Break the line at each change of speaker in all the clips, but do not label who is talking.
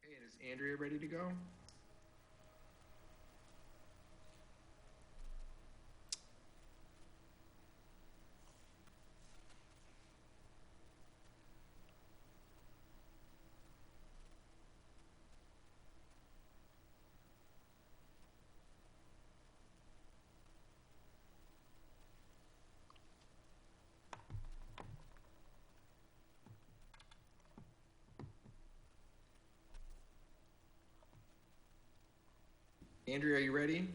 Okay, and is Andrea ready to go? Andrea, are you ready?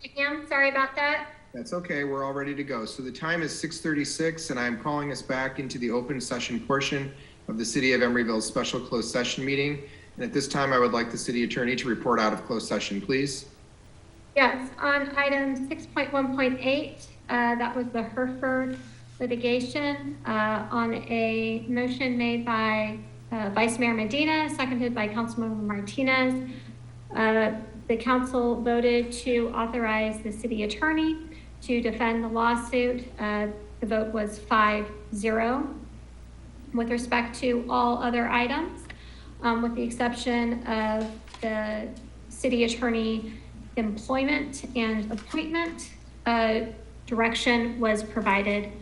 I am. Sorry about that.
That's okay. We're all ready to go. So the time is 6:36, and I'm calling us back into the open session portion of the City of Emeryville's special closed session meeting. And at this time, I would like the city attorney to report out of closed session, please.
Yes, on item 6.1.8, that was the Hereford litigation on a motion made by Vice Mayor Medina, seconded by Councilmember Martinez. The council voted to authorize the city attorney to defend the lawsuit. The vote was 5-0. With respect to all other items, with the exception of the city attorney employment and appointment, direction was provided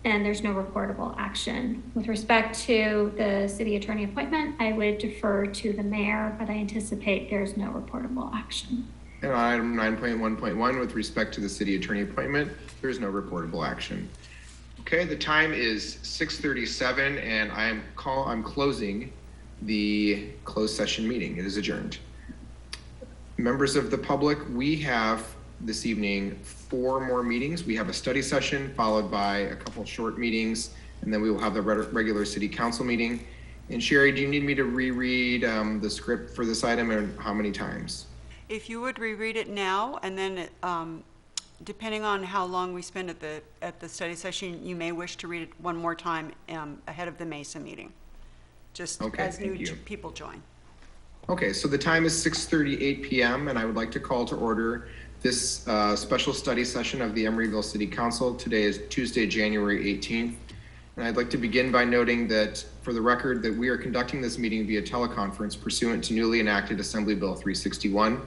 and there's no reportable action. With respect to the city attorney appointment, I would defer to the mayor, but I anticipate there's no reportable action.
And on item 9.1.1, with respect to the city attorney appointment, there is no reportable action. Okay, the time is 6:37, and I'm closing the closed session meeting. It is adjourned. Members of the public, we have this evening 4 more meetings. We have a study session followed by a couple short meetings, and then we will have the regular city council meeting. And Sherry, do you need me to reread the script for this item, and how many times?
If you would reread it now, and then depending on how long we spend at the study session, you may wish to read it one more time ahead of the Mesa meeting, just as new people join.
Okay, so the time is 6:38 p.m. and I would like to call to order this special study session of the Emeryville City Council. Today is Tuesday, January 18th. And I'd like to begin by noting that, for the record, that we are conducting this meeting via teleconference pursuant to newly enacted Assembly Bill 361,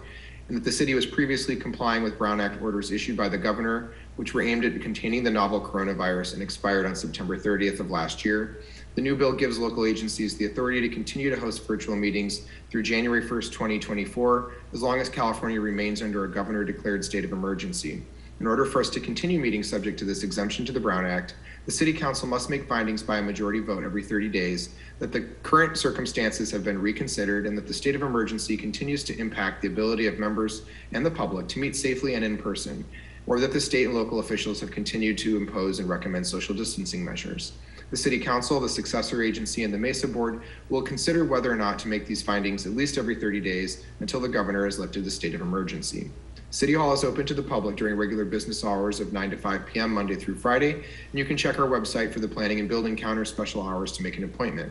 and that the city was previously complying with Brown Act orders issued by the governor, which were aimed at containing the novel coronavirus and expired on September 30th of last year. The new bill gives local agencies the authority to continue to host virtual meetings through January 1st, 2024, as long as California remains under a governor-declared state of emergency. In order for us to continue meeting subject to this exemption to the Brown Act, the City Council must make findings by a majority vote every 30 days that the current circumstances have been reconsidered and that the state of emergency continues to impact the ability of members and the public to meet safely and in person, or that the state and local officials have continued to impose and recommend social distancing measures. The City Council, the successor agency, and the Mesa Board will consider whether or not to make these findings at least every 30 days until the governor has lifted the state of emergency. City Hall is open to the public during regular business hours of 9 to 5 p.m. Monday through Friday, and you can check our website for the planning and building counter special hours to make an appointment.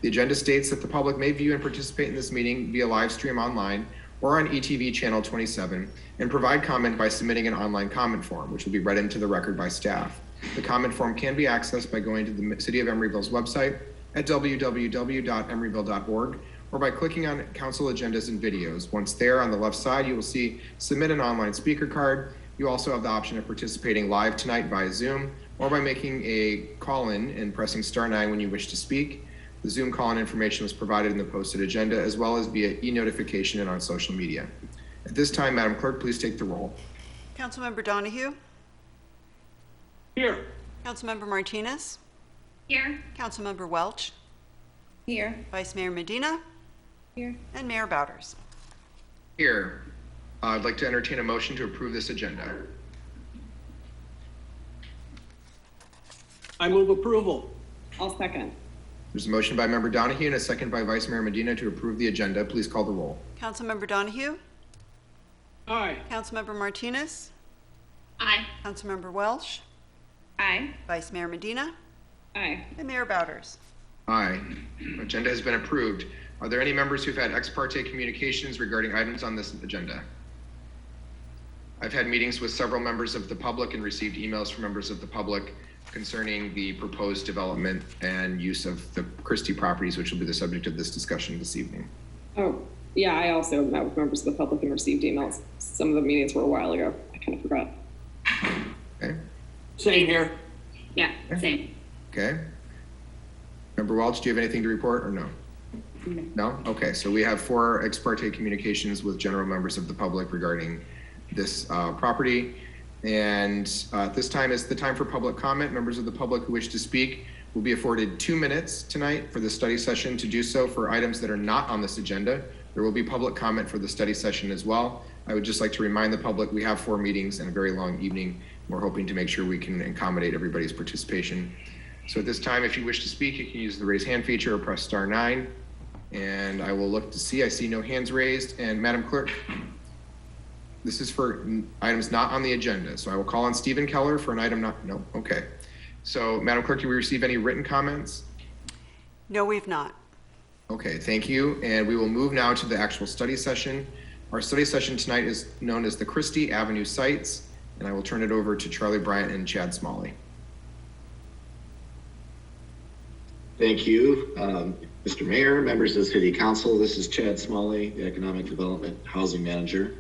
The agenda states that the public may view and participate in this meeting via live stream online or on ETV channel 27 and provide comment by submitting an online comment form, which will be read into the record by staff. The comment form can be accessed by going to the City of Emeryville's website at www.emeryville.org or by clicking on Council Agendas and Videos. Once there, on the left side, you will see Submit an Online Speaker Card. You also have the option of participating live tonight via Zoom or by making a call-in and pressing *9 when you wish to speak. The Zoom call-in information was provided in the posted agenda as well as via e-notification and on social media. At this time, Madam Clerk, please take the roll.
Councilmember Donahue?
Here.
Councilmember Martinez?
Here.
Councilmember Welch?
Here.
Vice Mayor Medina?
Here.
And Mayor Bowders.
Here. I'd like to entertain a motion to approve this agenda.
I move approval.
I'll second.
There's a motion by Member Donahue and a second by Vice Mayor Medina to approve the agenda. Please call the roll.
Councilmember Donahue?
Aye.
Councilmember Martinez?
Aye.
Councilmember Welch?
Aye.
Vice Mayor Medina?
Aye.
And Mayor Bowders.
Aye. Agenda has been approved. Are there any members who've had ex parte communications regarding items on this agenda? I've had meetings with several members of the public and received emails from members of the public concerning the proposed development and use of the Christie properties, which will be the subject of this discussion this evening.
Oh, yeah, I also met with members of the public and received emails. Some of the meetings were a while ago. I kind of forgot.
Okay.
Same here.
Yeah, same.
Okay. Member Welch, do you have anything to report or no? No? Okay, so we have 4 ex parte communications with general members of the public regarding this property. And this time is the time for public comment. Members of the public who wish to speak will be afforded 2 minutes tonight for the study session to do so for items that are not on this agenda. There will be public comment for the study session as well. I would just like to remind the public we have 4 meetings and a very long evening. We're hoping to make sure we can accommodate everybody's participation. So at this time, if you wish to speak, you can use the raise hand feature or press *9. And I will look to see, I see no hands raised. And Madam Clerk, this is for items not on the agenda. So I will call on Stephen Keller for an item not, no, okay. So Madam Clerk, did we receive any written comments?
No, we've not.
Okay, thank you. And we will move now to the actual study session. Our study session tonight is known as the Christie Avenue Sites. And I will turn it over to Charlie Bryant and Chad Smalley.
Thank you, Mr. Mayor, members of the City Council. This is Chad Smalley, the Economic Development Housing Manager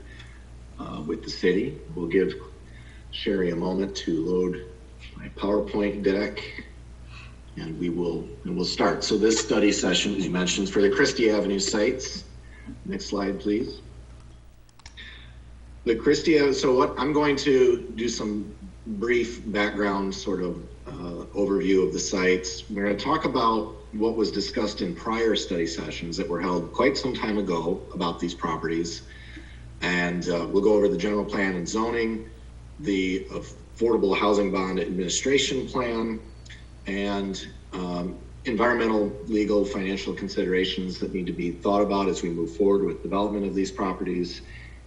with the city. We'll give Sherry a moment to load my PowerPoint deck, and we'll start. So this study session, as you mentioned, for the Christie Avenue sites. Next slide, please. The Christie, so what I'm going to do some brief background sort of overview of the sites. We're going to talk about what was discussed in prior study sessions that were held quite some time ago about these properties. And we'll go over the general plan and zoning, the Affordable Housing Bond Administration Plan, and environmental, legal, financial considerations that need to be thought about as we move forward with development of these properties.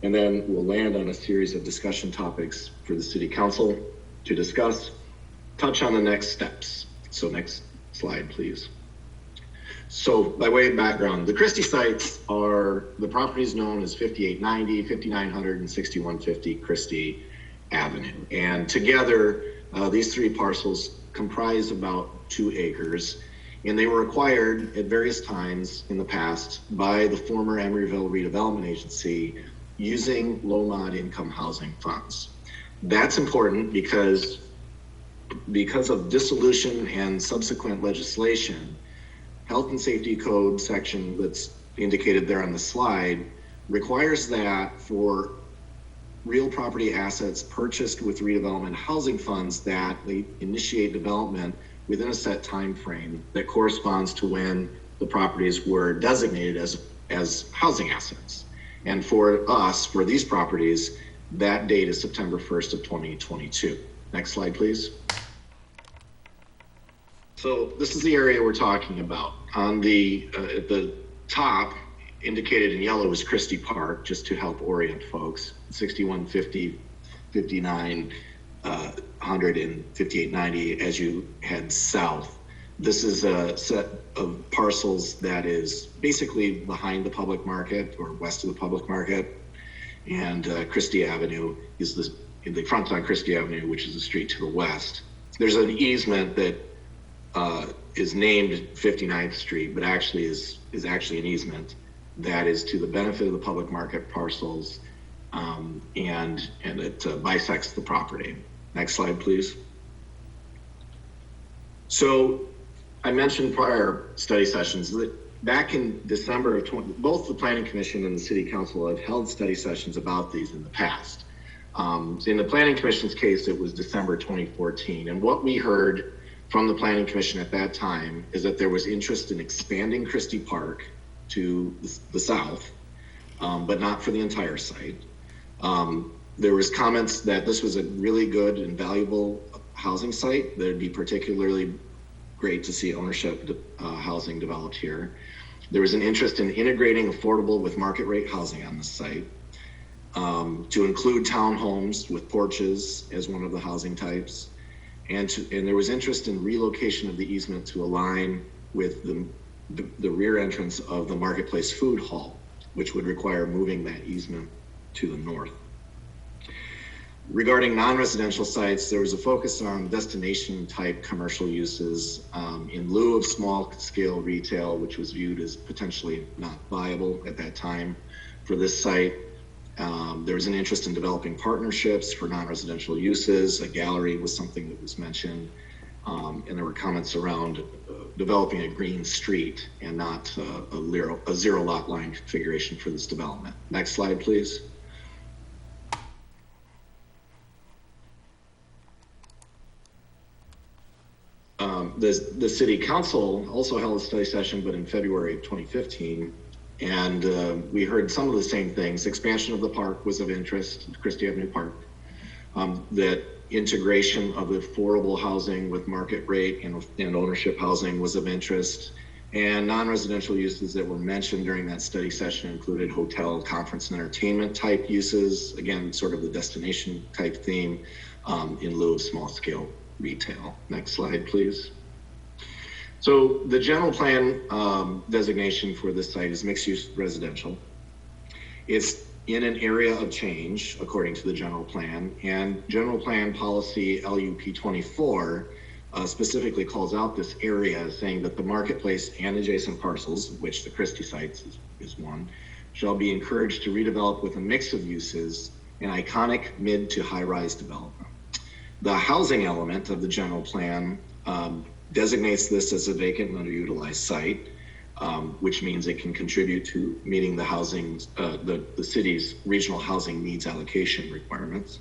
And then we'll land on a series of discussion topics for the City Council to discuss, touch on the next steps. So next slide, please. So by way of background, the Christie sites are the properties known as 5890, 5900, and 6150 Christie Avenue. And together, these 3 parcels comprise about 2 acres. And they were acquired at various times in the past by the former Emeryville Redevelopment Agency using low-mod income housing funds. That's important because of dissolution and subsequent legislation, Health and Safety Code section that's indicated there on the slide requires that for real property assets purchased with redevelopment housing funds that they initiate development within a set time frame that corresponds to when the properties were designated as housing assets. And for us, for these properties, that date is September 1st of 2022. Next slide, please. So this is the area we're talking about. On the at the top, indicated in yellow, is Christie Park, just to help orient folks. 6150, 5900, and 5890 as you head south. This is a set of parcels that is basically behind the public market or west of the public market. And Christie Avenue is in the front on Christie Avenue, which is the street to the west. There's an easement that is named 59th Street, but actually is actually an easement that is to the benefit of the public market parcels, and it bisects the property. Next slide, please. So I mentioned prior study sessions that back in December of both the Planning Commission and the City Council have held study sessions about these in the past. In the Planning Commission's case, it was December 2014. And what we heard from the Planning Commission at that time is that there was interest in expanding Christie Park to the south, but not for the entire site. There was comments that this was a really good and valuable housing site that would be particularly great to see ownership housing developed here. There was an interest in integrating affordable with market rate housing on the site, to include townhomes with porches as one of the housing types. And there was interest in relocation of the easement to align with the rear entrance of the Marketplace Food Hall, which would require moving that easement to the north. Regarding non-residential sites, there was a focus on destination type commercial uses in lieu of small scale retail, which was viewed as potentially not viable at that time for this site. There was an interest in developing partnerships for non-residential uses. A gallery was something that was mentioned. And there were comments around developing a green street and not a zero lot line configuration for this development. Next slide, please. The city council also held a study session, but in February of 2015. And we heard some of the same things. Expansion of the park was of interest, Christie Avenue Park. That integration of affordable housing with market rate and ownership housing was of interest. And non-residential uses that were mentioned during that study session included hotel, conference, and entertainment type uses. Again, sort of the destination type theme in lieu of small scale retail. Next slide, please. So the general plan designation for this site is mixed use residential. It's in an area of change according to the general plan, and general plan policy LUP 24 specifically calls out this area, saying that the marketplace and adjacent parcels, which the Christie site is one, shall be encouraged to redevelop with a mix of uses and iconic mid to high rise development. The housing element of the general plan designates this as a vacant and underutilized site, which means it can contribute to meeting the housing, the city's regional housing needs allocation requirements.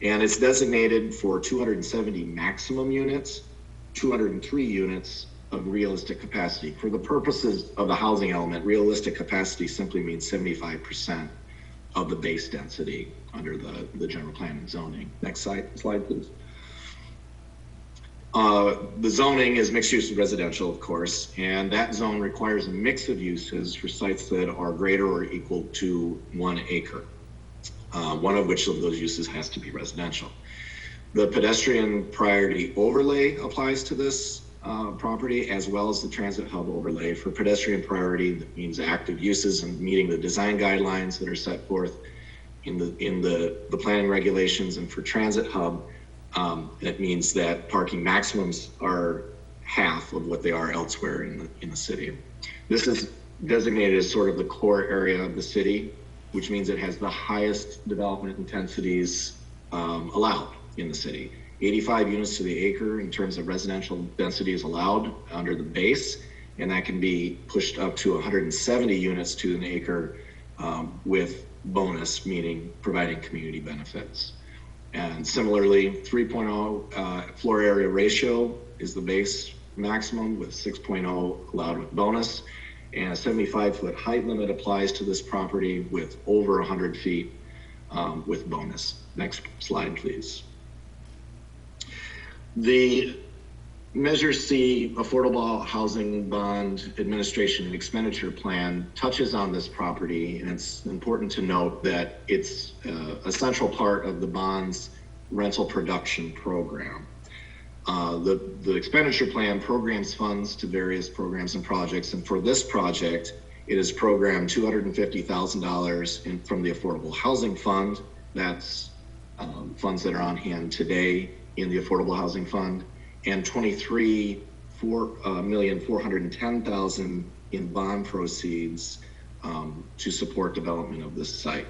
And it's designated for 270 maximum units, 203 units of realistic capacity. For the purposes of the housing element, realistic capacity simply means 75% of the base density under the general plan and zoning. Next slide please. The zoning is mixed use residential, of course, and that zone requires a mix of uses for sites that are greater or equal to 1 acre. One of which of those uses has to be residential. The pedestrian priority overlay applies to this property, as well as the transit hub overlay. For pedestrian priority, that means active uses and meeting the design guidelines that are set forth in the planning regulations. And for transit hub, that means that parking maximums are half of what they are elsewhere in the city. This is designated as sort of the core area of the city, which means it has the highest development intensities allowed in the city. 85 units to the acre in terms of residential density is allowed under the base, and that can be pushed up to 170 units to an acre with bonus, meaning providing community benefits. And similarly, 3.0 floor area ratio is the base maximum, with 6.0 allowed with bonus. And a 75-foot height limit applies to this property with over 100 feet with bonus. Next slide, please. The Measure C Affordable Housing Bond Administration and Expenditure Plan touches on this property, and it's important to note that it's a central part of the bond's rental production program. The expenditure plan programs funds to various programs and projects, and for this project, it is programmed $250,000 from the Affordable Housing Fund. That's funds that are on hand today in the Affordable Housing Fund, and $23,410,000 in bond proceeds to support development of this site.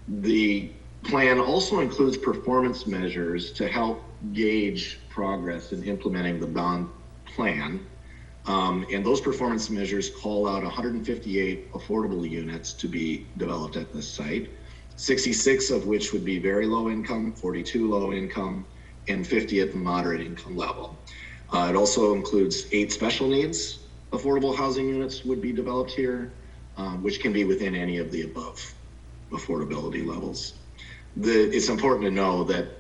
The plan also includes performance measures to help gauge progress in implementing the bond plan. And those performance measures call out 158 affordable units to be developed at this site, 66 of which would be very low income, 42 low income, and 50 at the moderate income level. It also includes 8 special needs affordable housing units would be developed here, which can be within any of the above affordability levels. It's important to know that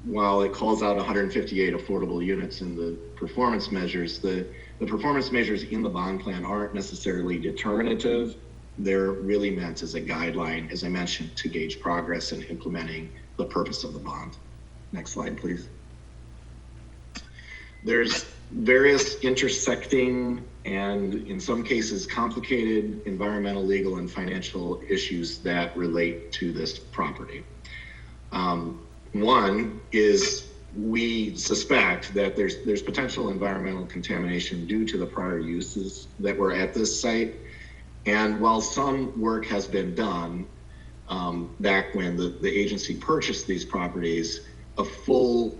while it calls out 158 affordable units in the performance measures, the performance measures in the bond plan aren't necessarily determinative. They're really meant as a guideline, as I mentioned, to gauge progress in implementing the purpose of the bond. Next slide, please. There's various intersecting and in some cases complicated environmental, legal, and financial issues that relate to this property. One is we suspect that there's potential environmental contamination due to the prior uses that were at this site. And while some work has been done, back when the agency purchased these properties, a full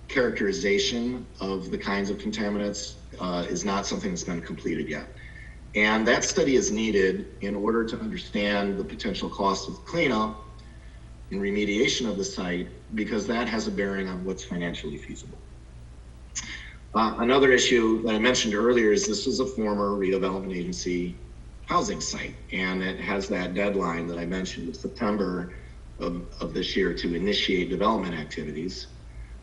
characterization of the kinds of contaminants is not something that's been completed yet. And that study is needed in order to understand the potential cost of cleanup and remediation of the site, because that has a bearing on what's financially feasible. Another issue that I mentioned earlier is this was a former redevelopment agency housing site, and it has that deadline that I mentioned of September of this year to initiate development activities.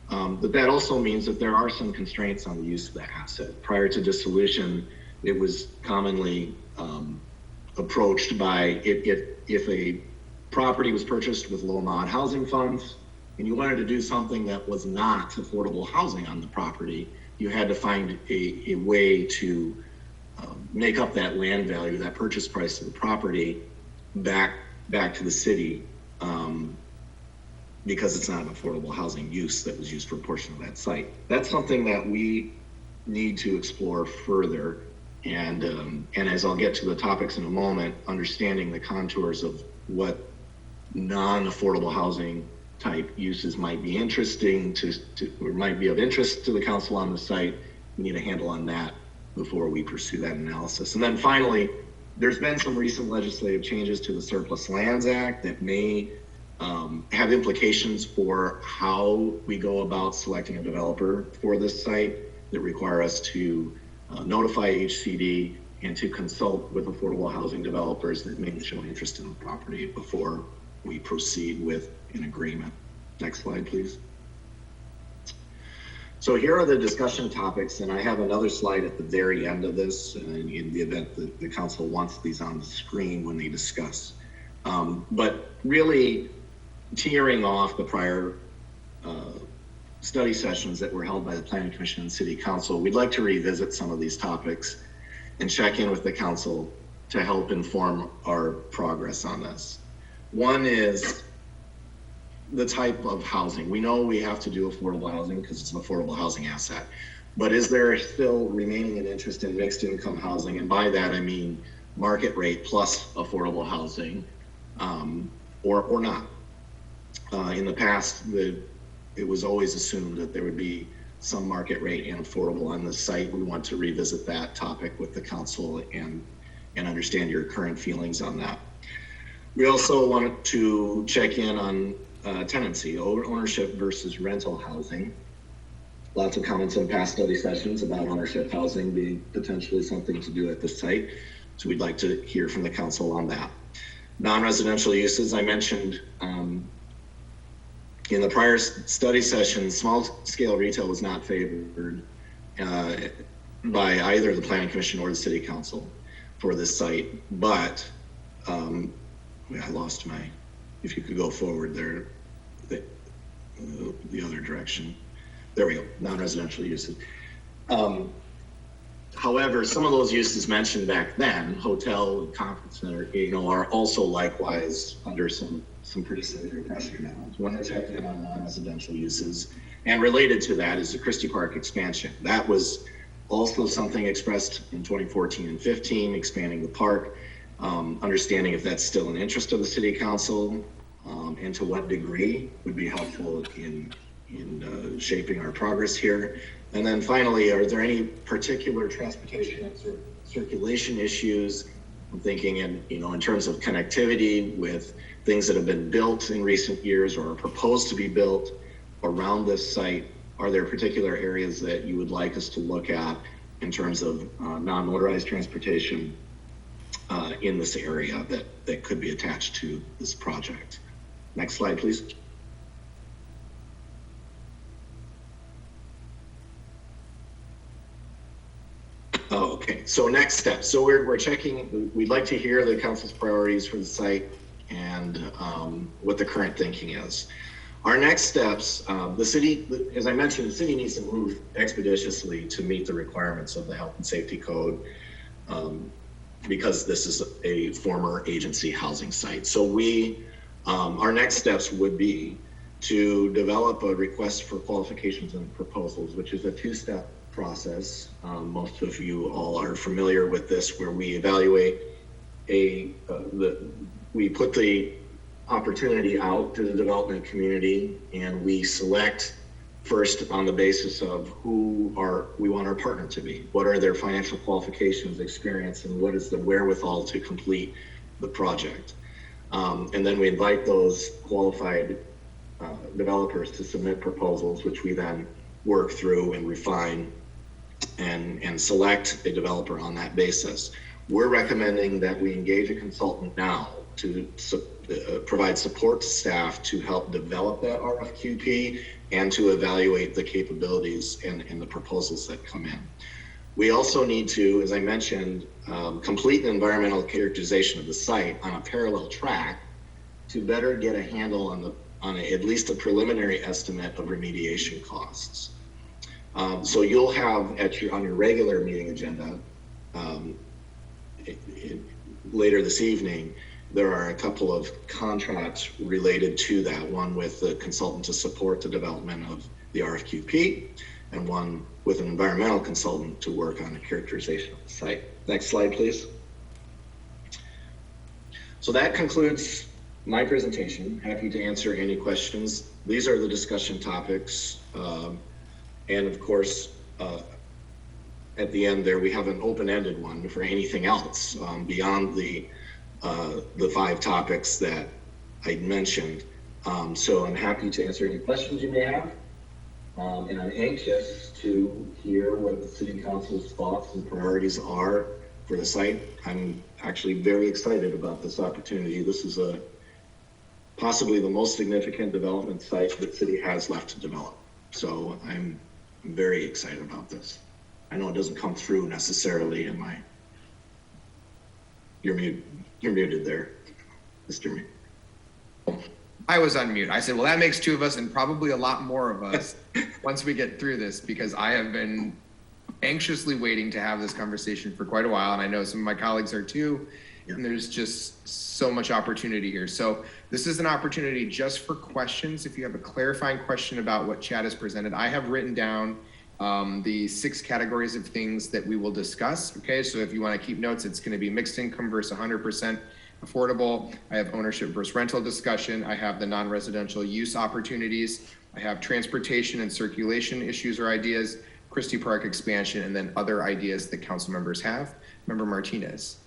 But that also means that there are some constraints on the use of the asset. Prior to dissolution, it was commonly approached by if a property was purchased with low mod housing funds and you wanted to do something that was not affordable housing on the property, you had to find a way to make up that land value, that purchase price of the property back to the city, because it's not an affordable housing use that was used for a portion of that site. That's something that we need to explore further. And as I'll get to the topics in a moment, understanding the contours of what non-affordable housing type uses might be interesting or might be of interest to the council on the site. We need a handle on that before we pursue that analysis. And then finally, there's been some recent legislative changes to the Surplus Lands Act that may have implications for how we go about selecting a developer for this site, that require us to notify HCD and to consult with affordable housing developers that may show interest in the property before we proceed with an agreement. Next slide, please. So here are the discussion topics, and I have another slide at the very end of this in the event that the council wants these on the screen when they discuss. But really tearing off the prior study sessions that were held by the Planning Commission and City Council, we'd like to revisit some of these topics and check in with the council to help inform our progress on this. One is the type of housing. We know we have to do affordable housing because it's an affordable housing asset, but is there still remaining an interest in mixed income housing? And by that, I mean market rate plus affordable housing, or not. In the past, it was always assumed that there would be some market rate and affordable on the site. We want to revisit that topic with the council and understand your current feelings on that. We also want to check in on tenancy, ownership versus rental housing. Lots of comments in past study sessions about ownership housing being potentially something to do at the site. So we'd like to hear from the council on that. Non-residential uses, I mentioned in the prior study session, small scale retail was not favored by either the Planning Commission or the City Council for this site. But I lost my, if you could go forward there, the other direction. There we go, non-residential uses. However, some of those uses mentioned back then, hotel and conference center, are also likewise under some pretty severe pressure now. So when I checked in on non-residential uses, and related to that is the Christie Park expansion. That was also something expressed in 2014 and 15, expanding the park, understanding if that's still an interest of the City Council, and to what degree would be helpful in shaping our progress here. And then finally, are there any particular transportation and circulation issues? I'm thinking in terms of connectivity with things that have been built in recent years or are proposed to be built around this site. Are there particular areas that you would like us to look at in terms of non-motorized transportation in this area that could be attached to this project? Next slide, please. Oh, okay, so next step. So we're checking, we'd like to hear the council's priorities for the site and what the current thinking is. Our next steps, the city, as I mentioned, the city needs to move expeditiously to meet the requirements of the health and safety code because this is a former agency housing site. So we Our next steps would be to develop a request for qualifications and proposals, which is a two-step process. Most of you all are familiar with this, where we evaluate we put the opportunity out to the development community, and we select first on the basis of who we want our partner to be. What are their financial qualifications, experience, and what is the wherewithal to complete the project? And then we invite those qualified developers to submit proposals, which we then work through and refine and select a developer on that basis. We're recommending that we engage a consultant now to provide support to staff to help develop that RFQP and to evaluate the capabilities and the proposals that come in. We also need to, as I mentioned, complete an environmental characterization of the site on a parallel track to better get a handle on at least a preliminary estimate of remediation costs. So you'll have on your regular meeting agenda later this evening, there are a couple of contracts related to that, one with the consultant to support the development of the RFQP, and one with an environmental consultant to work on the characterization of the site. Next slide, please. So that concludes my presentation. Happy to answer any questions. These are the discussion topics. And of course, at the end there, we have an open-ended one for anything else beyond the 5 topics that I mentioned. So I'm happy to answer any questions you may have. And I'm anxious to hear what the City Council's thoughts and priorities are for the site. I'm actually very excited about this opportunity. This is possibly the most significant development site that the city has left to develop. So I'm very excited about this. I know it doesn't come through necessarily in my, you're muted there, Mr. Mute.
I was on mute. I said, well, that makes 2 of us and probably a lot more of us once we get through this, because I have been anxiously waiting to have this conversation for quite a while. And I know some of my colleagues are too. And there's just so much opportunity here. So this is an opportunity just for questions. If you have a clarifying question about what Chad has presented, I have written down the 6 categories of things that we will discuss. Okay, so if you want to keep notes, it's going to be mixed income versus 100% affordable. I have ownership versus rental discussion. I have the non-residential use opportunities. I have transportation and circulation issues or ideas, Christie Park expansion, and then other ideas that council members have. Member Martinez.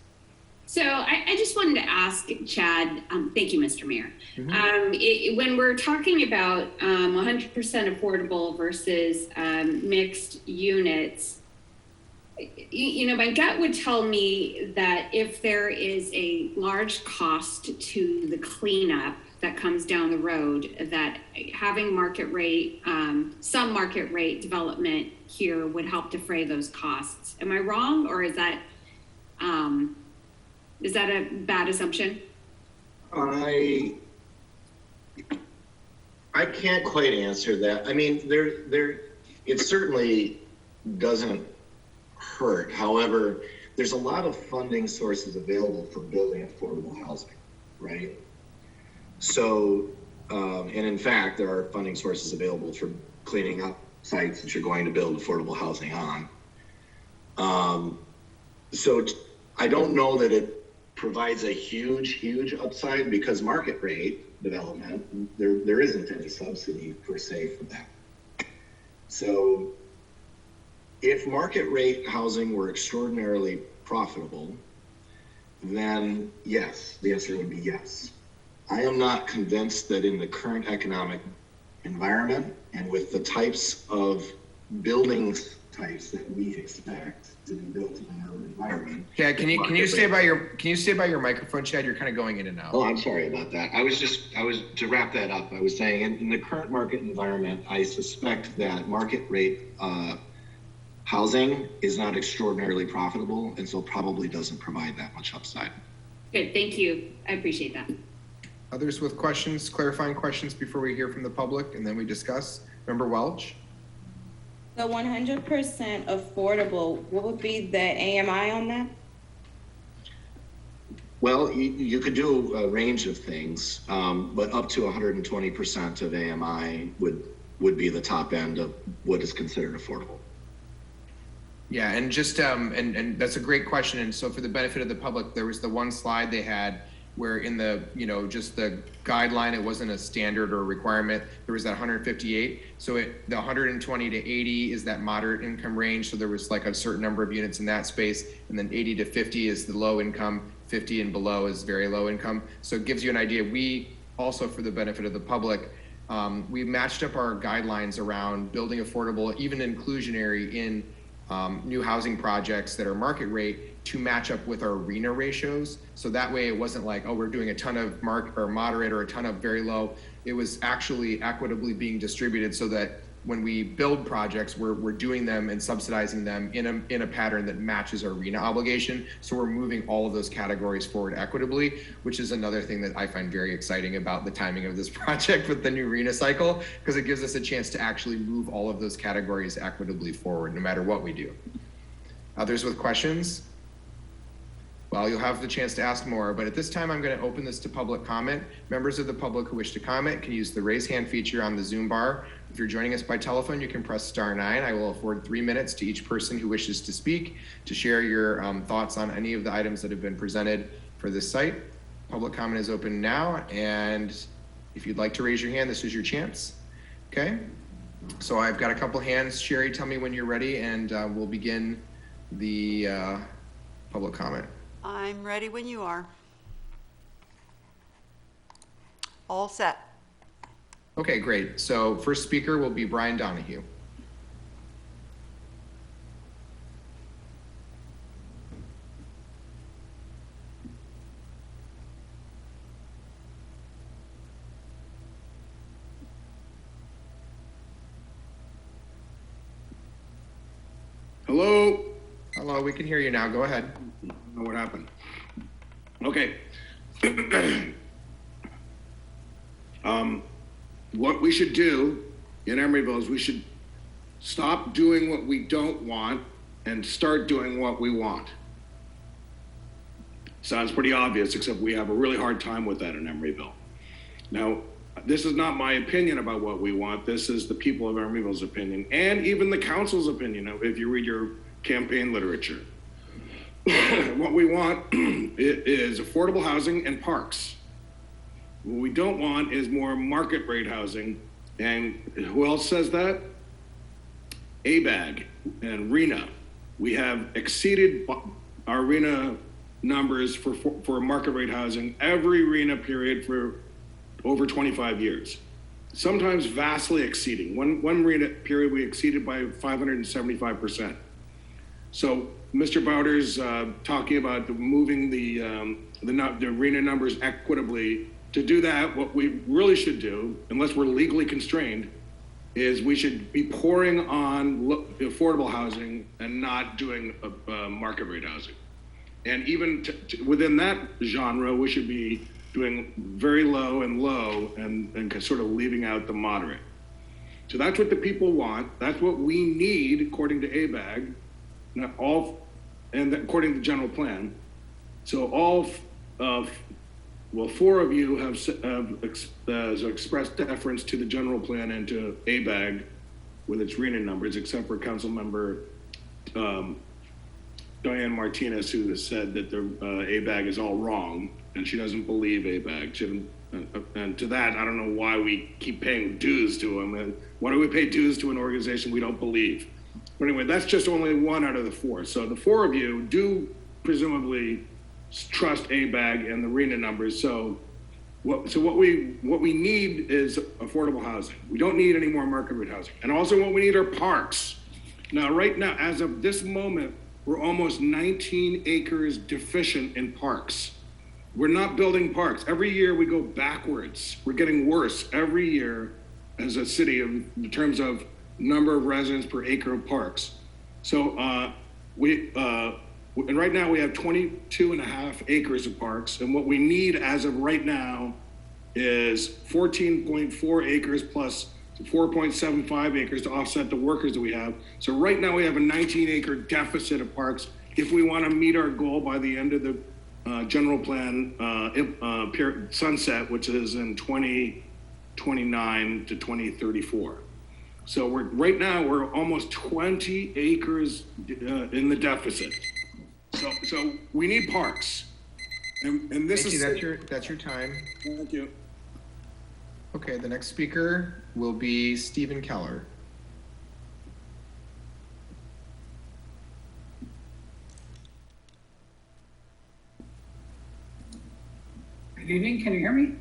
So I just wanted to ask Chad, thank you, Mr. Mayor. When we're talking about 100% affordable versus mixed units, you know, my gut would tell me that if there is a large cost to the cleanup that comes down the road, that having market rate, some market rate development here would help defray those costs. Am I wrong, or is that a bad assumption?
I can't quite answer that. I mean, it certainly doesn't hurt. However, there's a lot of funding sources available for building affordable housing, right? So, and in fact, there are funding sources available for cleaning up sites that you're going to build affordable housing on. So I don't know that it provides a huge upside, because market rate development, there isn't any subsidy per se for that. So if market rate housing were extraordinarily profitable, then yes, the answer would be yes. I am not convinced that in the current economic environment and with the types of buildings types that we expect to be built in our environment.
Chad, can you stay by your microphone, Chad? You're kind of going in and out.
Oh, I'm sorry about that. I was to wrap that up. I was saying in the current market environment, I suspect that market rate housing is not extraordinarily profitable, and so probably doesn't provide that much upside.
Good, thank you. I appreciate that.
Others with questions, clarifying questions before we hear from the public and then we discuss? Member Welch?
The 100% affordable, what would be the AMI on that?
Well, you could do a range of things, but up to 120% of AMI would be the top end of what is considered affordable.
Yeah, and just and that's a great question. And so for the benefit of the public, there was the one slide they had where in the, just the guideline, it wasn't a standard or a requirement. There was that 158. So the 120 to 80 is that moderate income range. So there was like a certain number of units in that space, and then 80 to 50 is the low income, 50 and below is very low income. So it gives you an idea. We also, for the benefit of the public, we matched up our guidelines around building affordable, even inclusionary in new housing projects that are market rate to match up with our RENA ratios. So that way it wasn't like, oh, we're doing a ton of moderate or a ton of very low. It was actually equitably being distributed so that when we build projects, we're doing them and subsidizing them in a pattern that matches our RENA obligation. So we're moving all of those categories forward equitably, which is another thing that I find very exciting about the timing of this project with the new RENA cycle, because it gives us a chance to actually move all of those categories equitably forward, no matter what we do. Others with questions? Well, you'll have the chance to ask more, but at this time, I'm going to open this to public comment. Members of the public who wish to comment can use the raise hand feature on the Zoom bar. If you're joining us by telephone, you can press *9. I will afford 3 minutes to each person who wishes to speak to share your thoughts on any of the items that have been presented for this site. Public comment is open now, and if you'd like to raise your hand, this is your chance. Okay, so I've got a couple hands. Sherry, tell me when you're ready, and we'll begin the public comment.
I'm ready when you are. All set.
Okay, great. So first speaker will be Brian Donahue.
Hello?
Hello, we can hear you now. Go ahead.
I don't know what happened. Okay. What we should do in Emeryville is we should stop doing what we don't want and start doing what we want. Sounds pretty obvious, except we have a really hard time with that in Emeryville. Now, this is not my opinion about what we want. This is the people of Emeryville's opinion, and even the council's opinion, if you read your campaign literature. What we want is affordable housing and parks. What we don't want is more market rate housing. And who else says that? ABAG and RENA. We have exceeded our RENA numbers for market rate housing every RENA period for over 25 years. Sometimes vastly exceeding. One RENA period we exceeded by 575%. So Mr. Bowder's talking about moving the RENA numbers equitably. To do that, what we really should do, unless we're legally constrained, is we should be pouring on affordable housing and not doing market rate housing. And even within that genre, we should be doing very low and low and sort of leaving out the moderate. So that's what the people want. That's what we need, according to ABAG. And according to the general plan. So four of you have expressed deference to the general plan and to ABAG with its RENA numbers, except for Council Member Diane Martinez, who has said that the ABAG is all wrong and she doesn't believe ABAG. And to that, I don't know why we keep paying dues to them. Why do we pay dues to an organization we don't believe? But anyway, that's just only one out of the four. So the four of you do presumably trust ABAG and the RENA numbers. So what we need is affordable housing. We don't need any more market rate housing. And also what we need are parks. Now, right now, as of this moment, we're almost 19 acres deficient in parks. We're not building parks. Every year we go backwards. We're getting worse every year as a city in terms of number of residents per acre of parks. So and right now we have 22.5 acres of parks, and what we need as of right now is 14.4 acres plus 4.75 acres to offset the workers that we have. So right now we have a 19-acre deficit of parks if we want to meet our goal by the end of general plan sunset, which is in 2029 to 2034. So right now we're almost 20 acres in the deficit. So we need parks, and this
Thank
is
you. That's your time.
Thank you.
Okay, the next speaker will be Stephen Keller.
Good evening, can you hear me?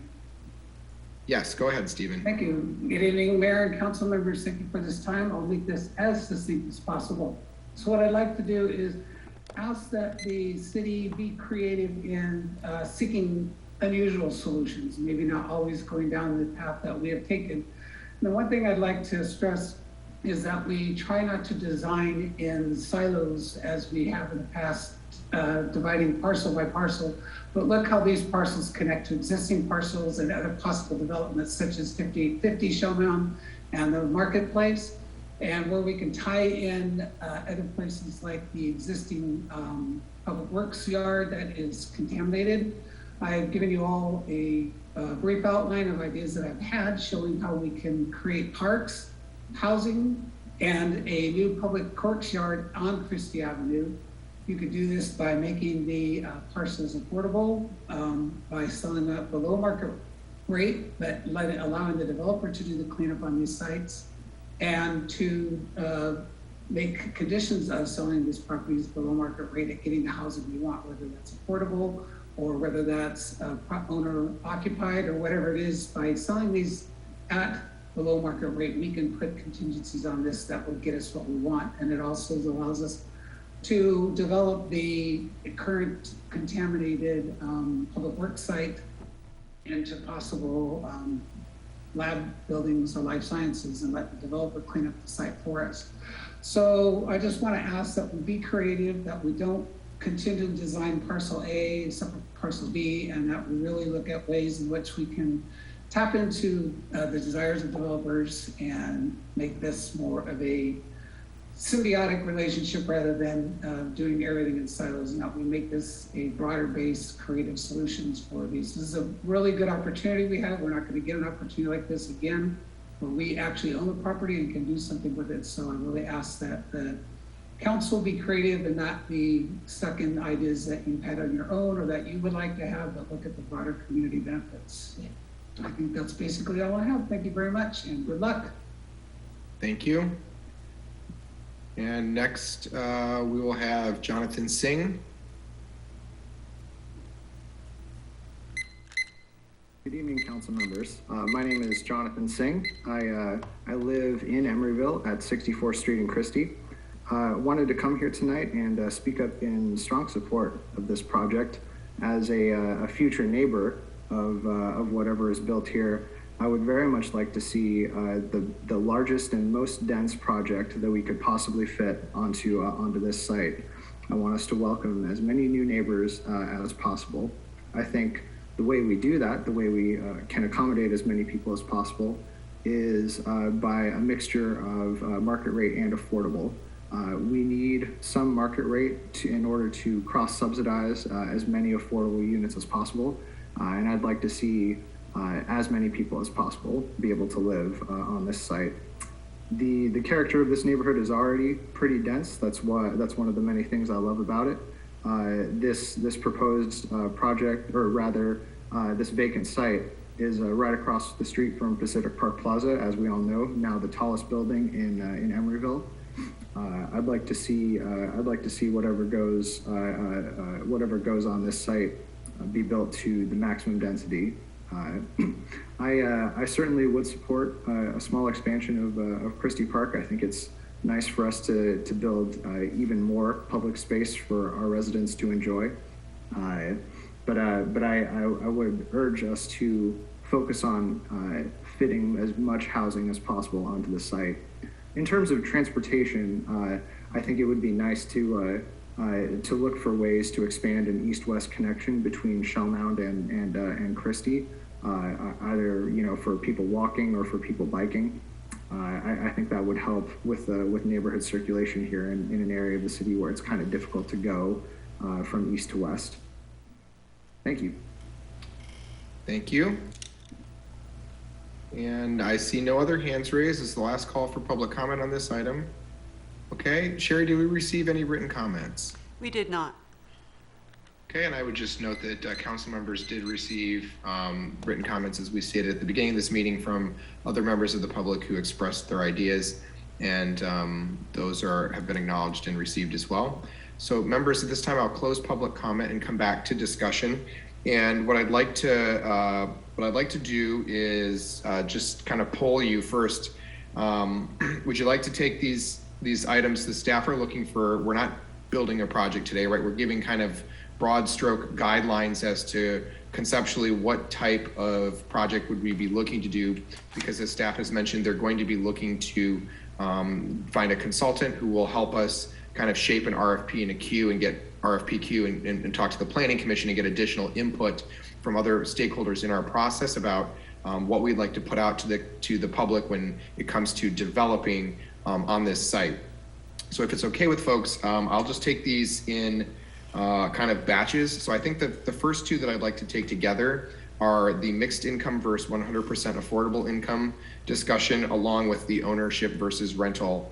Yes, go ahead, Stephen.
Thank you. Good evening, Mayor and council members. Thank you for this time. I'll make this as succinct as possible. So what I'd like to do is ask that the city be creative in seeking unusual solutions, maybe not always going down the path that we have taken. The one thing I'd like to stress is that we try not to design in silos as we have in the past, dividing parcel by parcel, but look how these parcels connect to existing parcels and other possible developments such as 5850 Showmound and the marketplace, and where we can tie in other places like the existing public works yard that is contaminated. I've given you all a brief outline of ideas that I've had showing how we can create parks, housing, and a new public courtyard on Christie Avenue. You could do this by making the parcels affordable, by selling at below market rate, but allowing the developer to do the cleanup on these sites, and to make conditions of selling these properties below market rate at getting the housing we want, whether that's affordable or whether that's owner occupied or whatever it is. By selling these at below market rate, we can put contingencies on this that will get us what we want. And it also allows us to develop the current contaminated public works site into possible lab buildings or life sciences and let the developer clean up the site for us. So I just want to ask that we be creative, that we don't continue to design parcel A separate parcel B, and that we really look at ways in which we can tap into the desires of developers and make this more of a symbiotic relationship rather than doing everything in silos, and that we make this a broader based creative solutions for these. This is a really good opportunity we have. We're not going to get an opportunity like this again, where we actually own the property and can do something with it. So I really ask that the council be creative and not be stuck in ideas that you've had on your own or that you would like to have, but look at the broader community benefits. I think that's basically all I have. Thank you very much and good luck.
Thank you. And next, we will have Jonathan Singh.
Good evening, council members. My name is Jonathan Singh. I live in Emeryville at 64th Street in Christie. Wanted to come here tonight and speak up in strong support of this project. As a future neighbor of whatever is built here, I would very much like to see the largest and most dense project that we could possibly fit onto this site. I want us to welcome as many new neighbors as possible. I think the way we do that, the way we can accommodate as many people as possible, is by a mixture of market rate and affordable. We need some market rate in order to cross-subsidize as many affordable units as possible, and I'd like to see as many people as possible be able to live on this site. The character of this neighborhood is already pretty dense. That's one of the many things I love about it. This proposed project, or rather this vacant site, is right across the street from Pacific Park Plaza, as we all know, now the tallest building in Emeryville. I'd like to see whatever goes on this site be built to the maximum density. I certainly would support a small expansion of Christie Park. I think it's nice for us to build even more public space for our residents to enjoy. But I would urge us to focus on fitting as much housing as possible onto the site. In terms of transportation, I think it would be nice to look for ways to expand an east-west connection between Shellmound and Christie, either for people walking or for people biking. I think that would help with neighborhood circulation here in an area of the city where it's kind of difficult to go from east to west. Thank you.
Thank you. And I see no other hands raised. This is the last call for public comment on this item. Okay, Sherry, did we receive any written comments?
We did not.
Okay, and I would just note that council members did receive written comments, as we stated at the beginning of this meeting, from other members of the public who expressed their ideas, and those have been acknowledged and received as well. So members, at this time, I'll close public comment and come back to discussion. And what I'd like to do is just kind of poll you first. Would you like to take these items the staff are looking for? We're not building a project today, right? We're giving kind of broad stroke guidelines as to conceptually what type of project would we be looking to do, because as staff has mentioned, they're going to be looking to find a consultant who will help us kind of shape an RFP and a queue and get RFP queue and talk to the planning commission and get additional input from other stakeholders in our process about what we'd like to put out to the public when it comes to developing on this site. So if it's okay with folks, I'll just take these in kind of batches. So I think that the first two that I'd like to take together are the mixed income versus 100% affordable income discussion, along with the ownership versus rental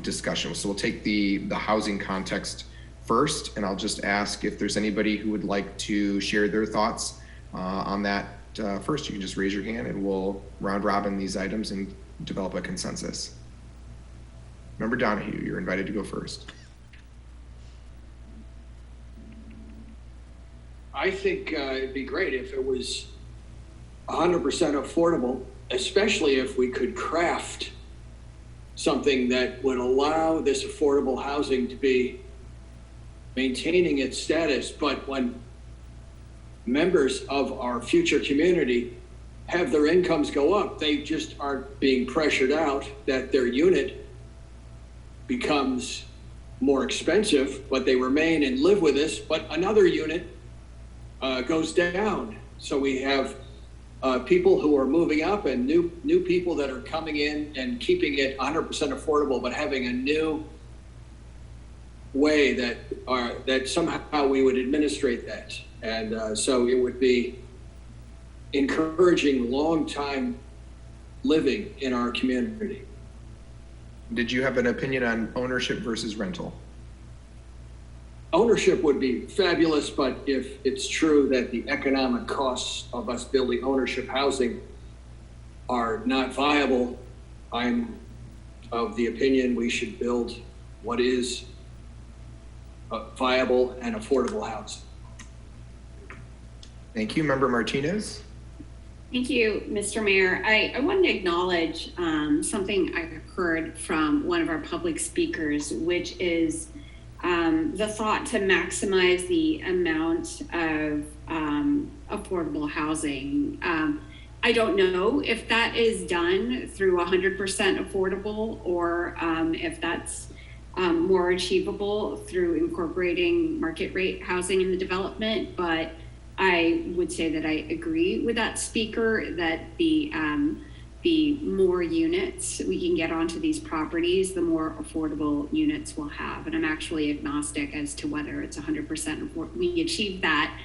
discussion. So we'll take the housing context first, and I'll just ask if there's anybody who would like to share their thoughts on that first. You can just raise your hand and we'll round robin these items and develop a consensus. Member Donahue, you're invited to go first.
I think it'd be great if it was 100% affordable, especially if we could craft something that would allow this affordable housing to be maintaining its status. But when members of our future community have their incomes go up, they just aren't being pressured out, that their unit becomes more expensive, but they remain and live with us, but another unit goes down. So we have people who are moving up and new people that are coming in and keeping it 100% affordable, but having a new way that somehow we would administrate that. And so it would be encouraging long-time living in our community.
Did you have an opinion on ownership versus rental?
Ownership would be fabulous, but if it's true that the economic costs of us building ownership housing are not viable, I'm of the opinion we should build what is viable and affordable housing.
Thank you. Member Martinez.
Thank you, Mr. Mayor. I wanted to acknowledge something I heard from one of our public speakers, which is the thought to maximize the amount of affordable housing. I don't know if that is done through 100% affordable or if that's more achievable through incorporating market rate housing in the development, but I would say that I agree with that speaker that the more units we can get onto these properties, the more affordable units we'll have. And I'm actually agnostic as to whether it's 100% we achieve that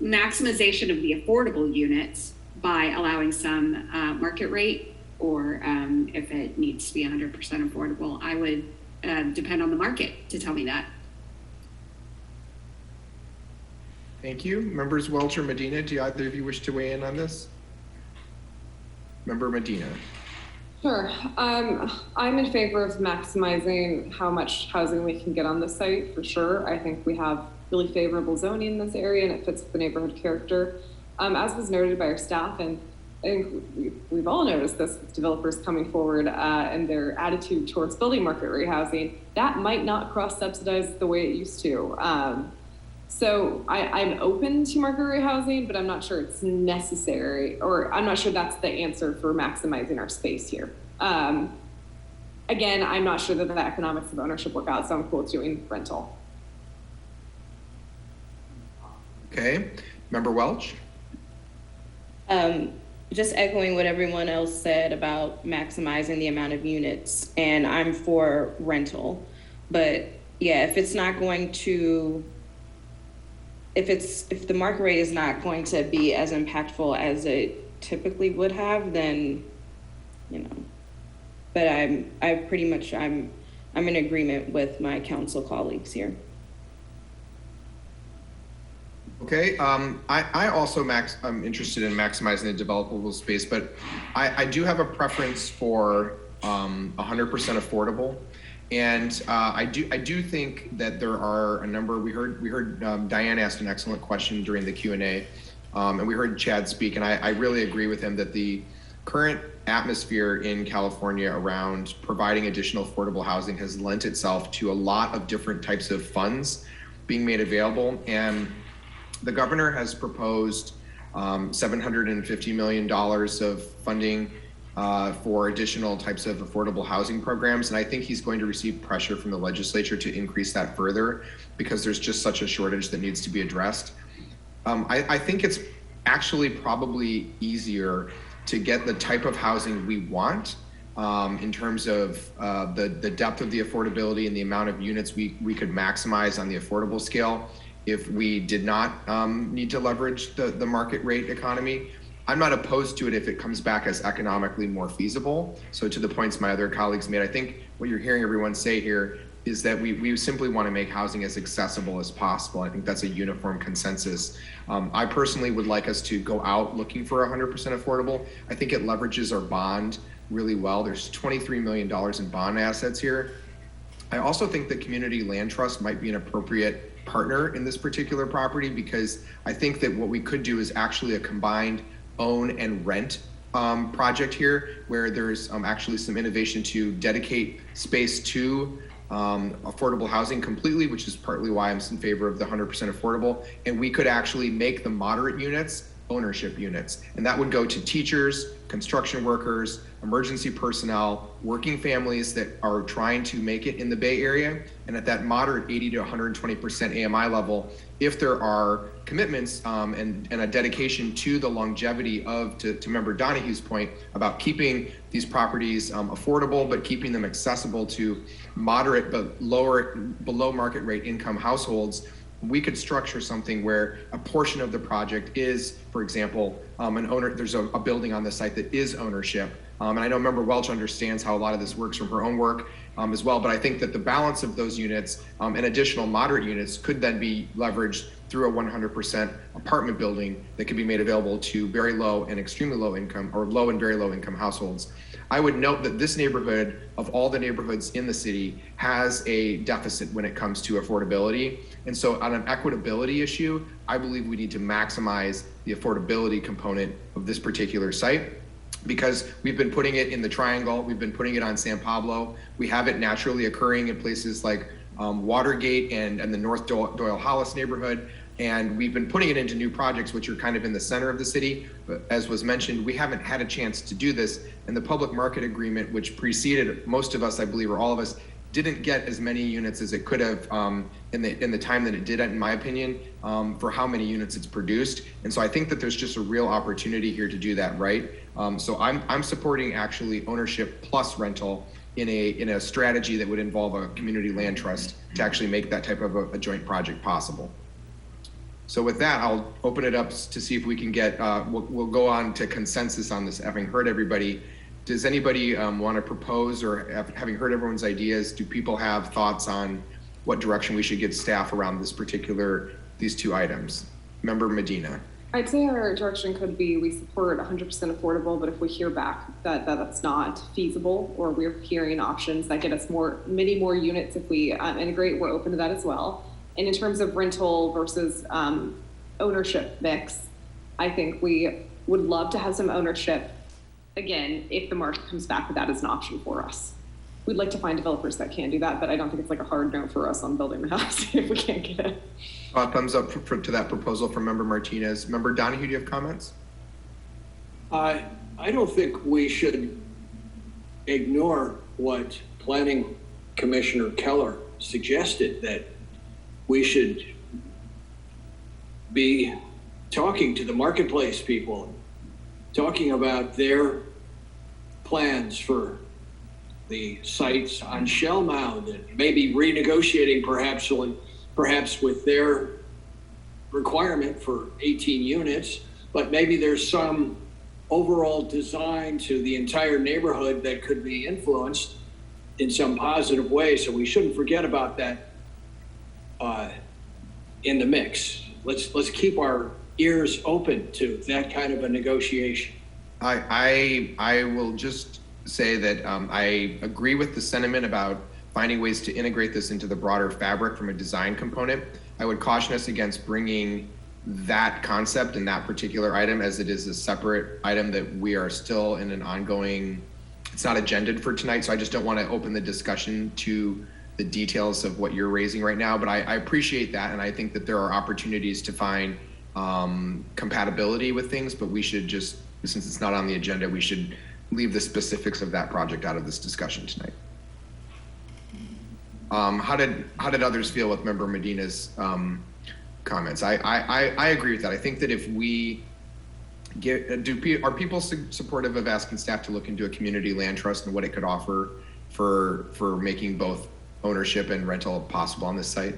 maximization of the affordable units by allowing some market rate, or if it needs to be 100% affordable. I would depend on the market to tell me that.
Thank you. Members Welch or Medina, do either of you wish to weigh in on this? Member Medina.
Sure. I'm in favor of maximizing how much housing we can get on the site, for sure. I think we have really favorable zoning in this area and it fits the neighborhood character. As was noted by our staff, and I think we've all noticed this with developers coming forward and their attitude towards building market rate housing, that might not cross-subsidize the way it used to. So I'm open to market rate housing, but I'm not sure it's necessary, or I'm not sure that's the answer for maximizing our space here. Again, I'm not sure that the economics of ownership work out, so I'm cool with doing rental.
Okay. Member Welch?
Just echoing what everyone else said about maximizing the amount of units, and I'm for rental. But yeah, if it's not going to if the market rate is not going to be as impactful as it typically would have, then, but I'm in agreement with my council colleagues here.
Okay, I also I'm interested in maximizing the developable space, but I do have a preference for 100% affordable. And I do think that there are a number. We heard Diane asked an excellent question during the Q&A, and we heard Chad speak, and I really agree with him that the current atmosphere in California around providing additional affordable housing has lent itself to a lot of different types of funds being made available. And the governor has proposed $750 million of funding for additional types of affordable housing programs. And I think he's going to receive pressure from the legislature to increase that further because there's just such a shortage that needs to be addressed. I think it's actually probably easier to get the type of housing we want in terms of the depth of the affordability and the amount of units we could maximize on the affordable scale if we did not need to leverage the market rate economy. I'm not opposed to it if it comes back as economically more feasible. So to the points my other colleagues made, I think what you're hearing everyone say here is that we simply want to make housing as accessible as possible. I think that's a uniform consensus. I personally would like us to go out looking for 100% affordable. I think it leverages our bond really well. There's $23 million in bond assets here. I also think the Community Land Trust might be an appropriate partner in this particular property because I think that what we could do is actually a combined own and rent project here where there's actually some innovation to dedicate space to affordable housing completely, which is partly why I'm in favor of the 100% affordable. And we could actually make the moderate units ownership units. And that would go to teachers, construction workers, emergency personnel, working families that are trying to make it in the Bay Area. And at that moderate 80 to 120% AMI level, if there are commitments and a dedication to the longevity of, to Member Donahue's point about keeping these properties affordable, but keeping them accessible to moderate but below market rate income households, we could structure something where a portion of the project is, for example, there's a building on the site that is ownership. And I know Member Welch understands how a lot of this works from her own work as well, but I think that the balance of those units and additional moderate units could then be leveraged through a 100% apartment building that could be made available to very low and extremely low income or low and very low income households. I would note that this neighborhood, of all the neighborhoods in the city, has a deficit when it comes to affordability. And so on an equitability issue, I believe we need to maximize the affordability component of this particular site because we've been putting it in the Triangle, we've been putting it on San Pablo, we have it naturally occurring in places like Watergate and the North Doyle Hollis neighborhood. And we've been putting it into new projects, which are kind of in the center of the city. But as was mentioned, we haven't had a chance to do this. And the public market agreement, which preceded most of us, I believe, or all of us, didn't get as many units as it could have in the time that it did, in my opinion, for how many units it's produced. And so I think that there's just a real opportunity here to do that right. So I'm supporting actually ownership plus rental in a strategy that would involve a community land trust to actually make that type of a joint project possible. So with that, I'll open it up to see if we can get, we'll go on to consensus on this, having heard everybody. Does anybody want to propose, or having heard everyone's ideas, do people have thoughts on what direction we should give staff around these two items? Member Medina.
I'd say our direction could be we support 100% affordable, but if we hear back that that's not feasible, or we're hearing options that get us many more units if we integrate, we're open to that as well. And in terms of rental versus ownership mix, I think we would love to have some ownership, again, if the market comes back with that as an option for us. We'd like to find developers that can do that, but I don't think it's like a hard no for us on building the house if we can't get it.
Thumbs up to that proposal from Member Martinez. Member Donahue, do you have comments?
I don't think we should ignore what Planning Commissioner Keller suggested, that we should be talking to the marketplace people, talking about their plans for the sites on Shell Mound, and maybe renegotiating perhaps with their requirement for 18 units, but maybe there's some overall design to the entire neighborhood that could be influenced in some positive way. So we shouldn't forget about that in the mix. Let's keep our ears open to that kind of a negotiation.
I will just say that I agree with the sentiment about finding ways to integrate this into the broader fabric from a design component. I would caution us against bringing that concept and that particular item as it is a separate item that we are still in an ongoing, it's not agended for tonight, so I just don't want to open the discussion to the details of what you're raising right now, but I appreciate that, and I think that there are opportunities to find compatibility with things, but we should just, since it's not on the agenda, we should leave the specifics of that project out of this discussion tonight. How did others feel with Member Medina's comments? I agree with that. I think that if we are people supportive of asking staff to look into a community land trust and what it could offer for making both ownership and rental possible on this site?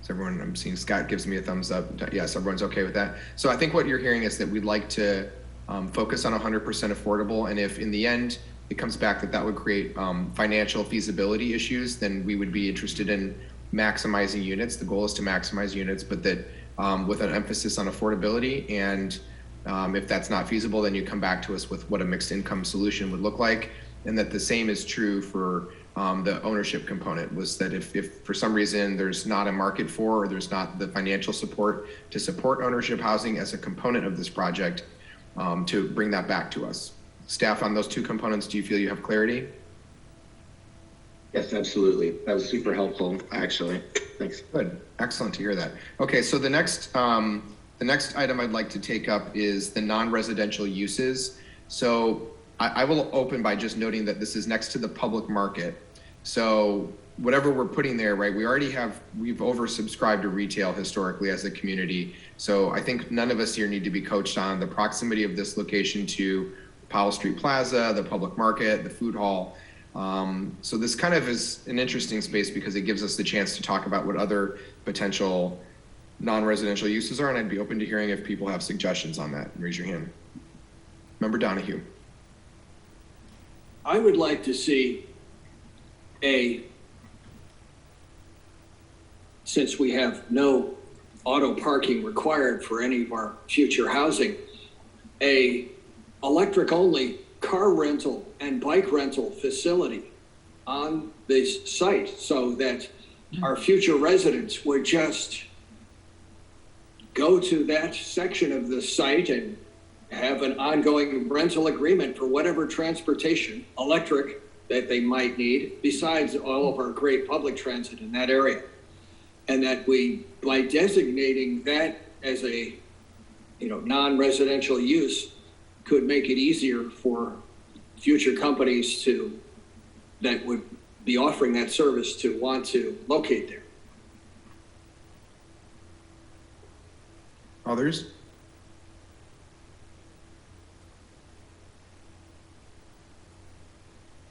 So everyone, I'm seeing Scott gives me a thumbs up. Yes, everyone's okay with that. So I think what you're hearing is that we'd like to focus on 100% affordable, and if in the end it comes back that would create financial feasibility issues, then we would be interested in maximizing units. The goal is to maximize units, but that with an emphasis on affordability. And if that's not feasible, then you come back to us with what a mixed income solution would look like. And that the same is true for the ownership component, was that if for some reason there's not a market for, or there's not the financial support to support ownership housing as a component of this project, to bring that back to us. Staff, on those two components, do you feel you have clarity?
Yes, absolutely. That was super helpful, actually. Thanks.
Good. Excellent to hear that. Okay, so the next item I'd like to take up is the non-residential uses. So I will open by just noting that this is next to the public market. So whatever we're putting there, right, we've oversubscribed to retail historically as a community. So I think none of us here need to be coached on the proximity of this location to Powell Street Plaza, the public market, the food hall. So this kind of is an interesting space because it gives us the chance to talk about what other potential non-residential uses are, and I'd be open to hearing if people have suggestions on that. Raise your hand. Member Donahue.
I would like to see since we have no auto parking required for any of our future housing, a electric only car rental and bike rental facility on this site so that our future residents would just go to that section of the site and have an ongoing rental agreement for whatever transportation, electric, that they might need, besides all of our great public transit in that area. And that we, by designating that as a non-residential use, could make it easier for future companies that would be offering that service to want to locate there.
Others?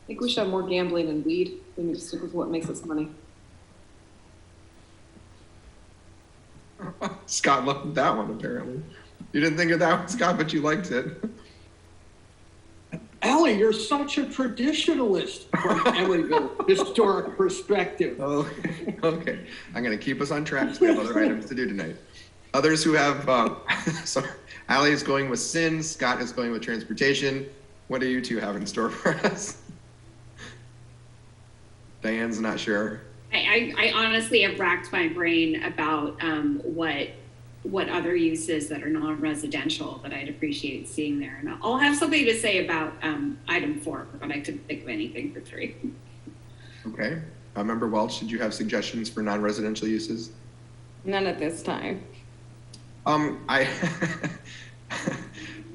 I think we should have more gambling and weed. We need to stick with what makes us money.
Scott loved that one, apparently. You didn't think of that one, Scott, but you liked it.
Allie, you're such a traditionalist from Emeryville historic perspective.
Oh, okay. I'm going to keep us on track because we have other items to do tonight. Others who have, so Allie is going with sin, Scott is going with transportation. What do you two have in store for us? Diane's not sure.
I honestly have racked my brain about what other uses that are non-residential that I'd appreciate seeing there. And I'll have something to say about item 4, but I couldn't think of anything for 3.
Okay. Member Welch, did you have suggestions for non-residential uses?
None at this time.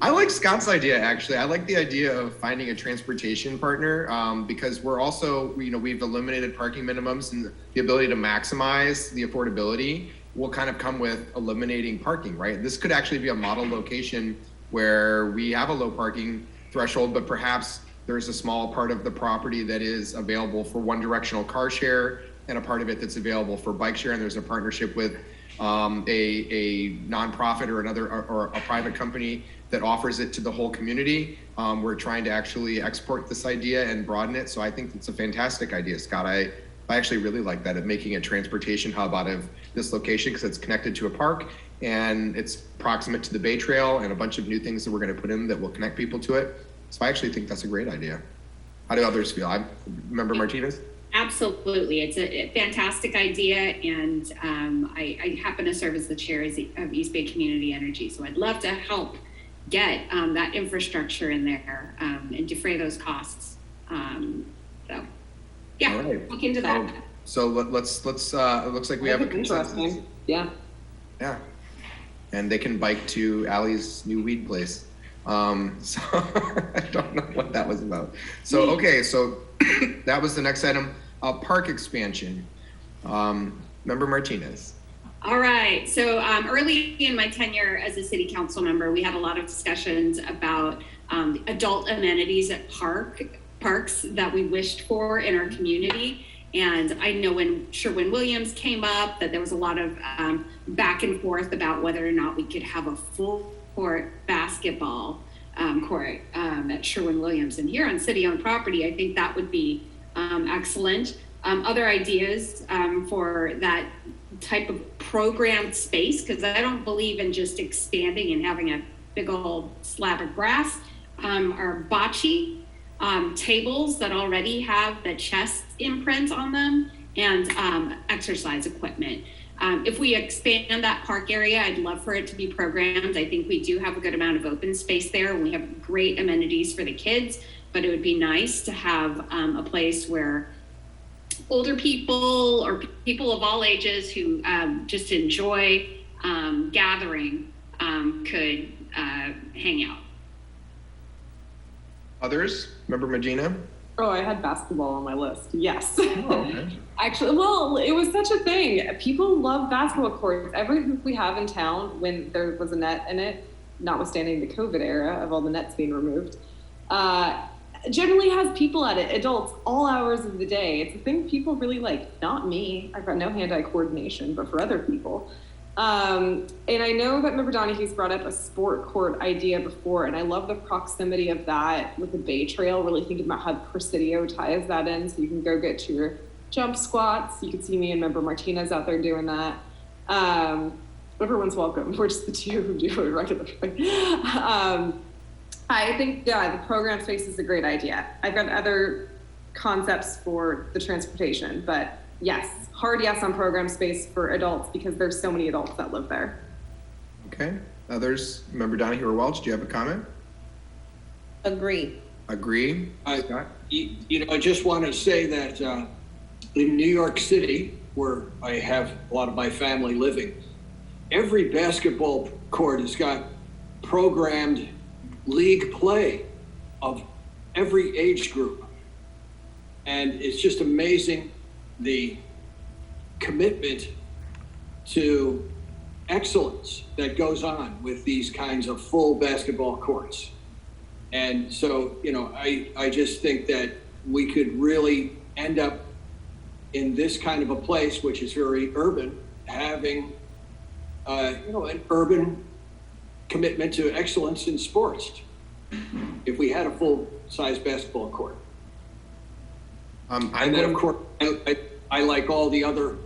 I like Scott's idea, actually. I like the idea of finding a transportation partner because we're also, we've eliminated parking minimums, and the ability to maximize the affordability will kind of come with eliminating parking, right? This could actually be a model location where we have a low parking threshold, but perhaps there's a small part of the property that is available for one directional car share and a part of it that's available for bike sharing. There's a partnership with a nonprofit or a private company that offers it to the whole community. We're trying to actually export this idea and broaden it. So I think it's a fantastic idea, Scott. I actually really like that, of making a transportation hub out of this location, because it's connected to a park and it's proximate to the Bay Trail and a bunch of new things that we're going to put in that will connect people to it. So I actually think that's a great idea. How do others feel? Member Martinez?
Absolutely. It's a fantastic idea. And I happen to serve as the chair of East Bay Community Energy. So I'd love to help get that infrastructure in there and defray those costs. So yeah,
All right.
look into that.
So let's it looks like we have a consensus.
Interesting. Yeah.
Yeah. And they can bike to Allie's new weed place. So I don't know what that was about. So, okay. So that was the next item. Park expansion. Member Martinez.
All right. So early in my tenure as a city council member, we had a lot of discussions about adult amenities at parks that we wished for in our community. And I know when Sherwin-Williams came up that there was a lot of back and forth about whether or not we could have a full court basketball court at Sherwin-Williams. And here on city-owned property, I think that would be excellent. Other ideas for that type of programmed space, because I don't believe in just expanding and having a big old slab of grass, are bocce tables that already have the chest imprint on them, and exercise equipment. If we expand that park area, I'd love for it to be programmed. I think we do have a good amount of open space there. We have great amenities for the kids, but it would be nice to have a place where older people or people of all ages who just enjoy gathering could hang out.
Others? Member Medina?
Oh, I had basketball on my list. Yes.
Oh, okay.
Actually, well, it was such a thing. People love basketball courts. Every hoop we have in town, when there was a net in it, notwithstanding the COVID era of all the nets being removed, generally has people at it, adults, all hours of the day. It's a thing people really like. Not me. I've got no hand-eye coordination, but for other people. And I know that Member Donahue's brought up a sport court idea before, and I love the proximity of that with the Bay Trail, really thinking about how the Presidio ties that in, so you can go get to your jump squats. You can see me and Member Martinez out there doing that. Everyone's welcome. We're just the two who do it regularly. I think, yeah, the program space is a great idea. I've got other concepts for the transportation, but yes, hard yes on program space for adults, because there's so many adults that live there.
Okay. Others? Member Donahue or Welch, do you have a comment?
Agree.
Agree?
Scott? I just want to say that in New York City, where I have a lot of my family living, every basketball court has got programmed league play of every age group. And it's just amazing the commitment to excellence that goes on with these kinds of full basketball courts. And so, I just think that we could really end up in this kind of a place, which is very urban, having, an urban commitment to excellence in sports, if we had a full-size basketball court. And then, of course, I like all the other,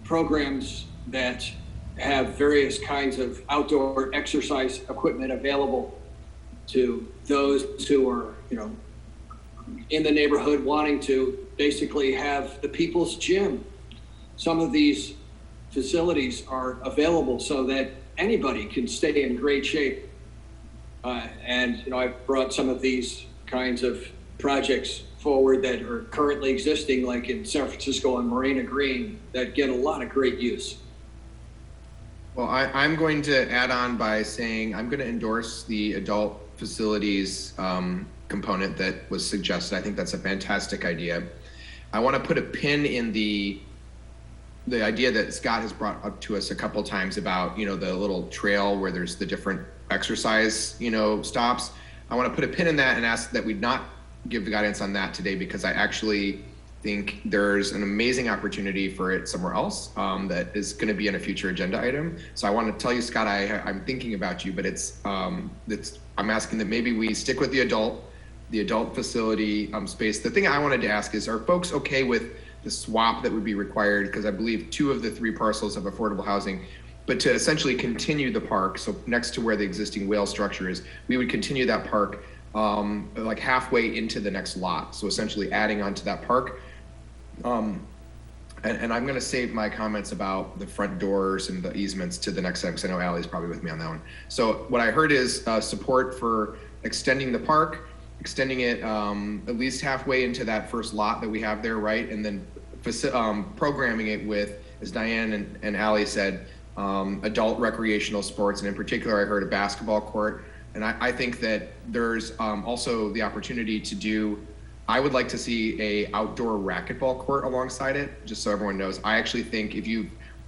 programs that have various kinds of outdoor exercise equipment available to those who are, in the neighborhood wanting to basically have the people's gym. Some of these facilities are available so that anybody can stay in great shape. And I've brought some of these kinds of projects forward that are currently existing, like in San Francisco on Marina Green, that get a lot of great use.
Well, I'm going to add on by saying I'm going to endorse the adult facilities component that was suggested. I think that's a fantastic idea. I want to put a pin in the idea that Scott has brought up to us a couple times about, the little trail where there's the different exercise, stops. I want to put a pin in that and ask that we not give the guidance on that today, because I actually think there's an amazing opportunity for it somewhere else that is going to be in a future agenda item. So I want to tell you, Scott, I'm thinking about you, but I'm asking that maybe we stick with the adult facility space. The thing I wanted to ask is, are folks okay with the swap that would be required? Because I believe 2 of the 3 parcels have affordable housing, but to essentially continue the park. So next to where the existing whale structure is, we would continue that park like halfway into the next lot. So essentially adding onto that park. And I'm going to save my comments about the front doors and the easements to the next time, because I know Allie's probably with me on that one. So what I heard is support for extending the park, extending it at least halfway into that first lot that we have there, right? And then programming it with, as Diane and Allie said, adult recreational sports. And in particular, I heard a basketball court. And I think that there's also the opportunity to do, I would like to see a outdoor racquetball court alongside it, just so everyone knows. I actually think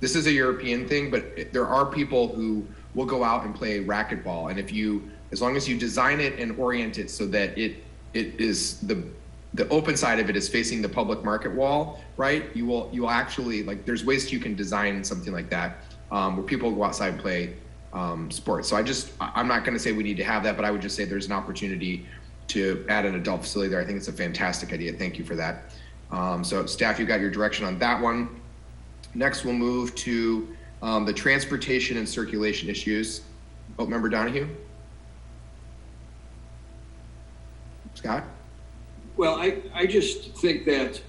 this is a European thing, but there are people who will go out and play racquetball. And as long as you design it and orient it so that it is the open side of it is facing the public market wall, right? You will actually, like, there's ways you can design something like that where people go outside and play sports. So I'm not going to say we need to have that, but I would just say there's an opportunity to add an adult facility there. I think it's a fantastic idea. Thank you for that. So staff, you got your direction on that one. Next, we'll move to the transportation and circulation issues. Oh, Member Donahue? Scott?
Well, I just think that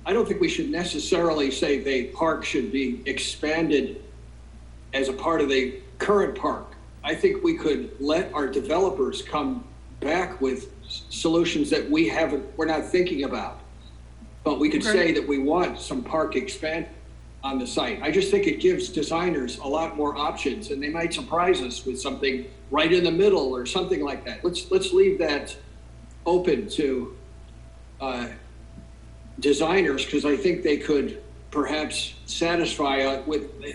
I don't think we should necessarily say the park should be expanded as a part of the current park. I think we could let our developers come back with solutions that we're not thinking about. But we could say that we want some park expansion on the site. I just think it gives designers a lot more options, and they might surprise us with something right in the middle or something like that. Let's leave that open to designers, because I think they could perhaps satisfy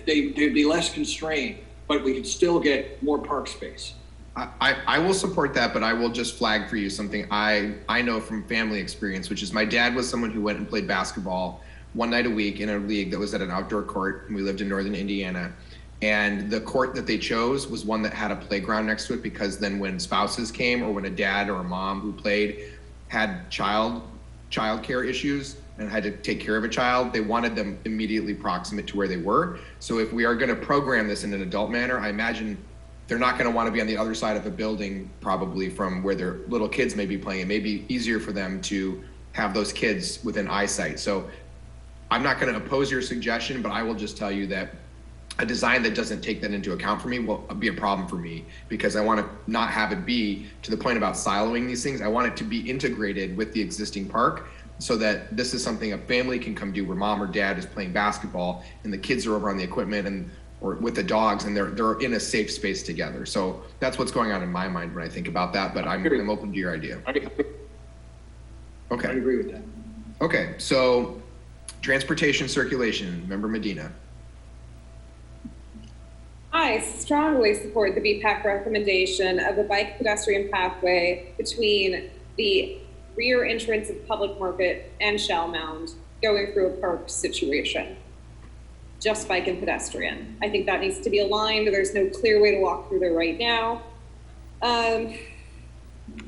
they'd be less constrained, but we could still get more park space.
I will support that, but I will just flag for you something I know from family experience, which is my dad was someone who went and played basketball one night a week in a league that was at an outdoor court. And we lived in northern Indiana. And the court that they chose was one that had a playground next to it, because then when spouses came, or when a dad or a mom who played had child care issues and had to take care of a child, they wanted them immediately proximate to where they were. So if we are going to program this in an adult manner, I imagine they're not going to want to be on the other side of a building, probably from where their little kids may be playing. It may be easier for them to have those kids within eyesight. So I'm not going to oppose your suggestion, but I will just tell you that a design that doesn't take that into account for me will be a problem for me, because I want to not have it be, to the point about siloing these things, I want it to be integrated with the existing park, so that this is something a family can come do, where mom or dad is playing basketball and the kids are over on the equipment or with the dogs, and they're in a safe space together. So that's what's going on in my mind when I think about that, but I'm open to your idea. Okay.
I agree with that.
Okay, so transportation circulation, Member Medina.
I strongly support the BPAC recommendation of a bike pedestrian pathway between the rear entrance of Public Market and Shell Mound, going through a park situation. Just bike and pedestrian. I think that needs to be aligned. There's no clear way to walk through there right now. I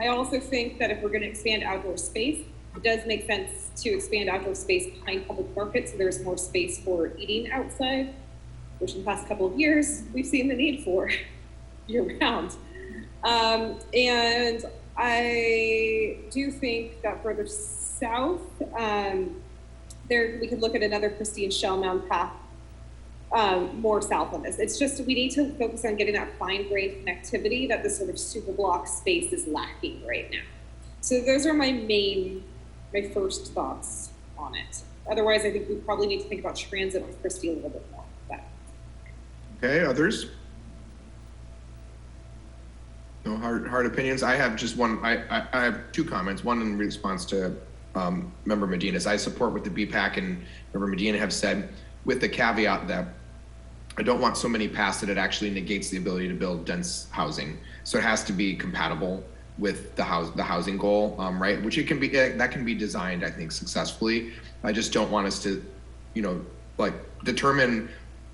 also think that if we're going to expand outdoor space, it does make sense to expand outdoor space behind Public Market, so there's more space for eating outside, which in the past couple of years, we've seen the need for year-round. And I do think that further south, we could look at another Christie and Shell Mound path more south on this. It's just, we need to focus on getting that fine-grained connectivity that this sort of super block space is lacking right now. So those are my first thoughts on it. Otherwise, I think we probably need to think about transit with Christie a little bit more.
Okay, others? No hard opinions. I have just one. I have 2 comments. One in response to Member Medina's. I support what the BPAC and Member Medina have said, with the caveat that I don't want so many paths that it actually negates the ability to build dense housing. So it has to be compatible with the housing goal, right? Which it can be, that can be designed, I think, successfully. I just don't want us to, like determine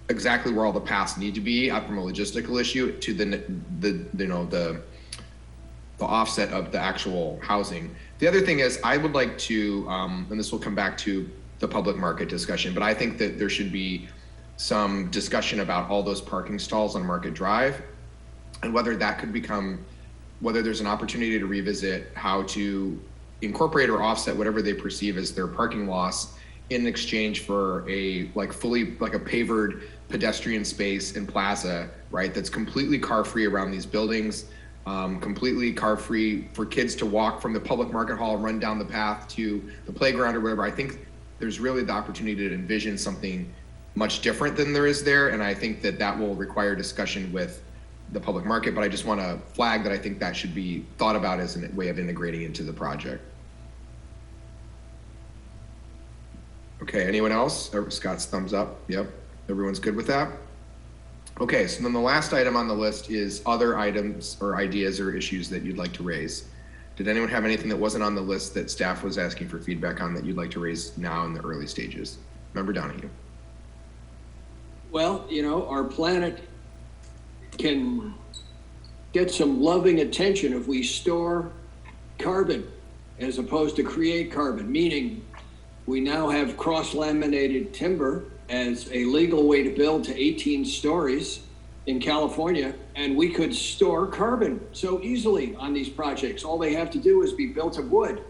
exactly where all the paths need to be from a logistical issue to the offset of the actual housing. The other thing is I would like to, and this will come back to the public market discussion, but I think that there should be some discussion about all those parking stalls on Market Drive and whether that could become, whether there's an opportunity to revisit how to incorporate or offset whatever they perceive as their parking loss in exchange for a fully a pavered pedestrian space and plaza, right? That's completely car-free around these buildings, completely car-free for kids to walk from the public market hall, run down the path to the playground or whatever. I think there's really the opportunity to envision something much different than there is there. And I think that that will require discussion with the public market, but I just want to flag that I think that should be thought about as a way of integrating into the project. Okay, anyone else? Scott's thumbs up. Yep, everyone's good with that? Okay, so then the last item on the list is other items or ideas or issues that you'd like to raise. Did anyone have anything that wasn't on the list that staff was asking for feedback on that you'd like to raise now in the early stages? Member Donahue.
Well, our planet can get some loving attention if we store carbon as opposed to create carbon, meaning we now have cross-laminated timber as a legal way to build to 18 stories in California, and we could store carbon so easily on these projects. All they have to do is be built of wood,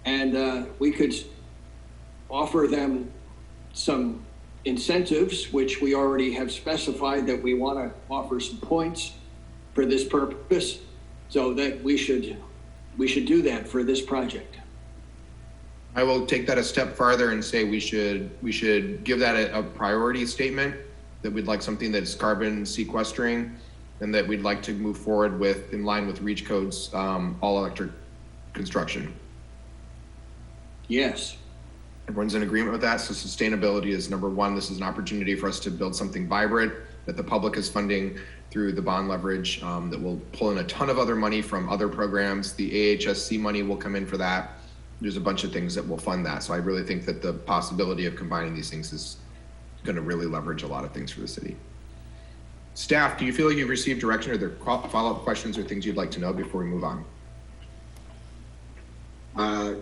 and we could offer them some incentives, which we already have specified that we want to offer some points for this purpose, so that we should do that for this project.
I will take that a step farther and say we should give that a priority statement, that we'd like something that's carbon sequestering, and that we'd like to move forward with, in line with REACH codes, all electric construction.
Yes.
Everyone's in agreement with that. So sustainability is number one. This is an opportunity for us to build something vibrant that the public is funding through the bond leverage, that will pull in a ton of other money from other programs. The AHSC money will come in for that. There's a bunch of things that will fund that. So I really think that the possibility of combining these things is going to really leverage a lot of things for the city. Staff, do you feel like you've received direction, or there are follow-up questions or things you'd like to know before we move on?
I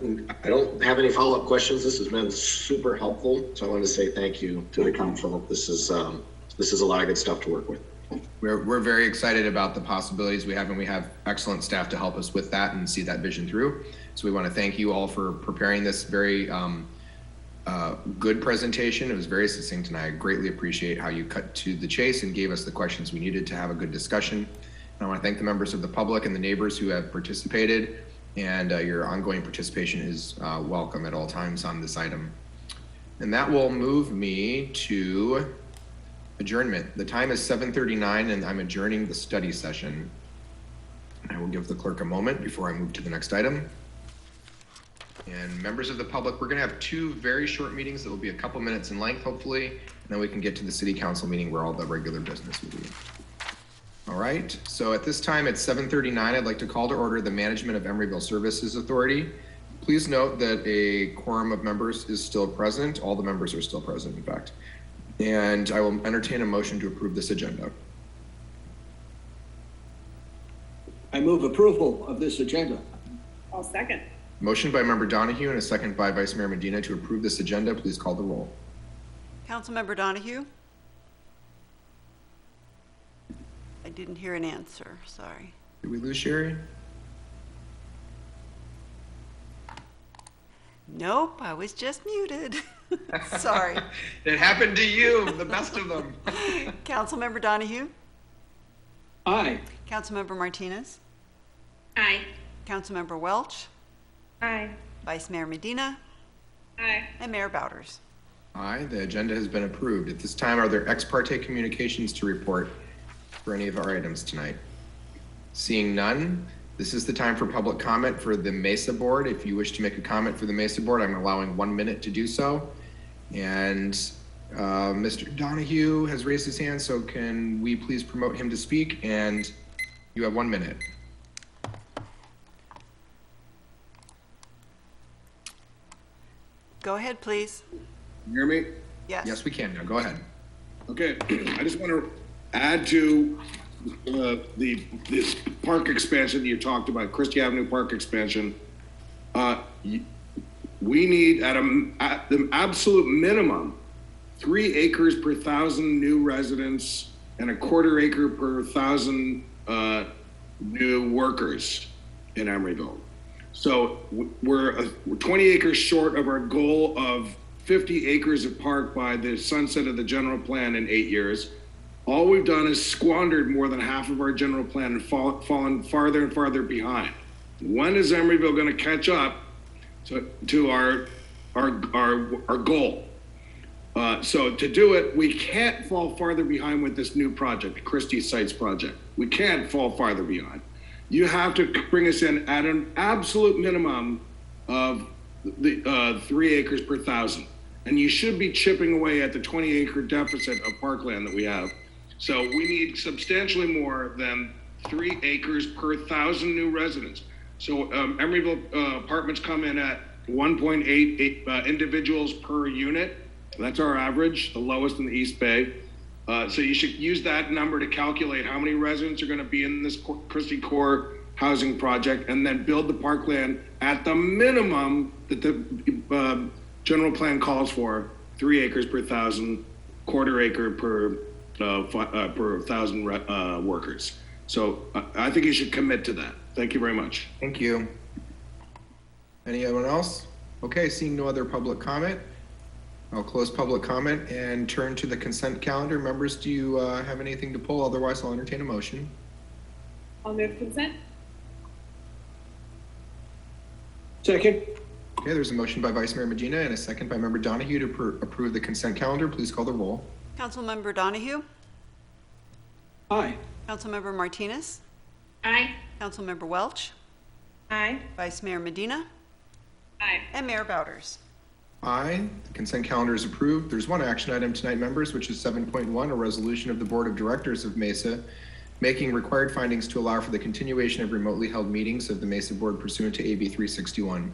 don't have any follow-up questions. This has been super helpful. So I want to say thank you to the council. This is a lot of good stuff to work with.
We're very excited about the possibilities we have, and we have excellent staff to help us with that and see that vision through. So we want to thank you all for preparing this very good presentation. It was very succinct, and I greatly appreciate how you cut to the chase and gave us the questions we needed to have a good discussion. And I want to thank the members of the public and the neighbors who have participated, and your ongoing participation is welcome at all times on this item. And that will move me to adjournment. The time is 7:39, and I'm adjourning the study session. I will give the clerk a moment before I move to the next item. And members of the public, we're going to have two very short meetings that will be a couple minutes in length, hopefully, and then we can get to the city council meeting where all the regular business will be. All right, so at this time at 7:39, I'd like to call to order the management of Emeryville Services Authority. Please note that a quorum of members is still present. All the members are still present, in fact. And I will entertain a motion to approve this agenda.
I move approval of this agenda.
I'll second.
Motion by Member Donahue and a second by Vice Mayor Medina to approve this agenda. Please call the roll.
Councilmember Donahue? I didn't hear an answer, sorry.
Did we lose Sherry?
Nope, I was just muted. Sorry.
It happened to you, the best of them.
Councilmember Donahue?
Aye.
Councilmember Martinez?
Aye.
Councilmember Welch?
Aye.
Vice Mayor Medina?
Aye.
And Mayor Bowders.
Aye, the agenda has been approved. At this time, are there ex parte communications to report for any of our items tonight? Seeing none, this is the time for public comment for the Mesa board. If you wish to make a comment for the Mesa board, I'm allowing 1 minute to do so. And Mr. Donahue has raised his hand, so can we please promote him to speak? And you have 1 minute.
Go ahead, please.
You hear me?
Yes.
Yes, we can now. Go ahead.
Okay, I just want to add to this park expansion you talked about, Christie Avenue Park expansion. We need at the absolute minimum 3 acres per 1,000 new residents and a quarter acre per 1,000 new workers in Emeryville. So we're 20 acres short of our goal of 50 acres of park by the sunset of the general plan in 8 years. All we've done is squandered more than half of our general plan and fallen farther and farther behind. When is Emeryville going to catch up to our goal? So to do it, we can't fall farther behind with this new project, the Christie Sites project. We can't fall farther behind. You have to bring us in at an absolute minimum of the 3 acres per 1,000. And you should be chipping away at the 20-acre deficit of parkland that we have. So we need substantially more than 3 acres per 1,000 new residents. So Emeryville apartments come in at 1.8 individuals per unit. That's our average, the lowest in the East Bay. So you should use that number to calculate how many residents are going to be in this Christie Core housing project, and then build the parkland at the minimum that the general plan calls for: 3 acres per 1,000, quarter acre per 1,000 workers. So I think you should commit to that. Thank you very much.
Thank you. Anyone else? Okay, seeing no other public comment, I'll close public comment and turn to the consent calendar. Members, do you have anything to pull? Otherwise, I'll entertain a motion.
I'll move consent.
Second.
Okay, there's a motion by Vice Mayor Medina and a second by Member Donahue to approve the consent calendar. Please call the roll.
Councilmember Donahue?
Aye.
Councilmember Martinez?
Aye.
Councilmember Welch?
Aye.
Vice Mayor Medina?
Aye.
And Mayor Bowders.
Aye, the consent calendar is approved. There's one action item tonight, members, which is 7.1, a resolution of the Board of Directors of Mesa making required findings to allow for the continuation of remotely held meetings of the Mesa Board pursuant to AB 361.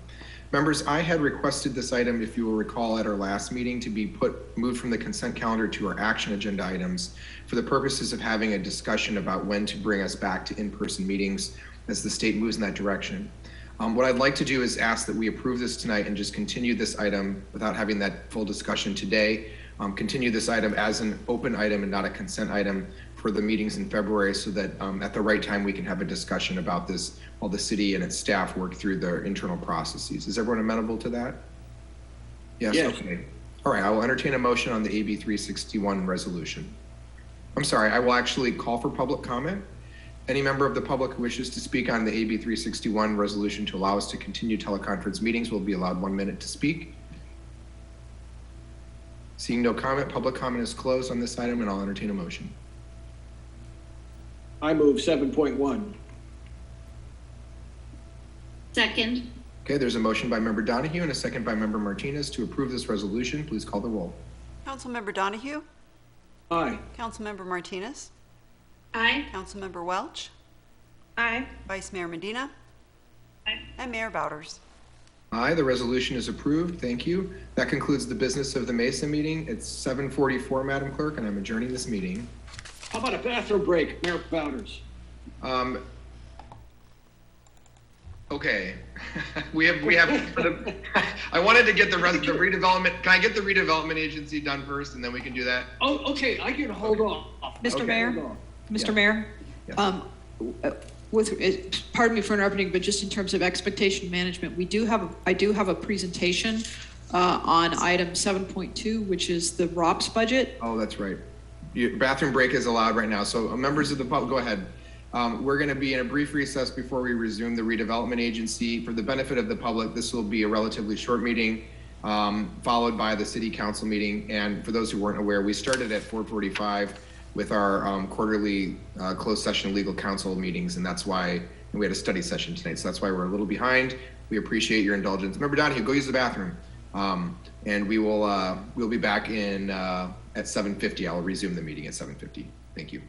Members, I had requested this item, if you will recall, at our last meeting to be moved from the consent calendar to our action agenda items for the purposes of having a discussion about when to bring us back to in-person meetings as the state moves in that direction. What I'd like to do is ask that we approve this tonight and just continue this item without having that full discussion today. Continue this item as an open item and not a consent item for the meetings in February, so that at the right time we can have a discussion about this while the city and its staff work through their internal processes. Is everyone amenable to that? Yes. Okay. All right, I will entertain a motion on the AB 361 resolution. I'm sorry, I will actually call for public comment. Any member of the public who wishes to speak on the AB 361 resolution to allow us to continue teleconference meetings will be allowed 1 minute to speak. Seeing no comment, public comment is closed on this item, and I'll entertain a motion.
I move 7.1.
Second.
Okay, there's a motion by Member Donahue and a second by Member Martinez to approve this resolution. Please call the roll.
Councilmember Donahue?
Aye.
Councilmember Martinez?
Aye.
Councilmember Welch?
Aye.
Vice Mayor Medina?
Aye.
And Mayor Bowders.
Aye, the resolution is approved. Thank you. That concludes the business of the Mesa meeting. It's 7:44, Madam Clerk, and I'm adjourning this meeting.
How about a bathroom break, Mayor Bowders?
Okay, we have. I wanted to get the redevelopment. Can I get the redevelopment agency done first, and then we can do that?
Oh, okay, I can hold on.
Mr.
Okay.
Mayor,
Hold on.
Mr.
Yeah.
Mayor,
Yes.
pardon me for interrupting, but just in terms of expectation management, I do have a presentation on item 7.2, which is the ROPS budget.
Oh, that's right. Bathroom break is allowed right now. So members of the public, go ahead. We're going to be in a brief recess before we resume the redevelopment agency. For the benefit of the public, this will be a relatively short meeting, followed by the city council meeting. And for those who weren't aware, we started at 4:45 with our quarterly closed session legal counsel meetings, and that's why we had a study session tonight. So that's why we're a little behind. We appreciate your indulgence. Remember, Donahue, go use the bathroom, and we'll be back in at 7:50. I'll resume the meeting at 7:50. Thank you.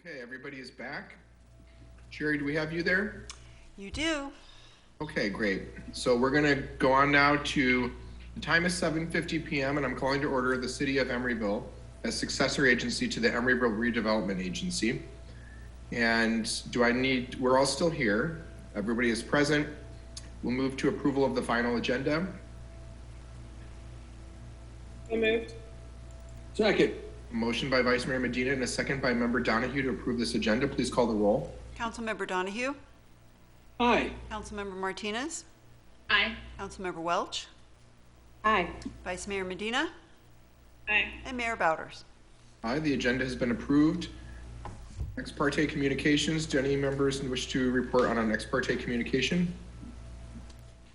Okay, everybody is back. Sherry, do we have you there?
You do.
Okay, great. So we're gonna go on now to, the time is 7:50 p.m. and I'm calling to order the City of Emeryville as successor agency to the Emeryville Redevelopment Agency. And we're all still here. Everybody is present. We'll move to approval of the final agenda.
So moved.
Second.
Motion by Vice Mayor Medina and a second by Member Donahue to approve this agenda. Please call the roll.
Councilmember Donahue?
Aye.
Councilmember Martinez?
Aye.
Councilmember Welch?
Aye.
Vice Mayor Medina?
Aye.
And Mayor Bowders.
Aye, the agenda has been approved. Ex parte communications. Do any members wish to report on an ex parte communication?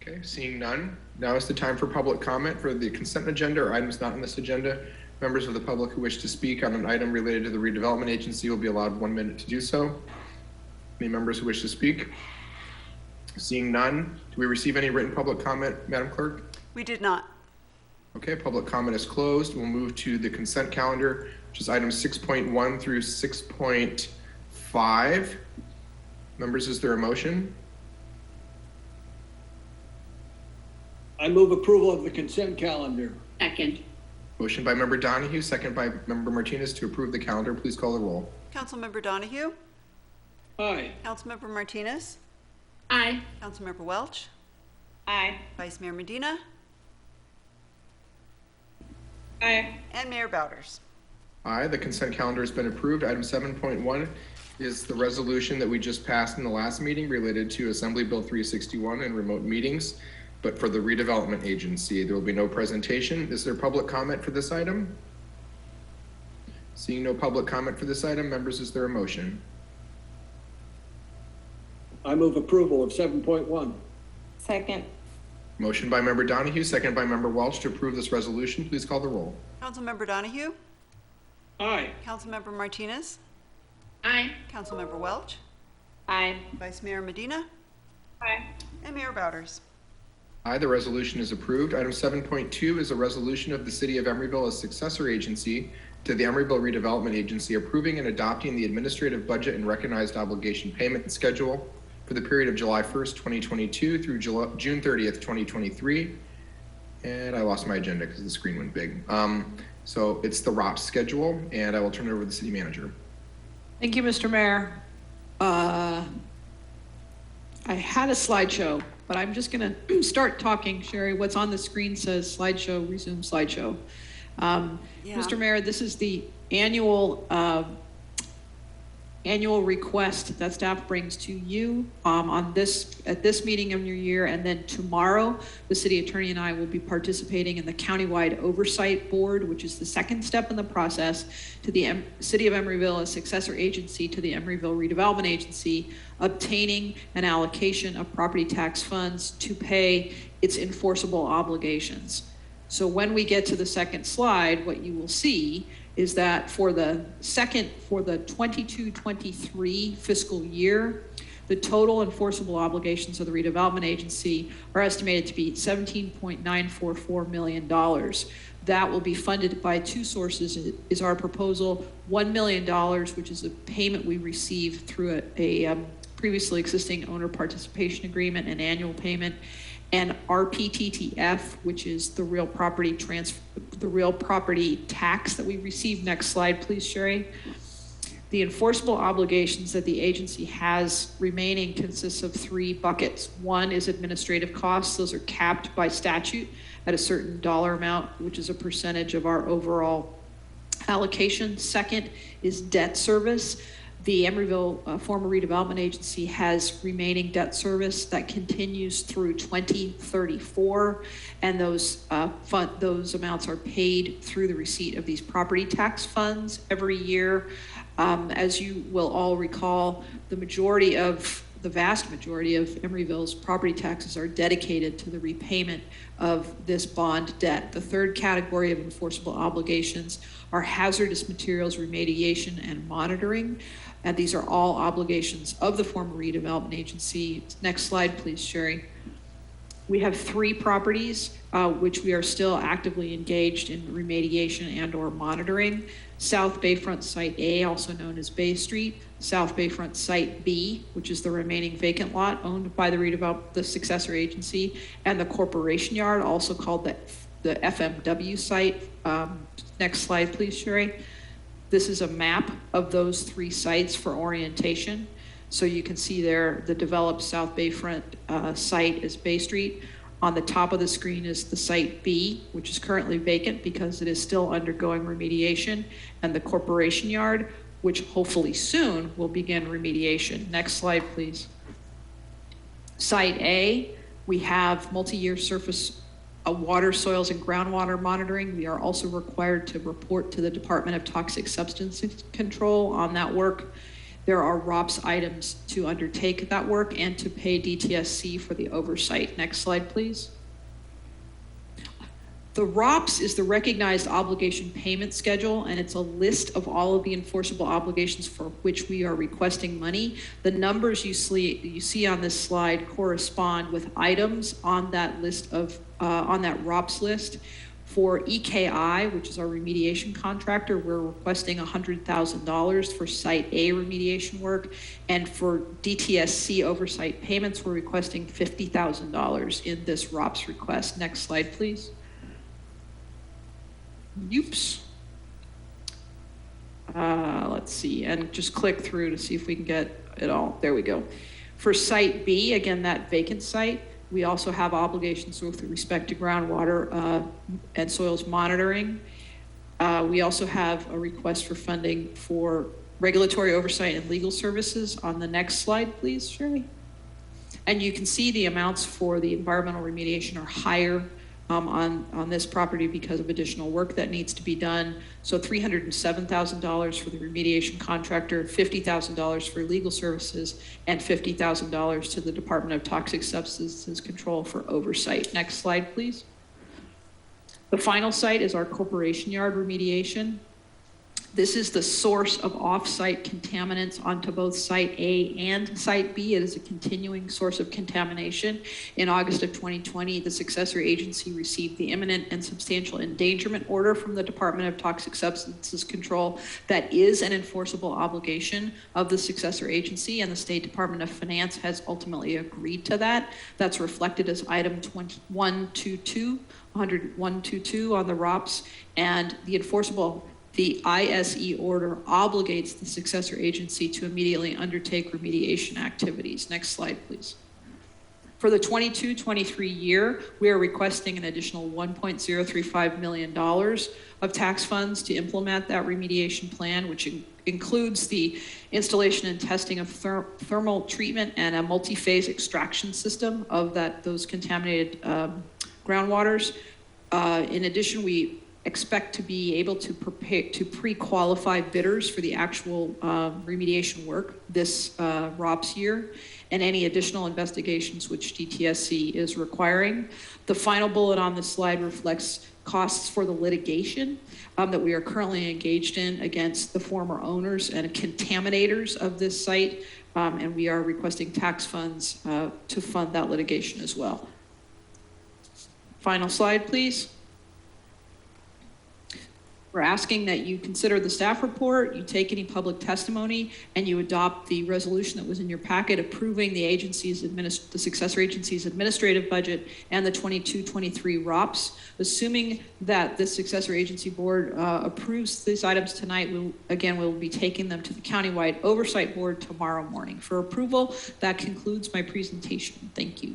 Okay, seeing none. Now is the time for public comment for the consent agenda or items not on this agenda. Members of the public who wish to speak on an item related to the redevelopment agency will be allowed 1 minute to do so. Any members who wish to speak? Seeing none. Do we receive any written public comment, Madam Clerk?
We did not.
Okay, public comment is closed. We'll move to the consent calendar, which is items 6.1 through 6.5. Members, is there a motion?
I move approval of the consent calendar.
Second.
Motion by Member Donahue, second by Member Martinez to approve the calendar. Please call the roll.
Councilmember Donahue?
Aye.
Councilmember Martinez?
Aye.
Councilmember Welch?
Aye.
Vice Mayor Medina?
Aye.
And Mayor Bowders.
Aye, the consent calendar has been approved. Item 7.1 is the resolution that we just passed in the last meeting related to Assembly Bill 361 and remote meetings, but for the redevelopment agency. There will be no presentation. Is there public comment for this item? Seeing no public comment for this item, members, is there a motion?
I move approval of 7.1.
Second.
Motion by Member Donahue, second by Member Welch to approve this resolution. Please call the roll.
Councilmember Donahue?
Aye.
Councilmember Martinez?
Aye.
Councilmember Welch?
Aye.
Vice Mayor Medina?
Aye.
And Mayor Bowders.
Aye, the resolution is approved. Item 7.2 is a resolution of the City of Emeryville as successor agency to the Emeryville Redevelopment Agency approving and adopting the administrative budget and recognized obligation payment schedule for the period of July 1st, 2022 through June 30th, 2023. And I lost my agenda because the screen went big. So it's the ROPS schedule, and I will turn it over to the city manager.
Thank you, Mr. Mayor. I had a slideshow, but I'm just going to start talking. Sherry, what's on the screen says slideshow, resume slideshow. Mr. Mayor, this is the annual request that staff brings to you at this meeting of your year, and then tomorrow the city attorney and I will be participating in the countywide oversight board, which is the second step in the process to the City of Emeryville as successor agency to the Emeryville Redevelopment Agency, obtaining an allocation of property tax funds to pay its enforceable obligations. So when we get to the second slide, what you will see is that for the 22-23 fiscal year, the total enforceable obligations of the redevelopment agency are estimated to be $17.944 million. That will be funded by two sources. It is our proposal, $1 million, which is a payment we receive through a previously existing owner participation agreement, an annual payment, and RPTTF, which is the real property tax that we receive. Next slide, please, Sherry. The enforceable obligations that the agency has remaining consists of three buckets. One is administrative costs. Those are capped by statute at a certain dollar amount, which is a percentage of our overall allocation. Second is debt service. The Emeryville former redevelopment agency has remaining debt service that continues through 2034, and those amounts are paid through the receipt of these property tax funds every year. As you will all recall, the vast majority of Emeryville's property taxes are dedicated to the repayment of this bond debt. The third category of enforceable obligations are hazardous materials remediation and monitoring. And these are all obligations of the former redevelopment agency. Next slide, please, Sherry. We have 3 properties, which we are still actively engaged in remediation and or monitoring. South Bayfront Site A, also known as Bay Street, South Bayfront Site B, which is the remaining vacant lot owned by the successor agency, and the Corporation Yard, also called the FMW site. Next slide, please, Sherry. This is a map of those 3 sites for orientation. So you can see there the developed South Bayfront site is Bay Street. On the top of the screen is the site B, which is currently vacant because it is still undergoing remediation, and the Corporation Yard, which hopefully soon will begin remediation. Next slide, please. Site A, we have multi-year surface water, soils, and groundwater monitoring. We are also required to report to the Department of Toxic Substances Control on that work. There are ROPS items to undertake that work and to pay DTSC for the oversight. Next slide, please. The ROPS is the recognized obligation payment schedule, and it's a list of all of the enforceable obligations for which we are requesting money. The numbers you see on this slide correspond with items on that list of on that ROPS list. For EKI, which is our remediation contractor, we're requesting $100,000 for Site A remediation work. And for DTSC oversight payments, we're requesting $50,000 in this ROPS request. Next slide, please. Oops. Let's see, and just click through to see if we can get it all. There we go. For Site B, again, that vacant site, we also have obligations with respect to groundwater and soils monitoring. We also have a request for funding for regulatory oversight and legal services. On the next slide, please, Shirley. And you can see the amounts for the environmental remediation are higher on this property because of additional work that needs to be done. So $307,000 for the remediation contractor, $50,000 for legal services, and $50,000 to the Department of Toxic Substances Control for oversight. Next slide, please. The final site is our Corporation Yard remediation. This is the source of off-site contaminants onto both Site A and Site B. It is a continuing source of contamination. In August of 2020, the successor agency received the imminent and substantial endangerment order from the Department of Toxic Substances Control that is an enforceable obligation of the successor agency, and the State Department of Finance has ultimately agreed to that. That's reflected as item 122 on the ROPS, and the ISE order obligates the successor agency to immediately undertake remediation activities. Next slide, please. For the 22-23 year, we are requesting an additional $1.035 million of tax funds to implement that remediation plan, which includes the installation and testing of thermal treatment and a multi-phase extraction system of those contaminated groundwaters. In addition, we expect to be able to pre-qualify bidders for the actual remediation work this ROPS year, and any additional investigations which DTSC is requiring. The final bullet on this slide reflects costs for the litigation that we are currently engaged in against the former owners and contaminators of this site, and we are requesting tax funds to fund that litigation as well. Final slide, please. We're asking that you consider the staff report, you take any public testimony, and you adopt the resolution that was in your packet approving the successor agency's administrative budget and the 22-23 ROPS. Assuming that the successor agency board approves these items tonight, we'll be taking them to the countywide oversight board tomorrow morning for approval. That concludes my presentation. Thank you.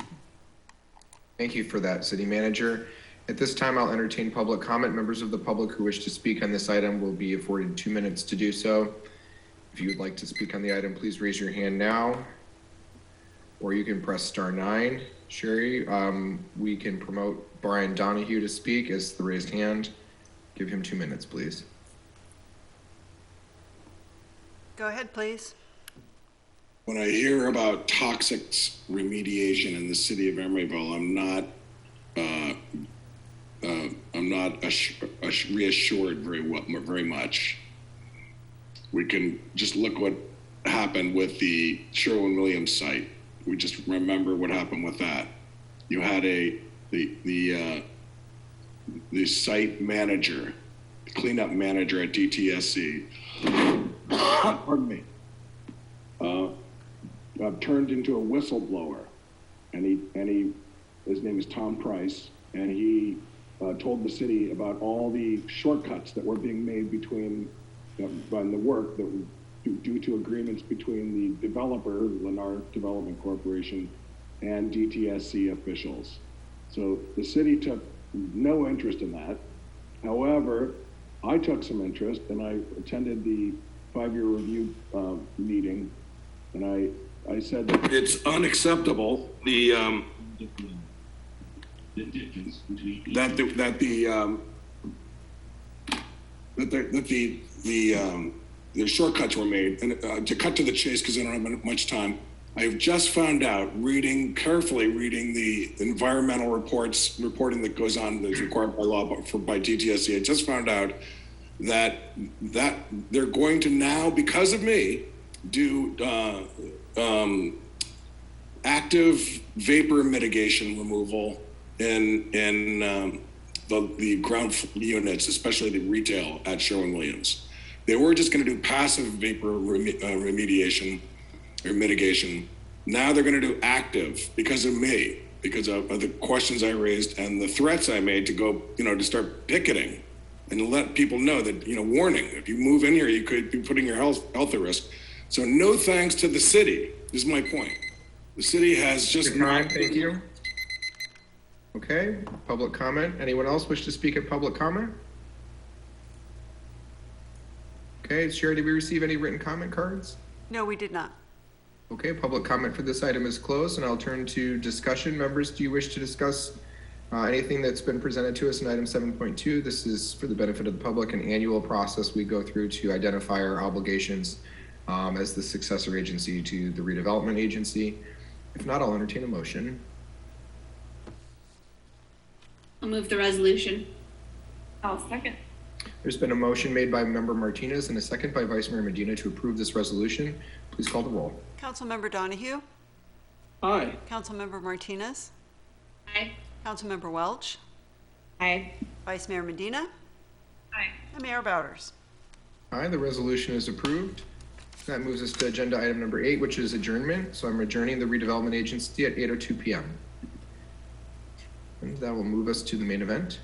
Thank you for that, City Manager. At this time, I'll entertain public comment. Members of the public who wish to speak on this item will be afforded 2 minutes to do so. If you would like to speak on the item, please raise your hand now, or you can press *9. Sherry, we can promote Brian Donahue to speak as the raised hand. Give him 2 minutes, please.
Go ahead, please.
When I hear about toxic remediation in the city of Emeryville, I'm not reassured very much. We can just look what happened with the Sherwin-Williams site. We just remember what happened with that. you had the site manager, the cleanup manager at DTSC, pardon me, turned into a whistleblower, and his name is Tom Price, and he told the city about all the shortcuts that were being made between on the work that was due to agreements between the developer, Lennar Development Corporation, and DTSC officials. So the city took no interest in that. However, I took some interest, and I attended the 5-year review meeting, and I said that it's unacceptable the shortcuts were made. And to cut to the chase, because I don't have much time, I've just found out, carefully reading the environmental reporting that goes on that's required by law by DTSC. I just found out that they're going to now, because of me, do active vapor mitigation removal in the ground units, especially the retail at Sherwin-Williams. They were just going to do passive vapor remediation or mitigation. Now they're going to do active because of me, because of the questions I raised and the threats I made to go, to start picketing and to let people know that, warning, if you move in here, you could be putting your health at risk. So no thanks to the city, is my point. The city has just not.
Thank you. Okay, public comment. Anyone else wish to speak at public comment? Okay, Sherry, did we receive any written comment cards?
No, we did not.
Okay, public comment for this item is closed, and I'll turn to discussion. Members, do you wish to discuss anything that's been presented to us in item 7.2? This is for the benefit of the public, an annual process we go through to identify our obligations as the successor agency to the redevelopment agency. If not, I'll entertain a motion.
I'll move the resolution.
I'll second.
There's been a motion made by Member Martinez and a second by Vice Mayor Medina to approve this resolution. Please call the roll.
Councilmember Donahue?
Aye.
Councilmember Martinez?
Aye.
Councilmember Welch?
Aye.
Vice Mayor Medina?
Aye.
And Mayor Bowders.
Aye, the resolution is approved. That moves us to agenda item number 8, which is adjournment. So I'm adjourning the redevelopment agency at 8:02 p.m. And that will move us to the main event.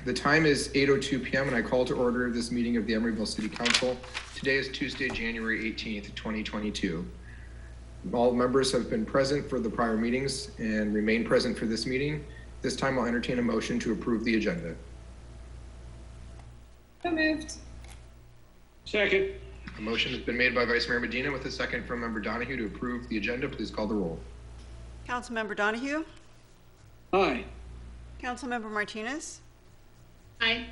The time is 8:02 p.m. and I call to order this meeting of the Emeryville City Council. Today is Tuesday, January 18th, 2022. All members have been present for the prior meetings and remain present for this meeting. This time I'll entertain a motion to approve the agenda.
So moved.
Second.
A motion has been made by Vice Mayor Medina with a second from Member Donahue to approve the agenda. Please call the roll.
Councilmember Donahue?
Aye.
Councilmember Martinez?
Aye.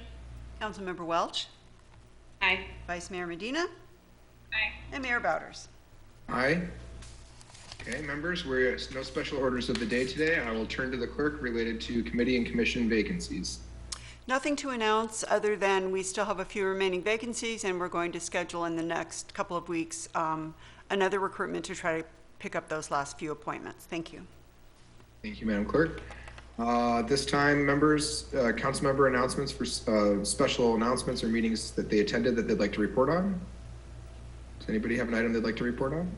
Councilmember Welch?
Aye.
Vice Mayor Medina?
Aye.
And Mayor Bowders.
Aye. Okay, members, we're at no special orders of the day today. I will turn to the clerk related to committee and commission vacancies.
Nothing to announce other than we still have a few remaining vacancies and we're going to schedule in the next couple of weeks another recruitment to try to pick up those last few appointments. Thank you.
Thank you, Madam Clerk. This time, members, council member announcements for special announcements or meetings that they attended that they'd like to report on. Does anybody have an item they'd like to report on?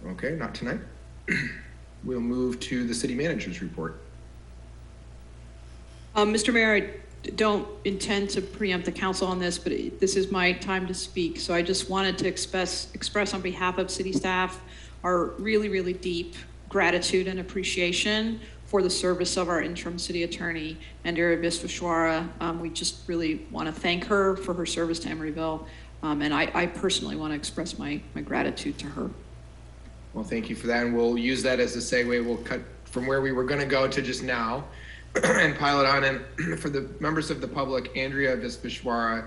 Okay, not tonight. We'll move to the city manager's report.
Mr. Mayor, I don't intend to preempt the council on this, but this is my time to speak. So I just wanted to express on behalf of city staff our really, really deep gratitude and appreciation for the service of our interim city attorney, Indira Visweswara. We just really want to thank her for her service to Emeryville. And I personally want to express my gratitude to her.
Well, thank you for that. And we'll use that as a segue. We'll cut from where we were going to go to just now and pile it on. And for the members of the public, Indira Visweswara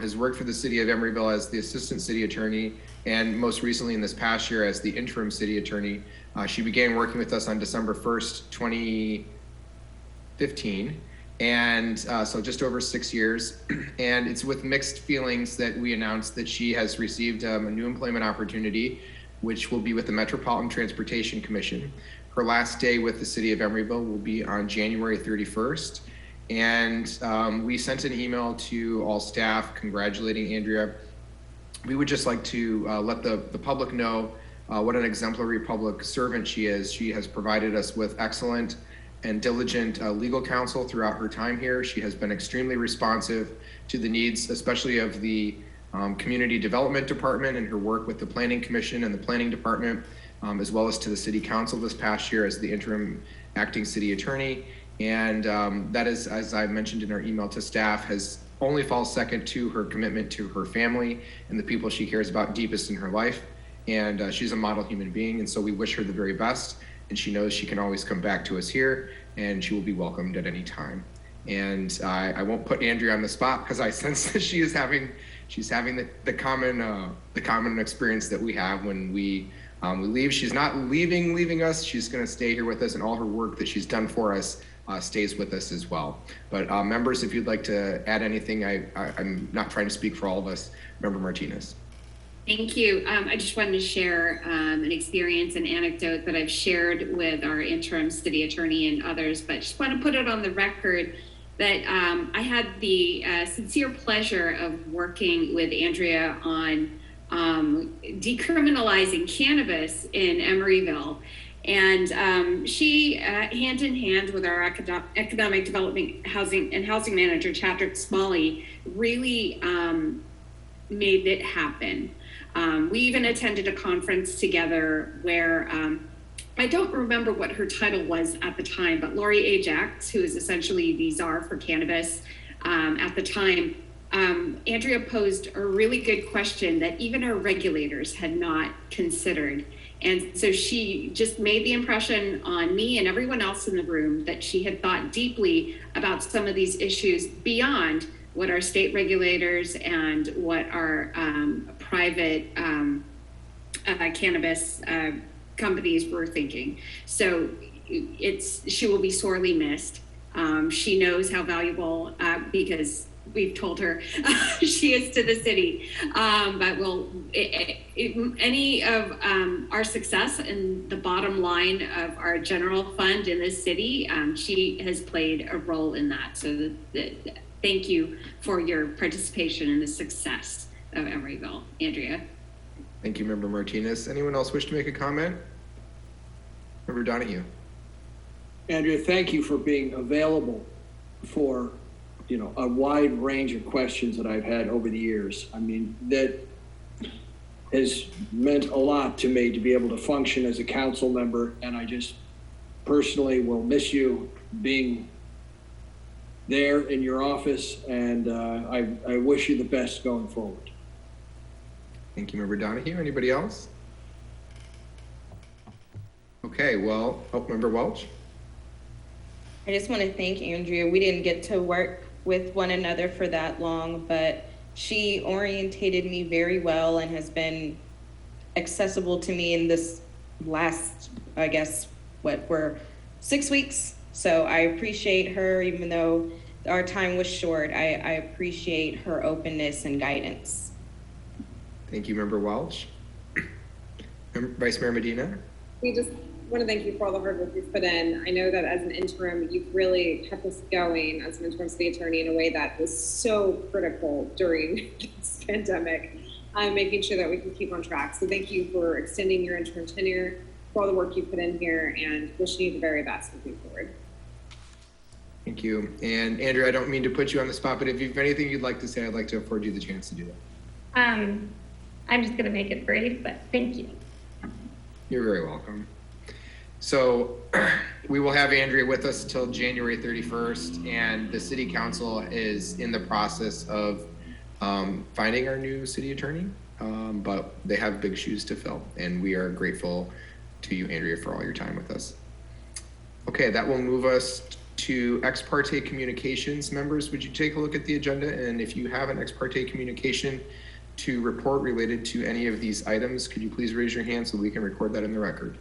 has worked for the city of Emeryville as the assistant city attorney, and most recently in this past year as the interim city attorney. She began working with us on December 1st, 2015. And so just over 6 years. And it's with mixed feelings that we announced that she has received a new employment opportunity, which will be with the Metropolitan Transportation Commission. Her last day with the city of Emeryville will be on January 31st. And we sent an email to all staff congratulating Andrea. We would just like to let the public know what an exemplary public servant she is. She has provided us with excellent and diligent legal counsel throughout her time here. She has been extremely responsive to the needs, especially of the Community Development Department and her work with the Planning Commission and the Planning Department, as well as to the City Council this past year as the interim acting city attorney. And that is, as I mentioned in our email to staff, has only falls second to her commitment to her family and the people she cares about deepest in her life. And she's a model human being, and so we wish her the very best. And she knows she can always come back to us here, and she will be welcomed at any time. And I won't put Andrea on the spot because I sense that she's having the common experience that we have when we leave. She's not leaving us. She's going to stay here with us, and all her work that she's done for us stays with us as well. But members, if you'd like to add anything, I'm not trying to speak for all of us. Member Martinez.
Thank you. I just wanted to share an experience, an anecdote that I've shared with our interim city attorney and others, but just want to put it on the record that I had the sincere pleasure of working with Andrea on decriminalizing cannabis in Emeryville. And she, hand in hand with our economic development housing manager, Chadwick Smalley, really made it happen. We even attended a conference together where I don't remember what her title was at the time, but Lori Ajax, who is essentially the czar for cannabis at the time, Andrea posed a really good question that even our regulators had not considered. And so she just made the impression on me and everyone else in the room that she had thought deeply about some of these issues beyond what our state regulators and what our private cannabis companies were thinking. So she will be sorely missed. She knows how valuable, because we've told her she is to the city. But any of our success and the bottom line of our general fund in this city, she has played a role in that. So thank you for your participation in the success of Emeryville, Andrea.
Thank you, Member Martinez. Anyone else wish to make a comment? Member Donahue.
Andrea, thank you for being available for, a wide range of questions that I've had over the years. I mean, that has meant a lot to me to be able to function as a council member, and I just personally will miss you being there in your office, and I wish you the best going forward.
Thank you, Member Donahue. Anybody else? Okay, well, Member Welch.
I just want to thank Andrea. We didn't get to work with one another for that long, but she orientated me very well and has been accessible to me in this last, I guess, we're 6 weeks. So I appreciate her, even though our time was short. I appreciate her openness and guidance.
Thank you, Member Welch. Vice Mayor Medina.
We just want to thank you for all the hard work you've put in. I know that as an interim, you've really kept us going as an interim city attorney in a way that was so critical during this pandemic, making sure that we can keep on track. So thank you for extending your interim tenure, for all the work you put in here, and wishing you the very best moving forward.
Thank you. And Andrea, I don't mean to put you on the spot, but if you've anything you'd like to say, I'd like to afford you the chance to do that.
I'm just going to make it brief, but thank you.
You're very welcome. So we will have Andrea with us until January 31st, and the City Council is in the process of finding our new city attorney, but they have big shoes to fill, and we are grateful to you, Andrea, for all your time with us. Okay, that will move us to ex parte communications. Members, would you take a look at the agenda? And if you have an ex parte communication to report related to any of these items, could you please raise your hand so we can record that in the record?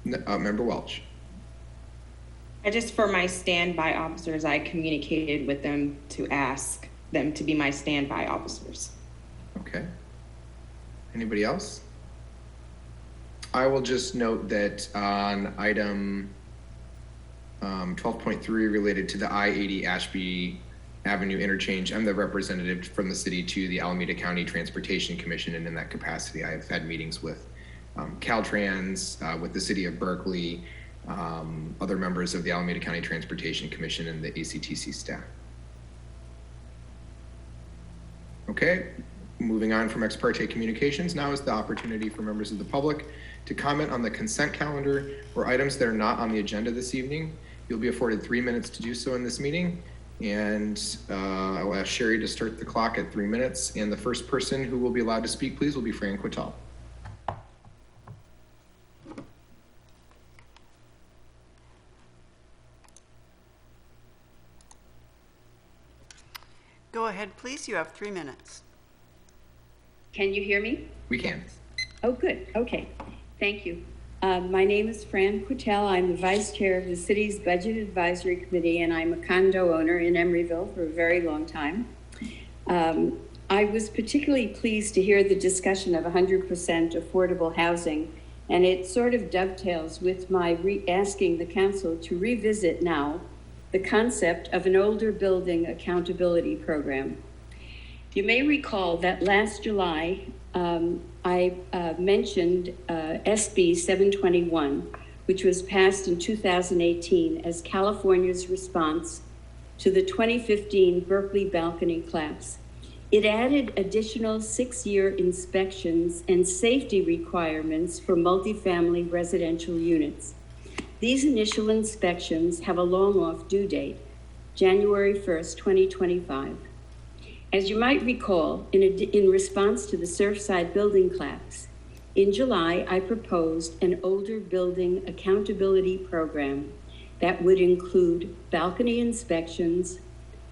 Member Welch.
For my standby officers, I communicated with them to ask them to be my standby officers.
Okay. Anybody else? I will just note that on item 12.3 related to the I-80 Ashby Avenue interchange, I'm the representative from the city to the Alameda County Transportation Commission, and in that capacity, I have had meetings with Caltrans, with the city of Berkeley, other members of the Alameda County Transportation Commission, and the ACTC staff. Okay, moving on from ex parte communications, now is the opportunity for members of the public to comment on the consent calendar or items that are not on the agenda this evening. You'll be afforded 3 minutes to do so in this meeting, and I will ask Sherry to start the clock at 3 minutes, and the first person who will be allowed to speak, please, will be Fran Quittal.
Go ahead, please. You have 3 minutes.
Can you hear me?
We can.
Oh, good. Okay. Thank you. My name is Fran Quittal. I'm the vice chair of the city's budget advisory committee, and I'm a condo owner in Emeryville for a very long time. I was particularly pleased to hear the discussion of 100% affordable housing, and it sort of dovetails with my asking the council to revisit now the concept of an older building accountability program. You may recall that last July, I mentioned SB 721, which was passed in 2018 as California's response to the 2015 Berkeley balcony collapse. It added additional 6-year inspections and safety requirements for multifamily residential units. These initial inspections have a long-off due date, January 1st, 2025. As you might recall, in response to the Surfside building collapse, in July, I proposed an older building accountability program that would include balcony inspections,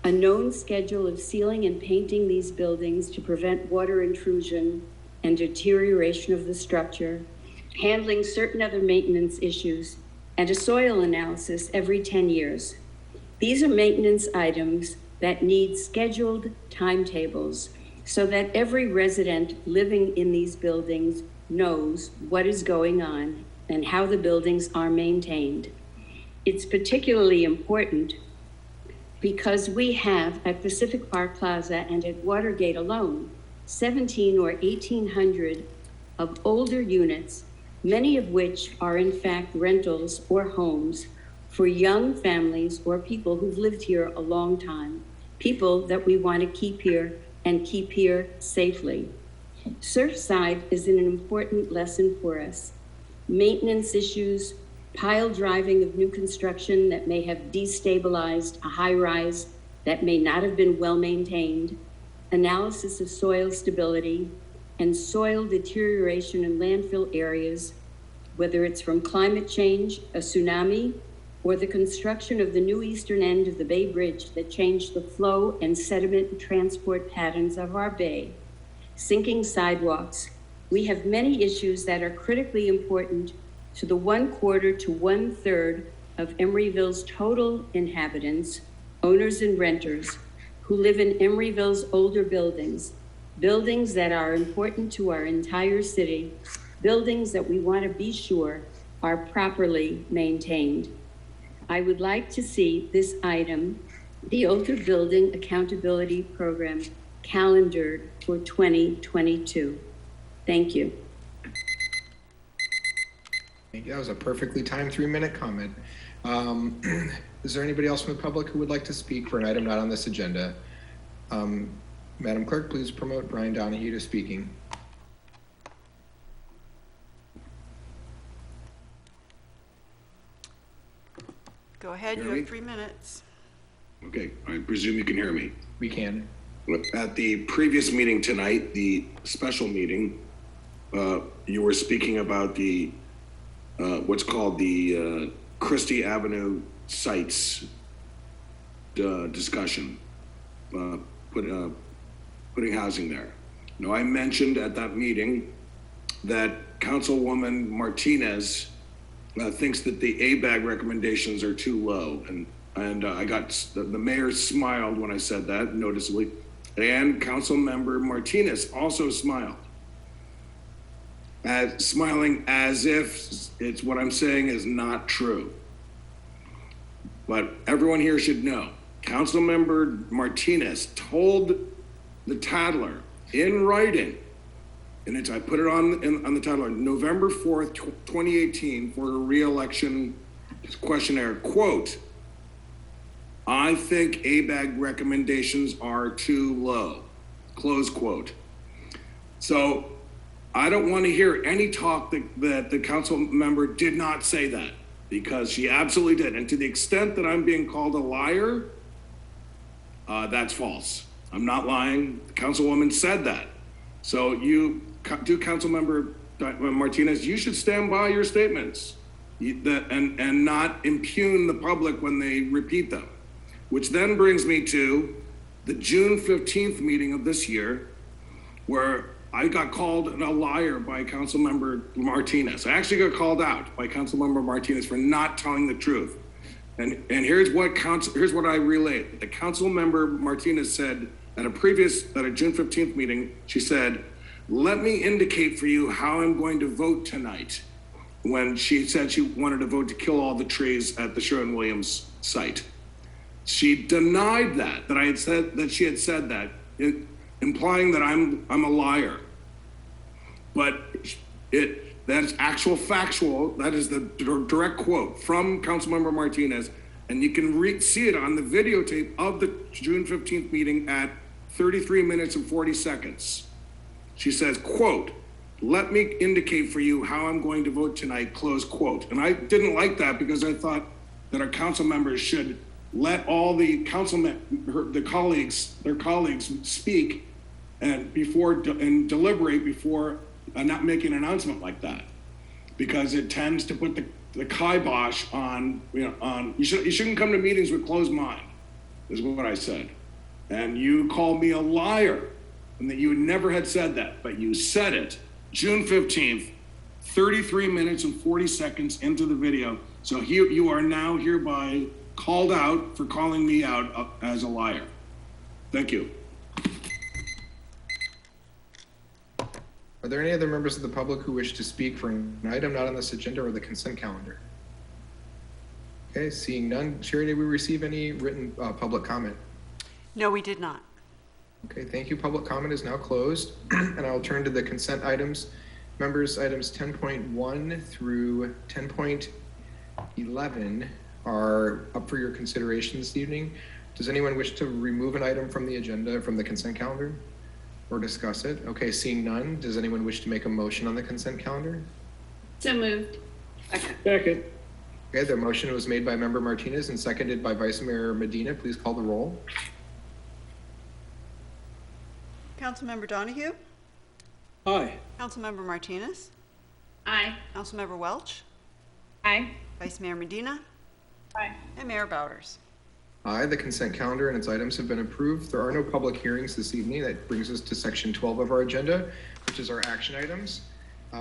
a known schedule of sealing and painting these buildings to prevent water intrusion and deterioration of the structure, handling certain other maintenance issues, and a soil analysis every 10 years. These are maintenance items that need scheduled timetables so that every resident living in these buildings knows what is going on and how the buildings are maintained. It's particularly important because we have at Pacific Park Plaza and at Watergate alone, 17 or 1,800 of older units, many of which are in fact rentals or homes for young families or people who've lived here a long time, people that we want to keep here and keep here safely. Surfside is an important lesson for us. Maintenance issues, pile driving of new construction that may have destabilized a high-rise that may not have been well maintained, analysis of soil stability, and soil deterioration in landfill areas, whether it's from climate change, a tsunami, or the construction of the new eastern end of the Bay Bridge that changed the flow and sediment transport patterns of our bay, sinking sidewalks. We have many issues that are critically important to the 1/4 to 1/3 of Emeryville's total inhabitants, owners and renters, who live in Emeryville's older buildings, buildings that are important to our entire city, buildings that we want to be sure are properly maintained. I would like to see this item, the Older Building Accountability Program, calendared for 2022. Thank you.
Thank you. That was a perfectly timed 3-minute comment. Is there anybody else from the public who would like to speak for an item not on this agenda? Madam Clerk, please promote Brian Donahue to speaking.
Go ahead, you have 3 minutes.
Okay, I presume you can hear me.
We can.
At the previous meeting tonight, the special meeting, you were speaking about the what's called the Christie Avenue sites discussion, putting housing there. Now, I mentioned at that meeting that Councilwoman Martinez thinks that the ABAG recommendations are too low. And I got, the mayor smiled when I said that, noticeably. And Councilmember Martinez also smiled. Smiling as if it's what I'm saying is not true. But everyone here should know, Councilmember Martinez told the Tattler in writing, and I put it on the Tattler, November 4th, 2018, for a re-election questionnaire, quote, "I think ABAG recommendations are too low," close quote. So I don't want to hear any talk that the council member did not say that, because she absolutely did. And to the extent that I'm being called a liar, that's false. I'm not lying. The councilwoman said that. So Councilmember Martinez, you should stand by your statements and not impugn the public when they repeat them. Which then brings me to the June 15th meeting of this year, where I got called a liar by Councilmember Martinez. I actually got called out by Councilmember Martinez for not telling the truth. And here's what I relayed. The Councilmember Martinez said at a June 15th meeting, she said, "Let me indicate for you how I'm going to vote tonight," when she said she wanted to vote to kill all the trees at the Sherwin-Williams site. She denied that she had said that, implying that I'm a liar. But that's actual factual. That is the direct quote from Councilmember Martinez, and you can see it on the videotape of the June 15th meeting at 33 minutes and 40 seconds. She says, quote, "Let me indicate for you how I'm going to vote tonight," close quote. And I didn't like that, because I thought that our council members should let all the their colleagues speak and deliberate before not making an announcement like that, because it tends to put the kibosh on, you shouldn't come to meetings with closed mind, is what I said. And you called me a liar, and that you never had said that, but you said it June 15th, 33 minutes and 40 seconds into the video. So you are now hereby called out for calling me out as a liar. Thank you.
Are there any other members of the public who wish to speak for an item not on this agenda or the consent calendar? Okay, seeing none. Sherry, did we receive any written public comment?
No, we did not.
Okay, thank you. Public comment is now closed, and I'll turn to the consent items. Members, items 10.1 through 10.11 are up for your consideration this evening. Does anyone wish to remove an item from the agenda, from the consent calendar, or discuss it? Okay, seeing none, does anyone wish to make a motion on the consent calendar?
So moved.
Second.
Okay, the motion was made by Member Martinez and seconded by Vice Mayor Medina. Please call the roll.
Councilmember Donahue?
Aye.
Councilmember Martinez?
Aye.
Councilmember Welch?
Aye.
Vice Mayor Medina?
Aye.
And Mayor Bowders.
Aye, the consent calendar and its items have been approved. There are no public hearings this evening. That brings us to section 12 of our agenda, which is our action items.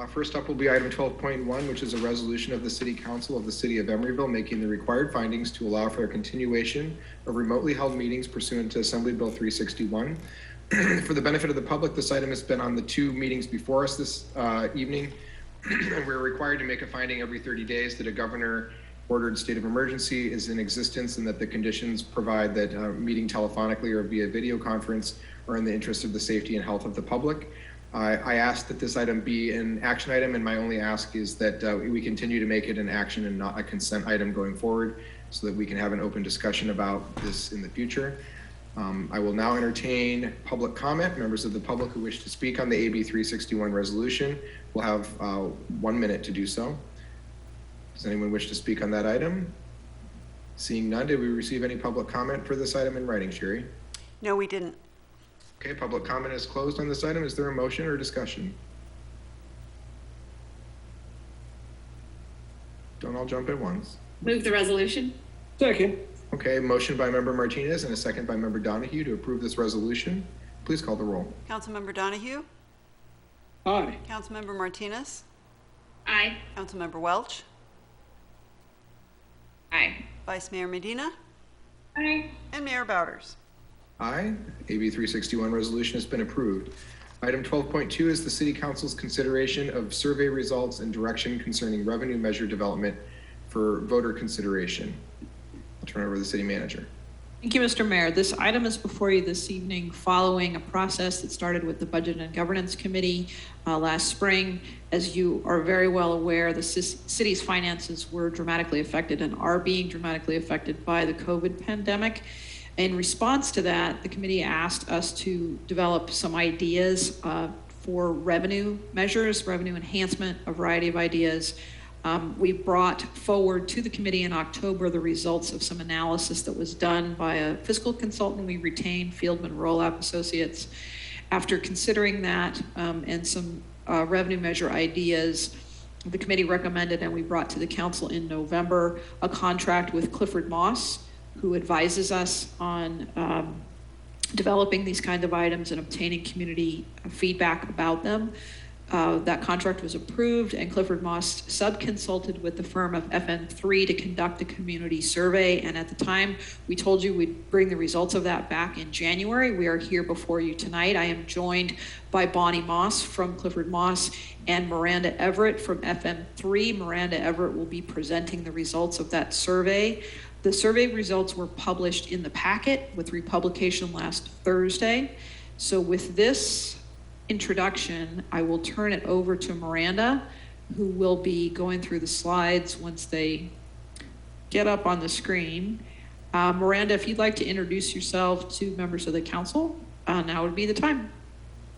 First up will be item 12.1, which is a resolution of the City Council of the City of Emeryville making the required findings to allow for a continuation of remotely held meetings pursuant to Assembly Bill 361. For the benefit of the public, this item has been on the 2 meetings before us this evening. And we're required to make a finding every 30 days that a governor ordered state of emergency is in existence and that the conditions provide that meeting telephonically or via video conference are in the interest of the safety and health of the public. I asked that this item be an action item, and my only ask is that we continue to make it an action and not a consent item going forward, so that we can have an open discussion about this in the future. I will now entertain public comment. Members of the public who wish to speak on the AB 361 resolution will have 1 minute to do so. Does anyone wish to speak on that item? Seeing none, did we receive any public comment for this item in writing, Sherry?
No, we didn't.
Okay, public comment is closed on this item. Is there a motion or discussion? Don't all jump at once.
Move the resolution.
Second.
Okay, motion by Member Martinez and a second by Member Donahue to approve this resolution. Please call the roll.
Councilmember Donahue?
Aye.
Councilmember Martinez?
Aye.
Councilmember Welch?
Aye.
Vice Mayor Medina,
Aye.
and Mayor Bowders.
Aye. AB 361 resolution has been approved. Item 12.2 is the City Council's consideration of survey results and direction concerning revenue measure development for voter consideration. I'll turn it over to the City Manager.
Thank you, Mr. Mayor. This item is before you this evening following a process that started with the Budget and Governance Committee last spring. As you are very well aware, the city's finances were dramatically affected and are being dramatically affected by the COVID pandemic. In response to that, the committee asked us to develop some ideas for revenue measures, revenue enhancement, a variety of ideas. We brought forward to the committee in October the results of some analysis that was done by a fiscal consultant we retained, Fieldman Rollap Associates. After considering that and some revenue measure ideas, the committee recommended and we brought to the council in November a contract with Clifford Moss, who advises us on developing these kind of items and obtaining community feedback about them. That contract was approved, and Clifford Moss sub-consulted with the firm of FN3 to conduct a community survey. And at the time, we told you we'd bring the results of that back in January. We are here before you tonight. I am joined by Bonnie Moss from Clifford Moss and Miranda Everett from FN3. Miranda Everett will be presenting the results of that survey. The survey results were published in the packet with republication last Thursday. So with this introduction, I will turn it over to Miranda, who will be going through the slides once they get up on the screen. Miranda, if you'd like to introduce yourself to members of the council, now would be the time.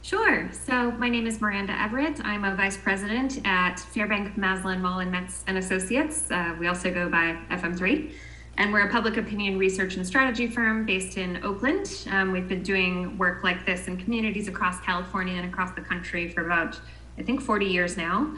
Sure. So my name is Miranda Everett. I'm a vice president at Fairbank, Maslin, Mullen, Metz and Associates. We also go by FM3. And we're a public opinion research and strategy firm based in Oakland. We've been doing work like this in communities across California and across the country for about, I think, 40 years now.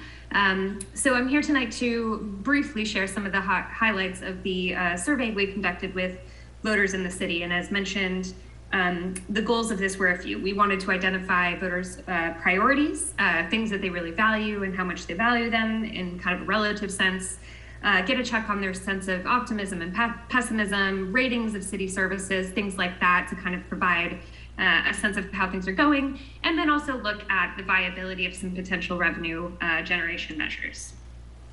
So I'm here tonight to briefly share some of the highlights of the survey we conducted with voters in the city. And as mentioned, the goals of this were a few. We wanted to identify voters' priorities, things that they really value and how much they value them in kind of a relative sense. Get a check on their sense of optimism and pessimism, ratings of city services, things like that, to kind of provide a sense of how things are going, and then also look at the viability of some potential revenue generation measures.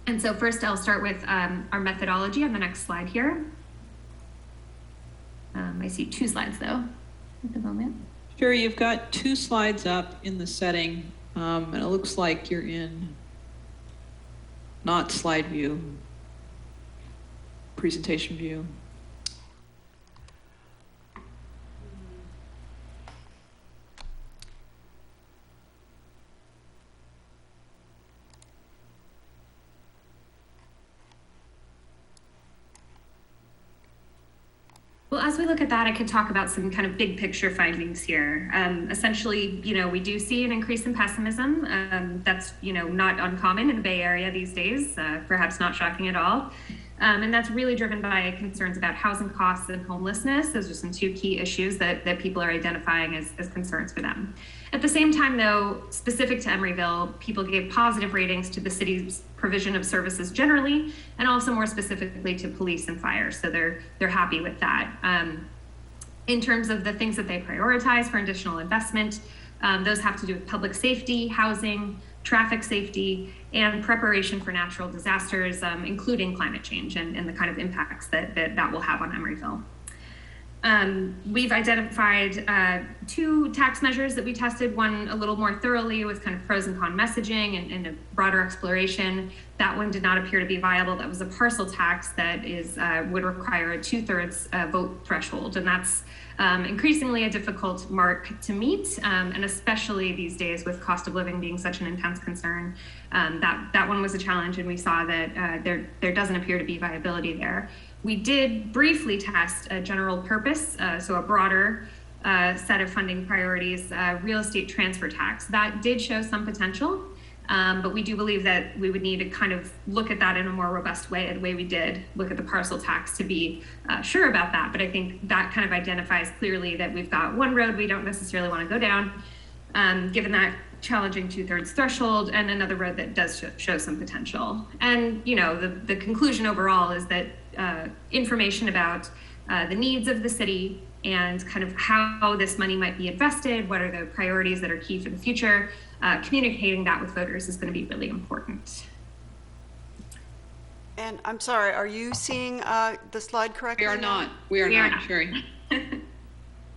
And so first I'll start with our methodology on the next slide here. I see 2 slides though at the moment.
Sure, you've got 2 slides up in the setting, and it looks like you're in not slide view. Presentation view.
Well, as we look at that, I could talk about some kind of big picture findings here. Essentially, we do see an increase in pessimism. That's, not uncommon in the Bay Area these days, perhaps not shocking at all. And that's really driven by concerns about housing costs and homelessness. Those are some 2 key issues that people are identifying as concerns for them. At the same time, though, specific to Emeryville, people gave positive ratings to the city's provision of services generally, and also more specifically to police and fire. So they're happy with that. In terms of the things that they prioritize for additional investment, those have to do with public safety, housing, traffic safety, and preparation for natural disasters, including climate change and the kind of impacts that will have on Emeryville. We've identified 2 tax measures that we tested, one a little more thoroughly with kind of pros and cons messaging and a broader exploration. That one did not appear to be viable. That was a parcel tax that would require a 2/3 vote threshold, and that's increasingly a difficult mark to meet, and especially these days with cost of living being such an intense concern. That one was a challenge, and we saw that there doesn't appear to be viability there. We did briefly test a general purpose, so a broader set of funding priorities, real estate transfer tax. That did show some potential, but we do believe that we would need to kind of look at that in a more robust way, the way we did look at the parcel tax to be sure about that. But I think that kind of identifies clearly that we've got one road we don't necessarily want to go down, given that challenging 2/3 threshold, and another road that does show some potential. And the conclusion overall is that information about the needs of the city and kind of how this money might be invested, what are the priorities that are key for the future. Communicating that with voters is going to be really important.
And I'm sorry, are you seeing the slide correctly?
We are not. We are not, Sherry.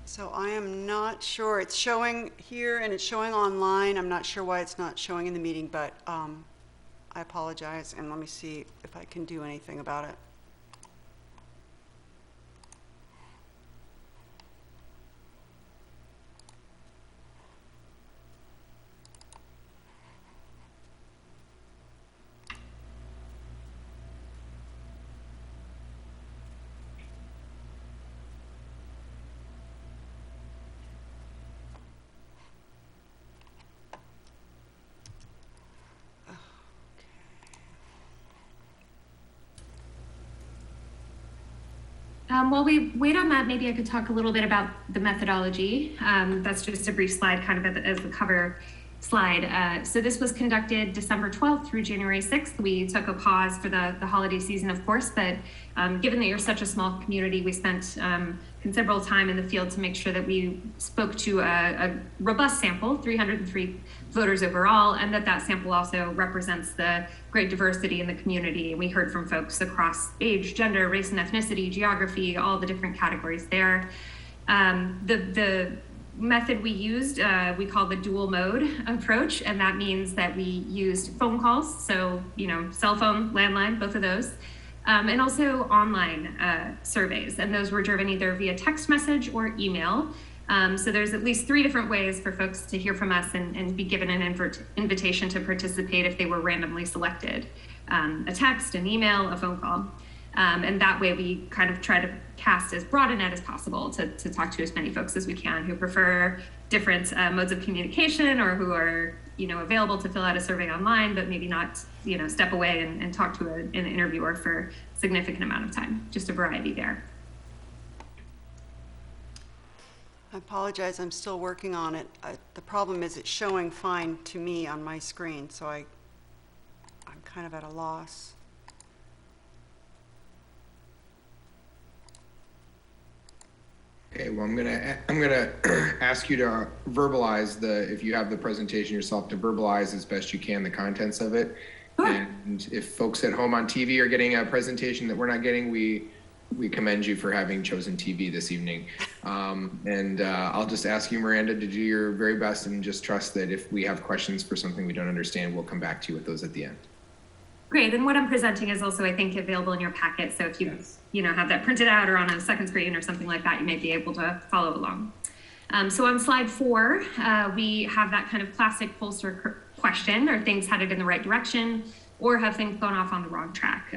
So I am not sure. It's showing here and it's showing online. I'm not sure why it's not showing in the meeting, but I apologize. And let me see if I can do anything about it.
While we wait on that, maybe I could talk a little bit about the methodology. That's just a brief slide kind of as the cover slide. So this was conducted December 12th through January 6th. We took a pause for the holiday season, of course, but given that you're such a small community, we spent considerable time in the field to make sure that we spoke to a robust sample, 303 voters overall, and that sample also represents the great diversity in the community. And we heard from folks across age, gender, race and ethnicity, geography, all the different categories there. The method we used, we call the dual mode approach, and that means that we used phone calls, so cell phone, landline, both of those, and also online surveys, and those were driven either via text message or email. So there's at least 3 different ways for folks to hear from us and be given an invitation to participate if they were randomly selected. A text, an email, a phone call. And that way we kind of try to cast as broad a net as possible to talk to as many folks as we can who prefer different modes of communication or who are available to fill out a survey online, but maybe not step away and talk to an interviewer for a significant amount of time. Just a variety there.
I apologize, I'm still working on it. The problem is it's showing fine to me on my screen, so I'm kind of at a loss.
Okay, well, I'm gonna ask you to verbalize if you have the presentation yourself, to verbalize as best you can the contents of it.
Sure.
And if folks at home on TV are getting a presentation that we're not getting, we commend you for having chosen TV this evening. I'll just ask you, Miranda, to do your very best and just trust that if we have questions for something we don't understand, we'll come back to you with those at the end.
Great, and what I'm presenting is also, I think, available in your packet. So if you have that printed out or on a second screen or something like that, you may be able to follow along. So on slide 4, we have that kind of classic pollster question: are things headed in the right direction, or have things gone off on the wrong track?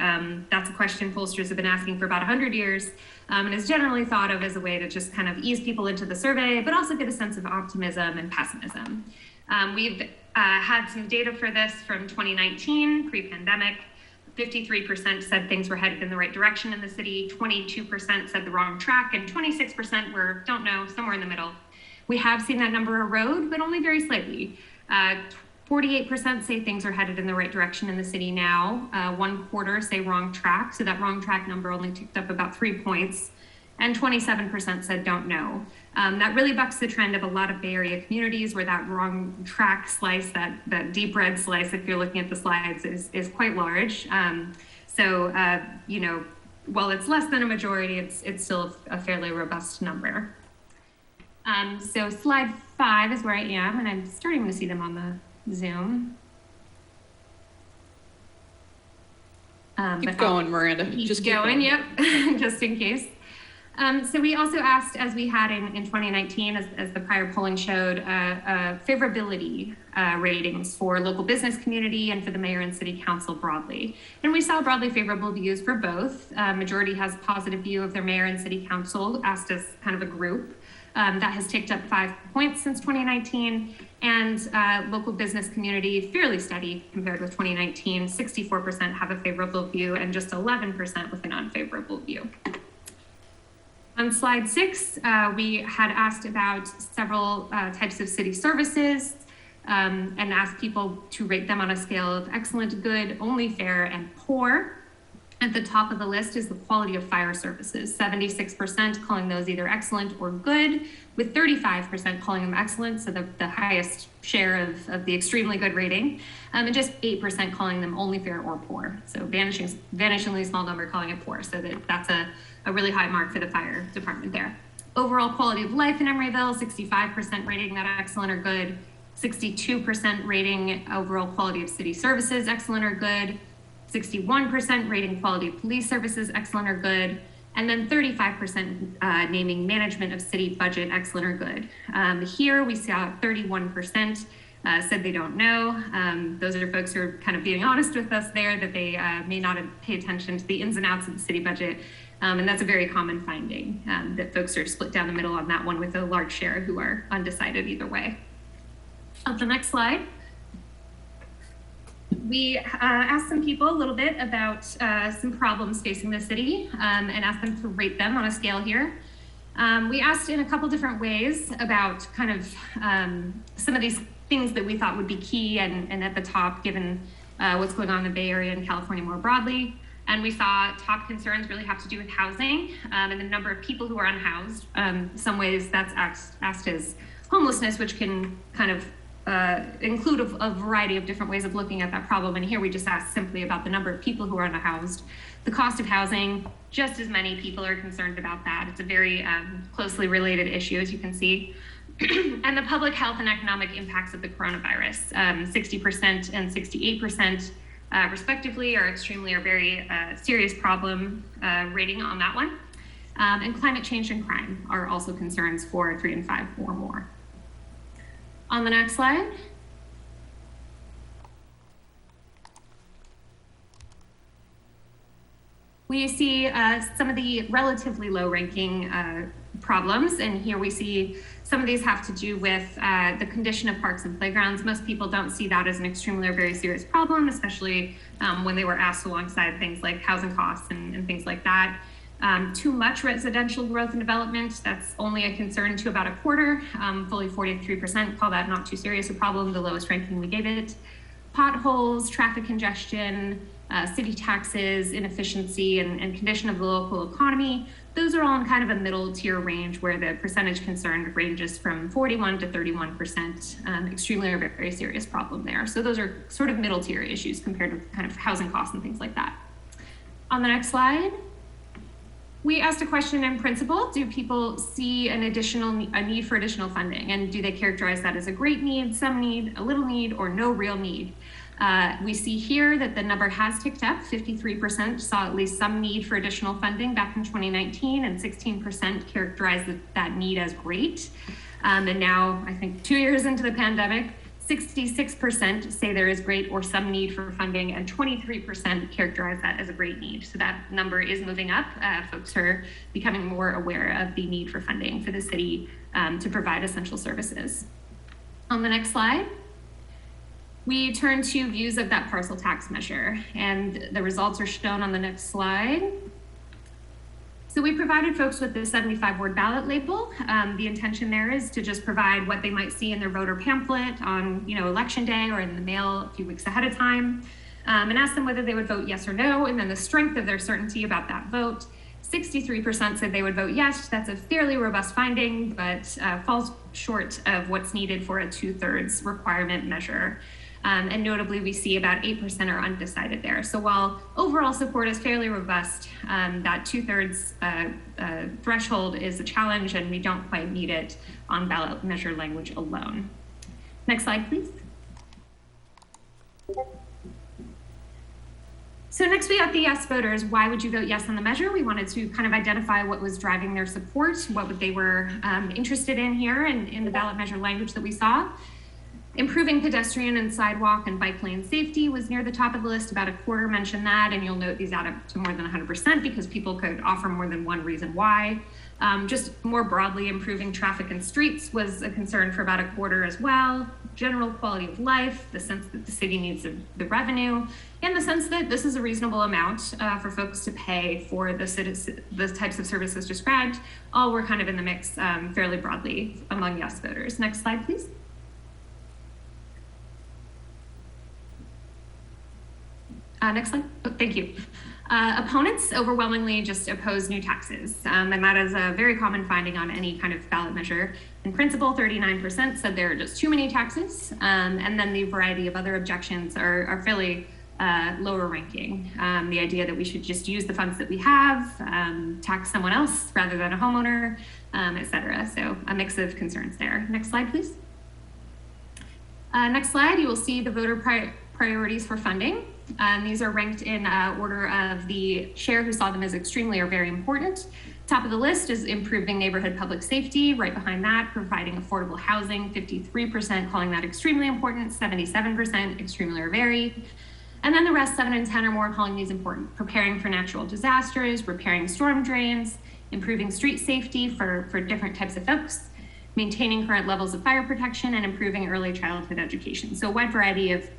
That's a question pollsters have been asking for about 100 years, and is generally thought of as a way to just kind of ease people into the survey, but also get a sense of optimism and pessimism. We've had some data for this from 2019, pre-pandemic. 53% said things were headed in the right direction in the city, 22% said the wrong track, and 26% were don't know, somewhere in the middle. We have seen that number erode, but only very slightly. 48% say things are headed in the right direction in the city now. 1/4 say wrong track, so that wrong track number only ticked up about 3 points. And 27% said don't know. That really bucks the trend of a lot of Bay Area communities where that wrong track slice, that deep red slice, if you're looking at the slides, is quite large. While it's less than a majority, it's still a fairly robust number. So slide 5 is where I am, and I'm starting to see them on the Zoom.
Keep going, Miranda.
Just going, yep, just in case. So we also asked, as we had in 2019, as the prior polling showed, favorability ratings for local business community and for the mayor and city council broadly. And we saw broadly favorable views for both. Majority has positive view of their mayor and city council, asked as kind of a group. That has ticked up 5 points since 2019. And local business community, fairly steady compared with 2019. 64% have a favorable view and just 11% with an unfavorable view. On slide 6, we had asked about several types of city services and asked people to rate them on a scale of excellent, good, only fair, and poor. At the top of the list is the quality of fire services, 76% calling those either excellent or good, with 35% calling them excellent, so the highest share of the extremely good rating, and just 8% calling them only fair or poor. So vanishingly small number calling it poor, so that's a really high mark for the fire department there. Overall quality of life in Emeryville, 65% rating that excellent or good, 62% rating overall quality of city services, excellent or good, 61% rating quality of police services, excellent or good, and then 35% naming management of city budget, excellent or good. Here we saw 31% said they don't know. Those are folks who are kind of being honest with us there, that they may not pay attention to the ins and outs of the city budget. And that's a very common finding, that folks are split down the middle on that one, with a large share who are undecided either way. On the next slide, we asked some people a little bit about some problems facing the city, and asked them to rate them on a scale here. We asked in a couple different ways about kind of some of these things that we thought would be key and at the top, given what's going on in the Bay Area and California more broadly. And we saw top concerns really have to do with housing and the number of people who are unhoused. Some ways that's asked as homelessness, which can kind of include a variety of different ways of looking at that problem. And here we just asked simply about the number of people who are unhoused. The cost of housing, just as many people are concerned about that. It's a very closely related issue, as you can see. And the public health and economic impacts of the coronavirus, 60% and 68% respectively are extremely or very serious problem rating on that one. And climate change and crime are also concerns for 3 and 5 or more. On the next slide. We see some of the relatively low ranking problems, and here we see some of these have to do with the condition of parks and playgrounds. Most people don't see that as an extremely or very serious problem, especially when they were asked alongside things like housing costs and things like that. Too much residential growth and development, that's only a concern to about a quarter. Fully 43% call that not too serious a problem, the lowest ranking we gave it. Potholes, traffic congestion, city taxes, inefficiency, and condition of the local economy, those are all in kind of a middle tier range where the percentage concerned ranges from 41 to 31%, extremely or very serious problem there. So those are sort of middle tier issues compared to kind of housing costs and things like that. On the next slide, we asked a question in principle: do people see a need for additional funding? And do they characterize that as a great need, some need, a little need, or no real need? We see here that the number has ticked up. 53% saw at least some need for additional funding back in 2019, and 16% characterized that need as great. And now, I think 2 years into the pandemic, 66% say there is great or some need for funding, and 23% characterize that as a great need. So that number is moving up. Folks are becoming more aware of the need for funding for the city to provide essential services. On the next slide, we turn to views of that parcel tax measure, and the results are shown on the next slide. So we provided folks with the 75 word ballot label. The intention there is to just provide what they might see in their voter pamphlet on election day or in the mail a few weeks ahead of time, and ask them whether they would vote yes or no, and then the strength of their certainty about that vote. 63% said they would vote yes. That's a fairly robust finding, but falls short of what's needed for a 2/3 requirement measure. And notably, we see about 8% are undecided there. So while overall support is fairly robust, that 2/3 threshold is a challenge, and we don't quite meet it on ballot measure language alone. Next slide, please. So next we got the yes voters. Why would you vote yes on the measure? We wanted to kind of identify what was driving their support, what they were interested in here in the ballot measure language that we saw. Improving pedestrian and sidewalk and bike lane safety was near the top of the list. About a quarter mentioned that, and you'll note these add up to more than 100% because people could offer more than one reason why. Just more broadly, improving traffic and streets was a concern for about a quarter as well. General quality of life, the sense that the city needs the revenue, and the sense that this is a reasonable amount for folks to pay for the types of services described, all were kind of in the mix fairly broadly among yes voters. Next slide, please. Next slide. Oh, thank you. Opponents overwhelmingly just oppose new taxes, and that is a very common finding on any kind of ballot measure. In principle, 39% said there are just too many taxes, and then the variety of other objections are fairly lower ranking. The idea that we should just use the funds that we have, tax someone else rather than a homeowner, et cetera. So a mix of concerns there. Next slide, please. Next slide, you will see the voter priorities for funding. These are ranked in order of the share who saw them as extremely or very important. Top of the list is improving neighborhood public safety. Right behind that, providing affordable housing, 53% calling that extremely important, 77% extremely or very. And then the rest, 7 and 10 or more, calling these important. Preparing for natural disasters, repairing storm drains, improving street safety for different types of folks, maintaining current levels of fire protection, and improving early childhood education. So a wide variety of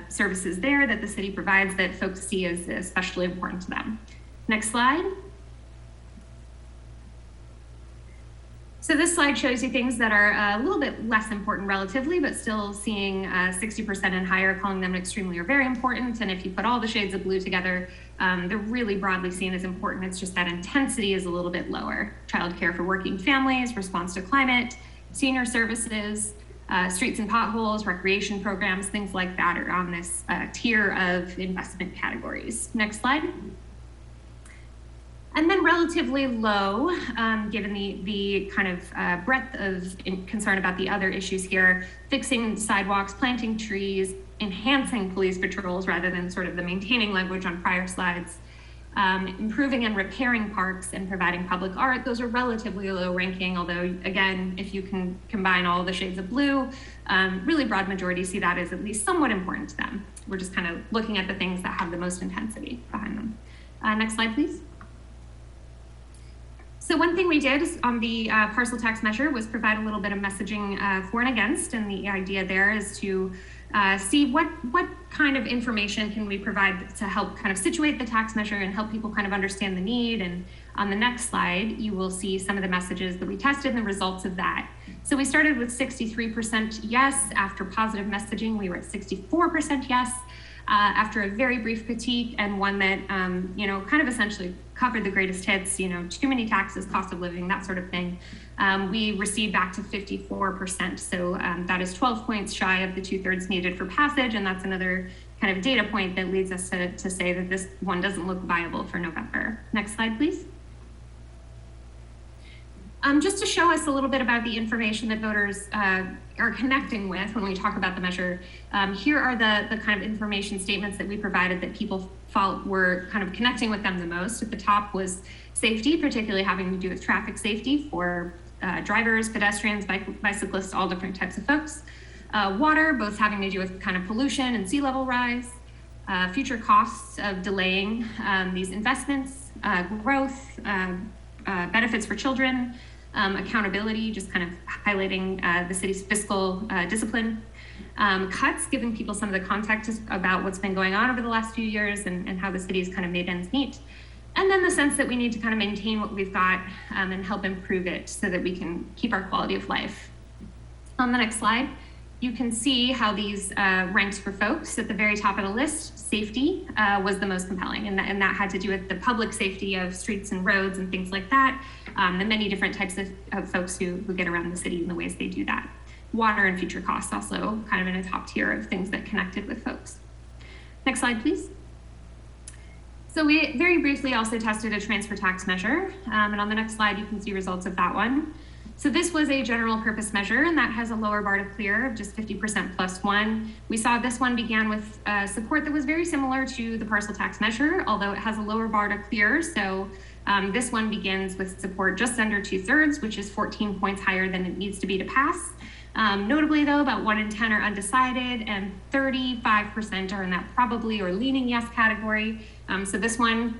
services there that the city provides that folks see as especially important to them. Next slide. So this slide shows you things that are a little bit less important relatively, but still seeing 60% and higher calling them extremely or very important. And if you put all the shades of blue together, they're really broadly seen as important. It's just that intensity is a little bit lower. Childcare for working families, response to climate, senior services, streets and potholes, recreation programs, things like that are on this tier of investment categories. Next slide. And then relatively low, given the kind of breadth of concern about the other issues here, fixing sidewalks, planting trees, enhancing police patrols rather than sort of the maintaining language on prior slides, improving and repairing parks and providing public art. Those are relatively low ranking, although again, if you can combine all the shades of blue, really broad majority see that as at least somewhat important to them. We're just kind of looking at the things that have the most intensity behind them. Next slide, please. So one thing we did on the parcel tax measure was provide a little bit of messaging for and against, and the idea there is to see what kind of information can we provide to help kind of situate the tax measure and help people kind of understand the need. And on the next slide, you will see some of the messages that we tested and the results of that. So we started with 63% yes. After positive messaging, we were at 64% yes. After a very brief critique and one that, kind of essentially covered the greatest hits, too many taxes, cost of living, that sort of thing, we received back to 54%. So that is 12 points shy of the 2/3 needed for passage. And that's another kind of data point that leads us to say that this one doesn't look viable for November. Next slide, please. Just to show us a little bit about the information that voters are connecting with when we talk about the measure, here are the kind of information statements that we provided that people felt were kind of connecting with them the most. At the top was safety, particularly having to do with traffic safety for drivers, pedestrians, bicyclists, all different types of folks. Water, both having to do with kind of pollution and sea level rise, future costs of delaying these investments, growth, benefits for children, accountability, just kind of highlighting the city's fiscal discipline, cuts, giving people some of the context about what's been going on over the last few years and how the city's kind of made ends meet. And then the sense that we need to kind of maintain what we've got and help improve it so that we can keep our quality of life. On the next slide, you can see how these ranked for folks. At the very top of the list, safety was the most compelling, and that had to do with the public safety of streets and roads and things like that, the many different types of folks who get around the city and the ways they do that. Water and future costs also kind of in a top tier of things that connected with folks. Next slide, please. So we very briefly also tested a transfer tax measure, and on the next slide, you can see results of that one. So this was a general purpose measure, and that has a lower bar to clear of just 50% plus one. We saw this one began with support that was very similar to the parcel tax measure, although it has a lower bar to clear. So this one begins with support just under 2/3, which is 14 points higher than it needs to be to pass. Notably though, about 1 in 10 are undecided and 35% are in that probably or leaning yes category. So this one,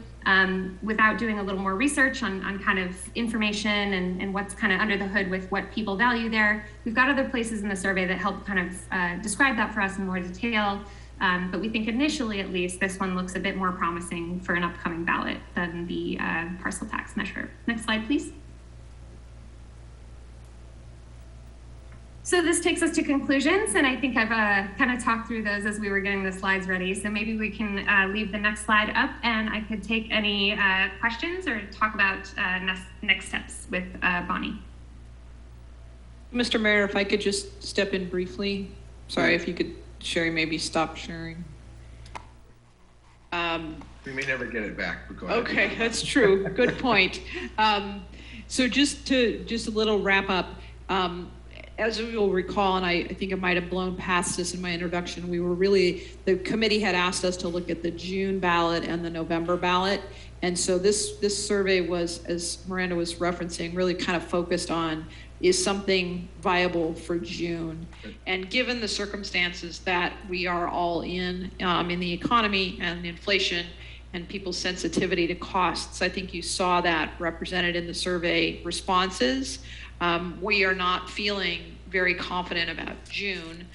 without doing a little more research on kind of information and what's kind of under the hood with what people value there, we've got other places in the survey that help kind of describe that for us in more detail. But we think initially, at least, this one looks a bit more promising for an upcoming ballot than the parcel tax measure. Next slide, please. So this takes us to conclusions, and I think I've kind of talked through those as we were getting the slides ready. So maybe we can leave the next slide up, and I could take any questions or talk about next steps with Bonnie.
Mr. Mayor, if I could just step in briefly. Sorry, if you could, Sherry, maybe stop sharing.
We may never get it back, but go ahead.
Okay, that's true. Good point. So just a little wrap up. As you'll recall, and I think I might have blown past this in my introduction, the committee had asked us to look at the June ballot and the November ballot. And so this survey was, as Miranda was referencing, really kind of focused on, is something viable for June? And given the circumstances that we are all in the economy and inflation and people's sensitivity to costs, I think you saw that represented in the survey responses. We are not feeling very confident about June.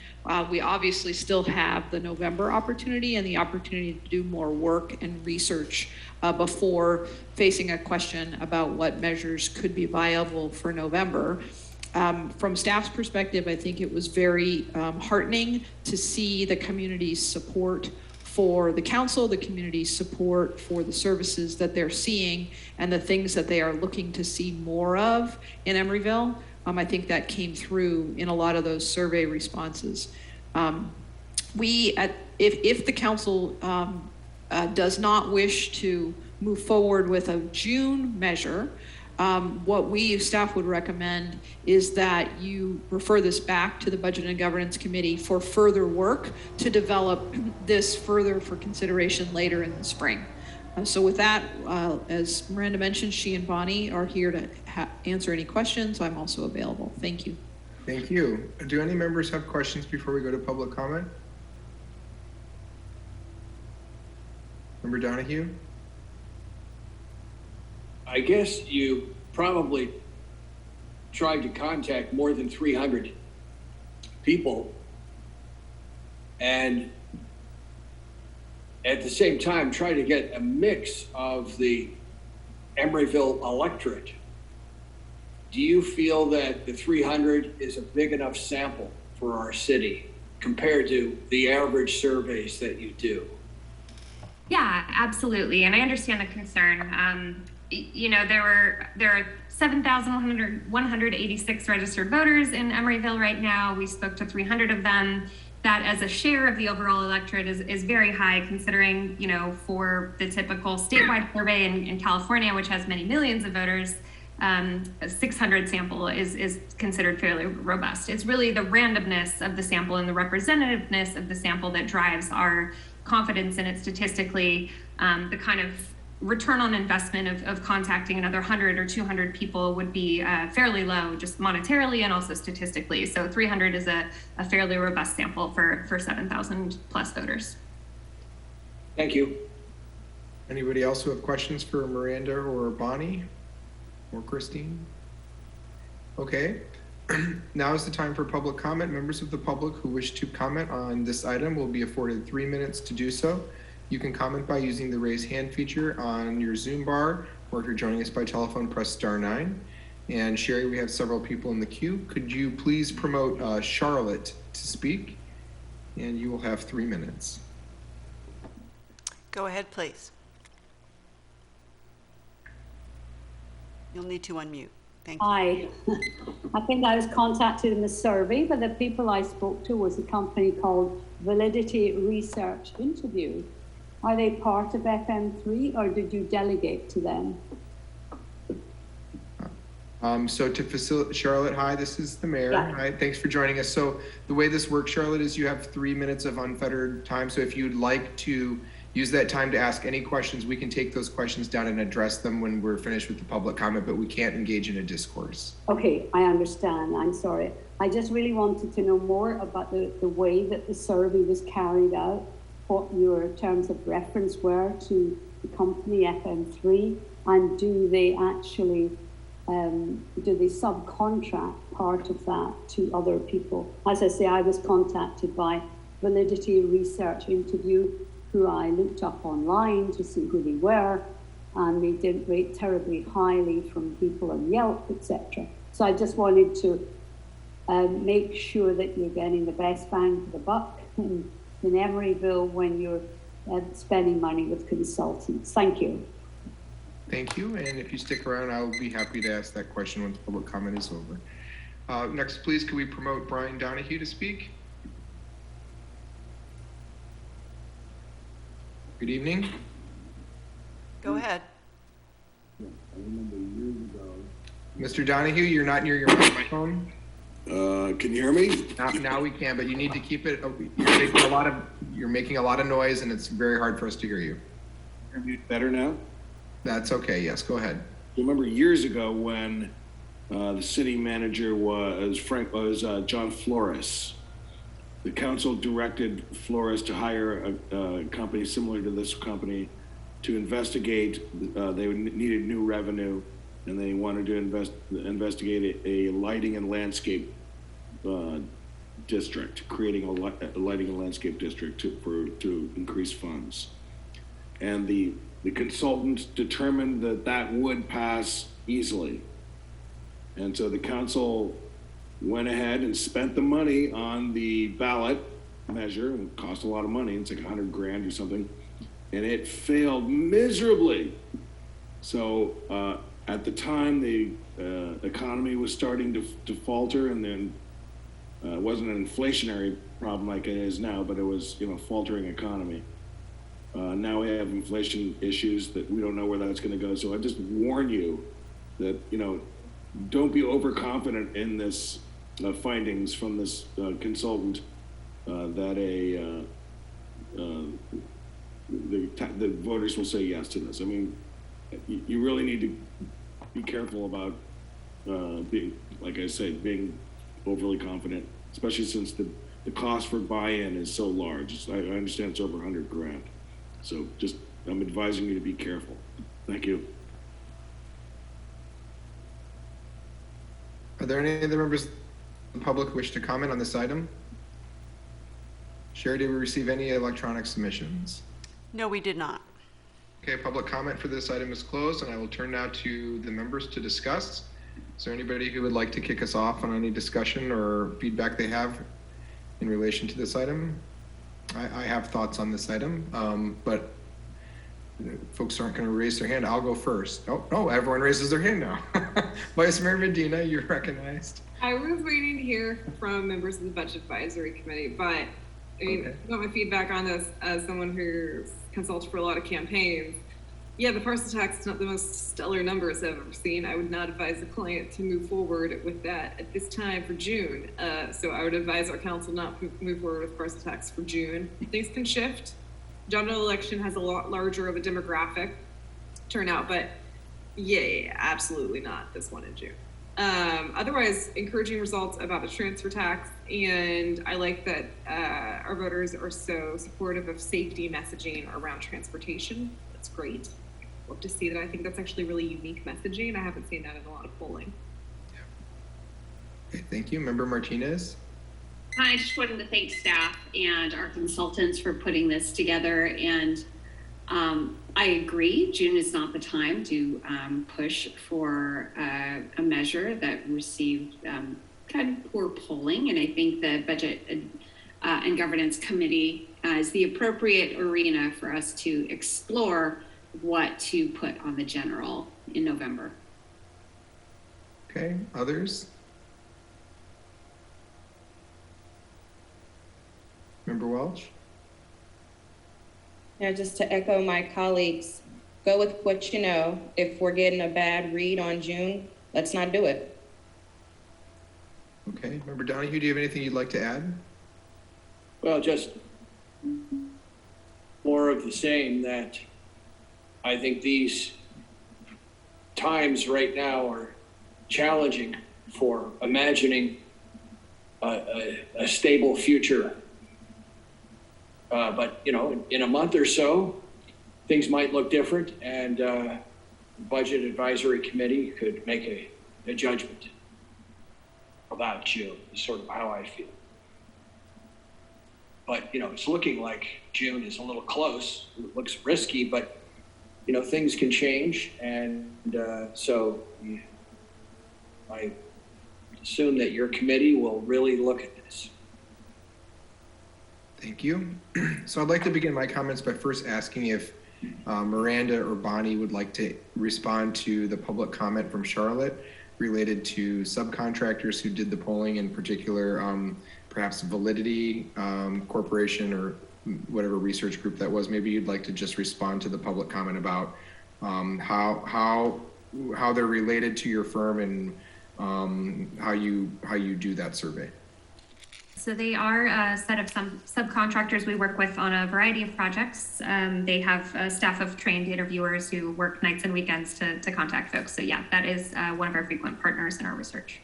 We obviously still have the November opportunity and the opportunity to do more work and research before facing a question about what measures could be viable for November. From staff's perspective, I think it was very heartening to see the community's support for the council, the community's support for the services that they're seeing and the things that they are looking to see more of in Emeryville. I think that came through in a lot of those survey responses. If the council does not wish to move forward with a June measure, what we staff would recommend is that you refer this back to the Budget and Governance Committee for further work to develop this further for consideration later in the spring. So with that, as Miranda mentioned, she and Bonnie are here to answer any questions. I'm also available. Thank you.
Thank you. Do any members have questions before we go to public comment? Member Donahue?
I guess you probably tried to contact more than 300 people and at the same time try to get a mix of the Emeryville electorate. Do you feel that the 300 is a big enough sample for our city compared to the average surveys that you do?
Yeah, absolutely. And I understand the concern. There are 7,186 registered voters in Emeryville right now. We spoke to 300 of them. That as a share of the overall electorate is very high, considering, for the typical statewide survey in California, which has many millions of voters, a 600 sample is considered fairly robust. It's really the randomness of the sample and the representativeness of the sample that drives our confidence in it statistically. The kind of return on investment of contacting another 100 or 200 people would be fairly low, just monetarily and also statistically. So 300 is a fairly robust sample for 7,000 plus voters.
Thank you.
Anybody else who have questions for Miranda or Bonnie or Christine? Okay. Now is the time for public comment. Members of the public who wish to comment on this item will be afforded 3 minutes to do so. You can comment by using the raise hand feature on your Zoom bar, or if you're joining us by telephone, press *9. And Sherry, we have several people in the queue. Could you please promote Charlotte to speak? And you will have 3 minutes.
Go ahead, please. You'll need to unmute. Thank you.
Hi. I think I was contacted in the survey, but the people I spoke to was a company called Validity Research Interview. Are they part of FM3 or did you delegate to them?
So to facilitate, Charlotte, hi, this is the mayor.
Yeah.
Hi, thanks for joining us. So the way this works, Charlotte, is you have 3 minutes of unfettered time. So if you'd like to use that time to ask any questions, we can take those questions down and address them when we're finished with the public comment, but we can't engage in a discourse.
Okay, I understand. I'm sorry. I just really wanted to know more about the way that the survey was carried out, what your terms of reference were to the company FM3, and do they actually do they subcontract part of that to other people? As I say, I was contacted by Validity Research Interview, who I looked up online to see who they were, and they didn't rate terribly highly from people on Yelp, etc. So I just wanted to make sure that you're getting the best bang for the buck in Emeryville when you're spending money with consultants. Thank you.
Thank you. And if you stick around, I'll be happy to ask that question once public comment is over. Next, please, can we promote Brian Donahue to speak? Good evening.
Go ahead.
Mr. Donahue, you're not near your microphone.
Can you hear me?
Now we can, but you need to keep it. You're making a lot of noise, and it's very hard for us to hear you.
Hear me better now?
That's okay. Yes, go ahead.
Remember years ago when the city manager was John Flores. The council directed Flores to hire a company similar to this company to investigate. They needed new revenue, and they wanted to investigate a lighting and landscape district, creating a lighting and landscape district to increase funds. And the consultant determined that would pass easily. And so the council went ahead and spent the money on the ballot measure. It cost a lot of money. It's like $100,000 or something. And it failed miserably. So at the time, the economy was starting to falter, and then it wasn't an inflationary problem like it is now, but it was, faltering economy. Now we have inflation issues that we don't know where that's going to go. So I just warn you that, don't be overconfident in this findings from this consultant that the voters will say yes to this. I mean, you really need to be careful about being, like I said, being overly confident, especially since the cost for buy-in is so large. I understand it's over $100,000. So I'm advising you to be careful. Thank you.
Are there any other members of the public who wish to comment on this item? Sherry, did we receive any electronic submissions?
No, we did not.
Okay, public comment for this item is closed, and I will turn now to the members to discuss. Is there anybody who would like to kick us off on any discussion or feedback they have in relation to this item? I have thoughts on this item, but folks aren't going to raise their hand. I'll go first. Oh, no, everyone raises their hand now. Vice Mayor Medina, you're recognized.
I was waiting to hear from members of the Budget Advisory Committee, but I mean, okay. I want my feedback on this as someone who's consulted for a lot of campaigns. Yeah, the parcel tax is not the most stellar numbers I've ever seen. I would not advise a client to move forward with that at this time for June. So I would advise our council not to move forward with parcel tax for June. Things can shift. General election has a lot larger of a demographic turnout, but yeah, absolutely not this one in June. Otherwise, encouraging results about the transfer tax, and I like that our voters are so supportive of safety messaging around transportation. That's great. Love to see that. I think that's actually really unique messaging. I haven't seen that in a lot of polling.
Okay, thank you. Member Martinez.
I just wanted to thank staff and our consultants for putting this together. And I agree, June is not the time to push for a measure that received kind of poor polling. And I think the Budget and Governance Committee is the appropriate arena for us to explore what to put on the general in November.
Okay, others? Member Welch?
Yeah, just to echo my colleagues, go with what you know. If we're getting a bad read on June, let's not do it.
Okay, Member Donahue, do you have anything you'd like to add?
Well, just more of the same, that I think these times right now are challenging for imagining a stable future. But, in a month or so, things might look different, and the Budget Advisory Committee could make a judgment about June, is sort of how I feel. But, it's looking like June is a little close. It looks risky, but, things can change. And so I assume that your committee will really look at this.
Thank you. So I'd like to begin my comments by first asking if Miranda or Bonnie would like to respond to the public comment from Charlotte related to subcontractors who did the polling, in particular, perhaps Validity Corporation or whatever research group that was. Maybe you'd like to just respond to the public comment about how they're related to your firm and how you do that survey.
So they are a set of some subcontractors we work with on a variety of projects. They have a staff of trained interviewers who work nights and weekends to contact folks. So yeah, that is one of our frequent partners in our research.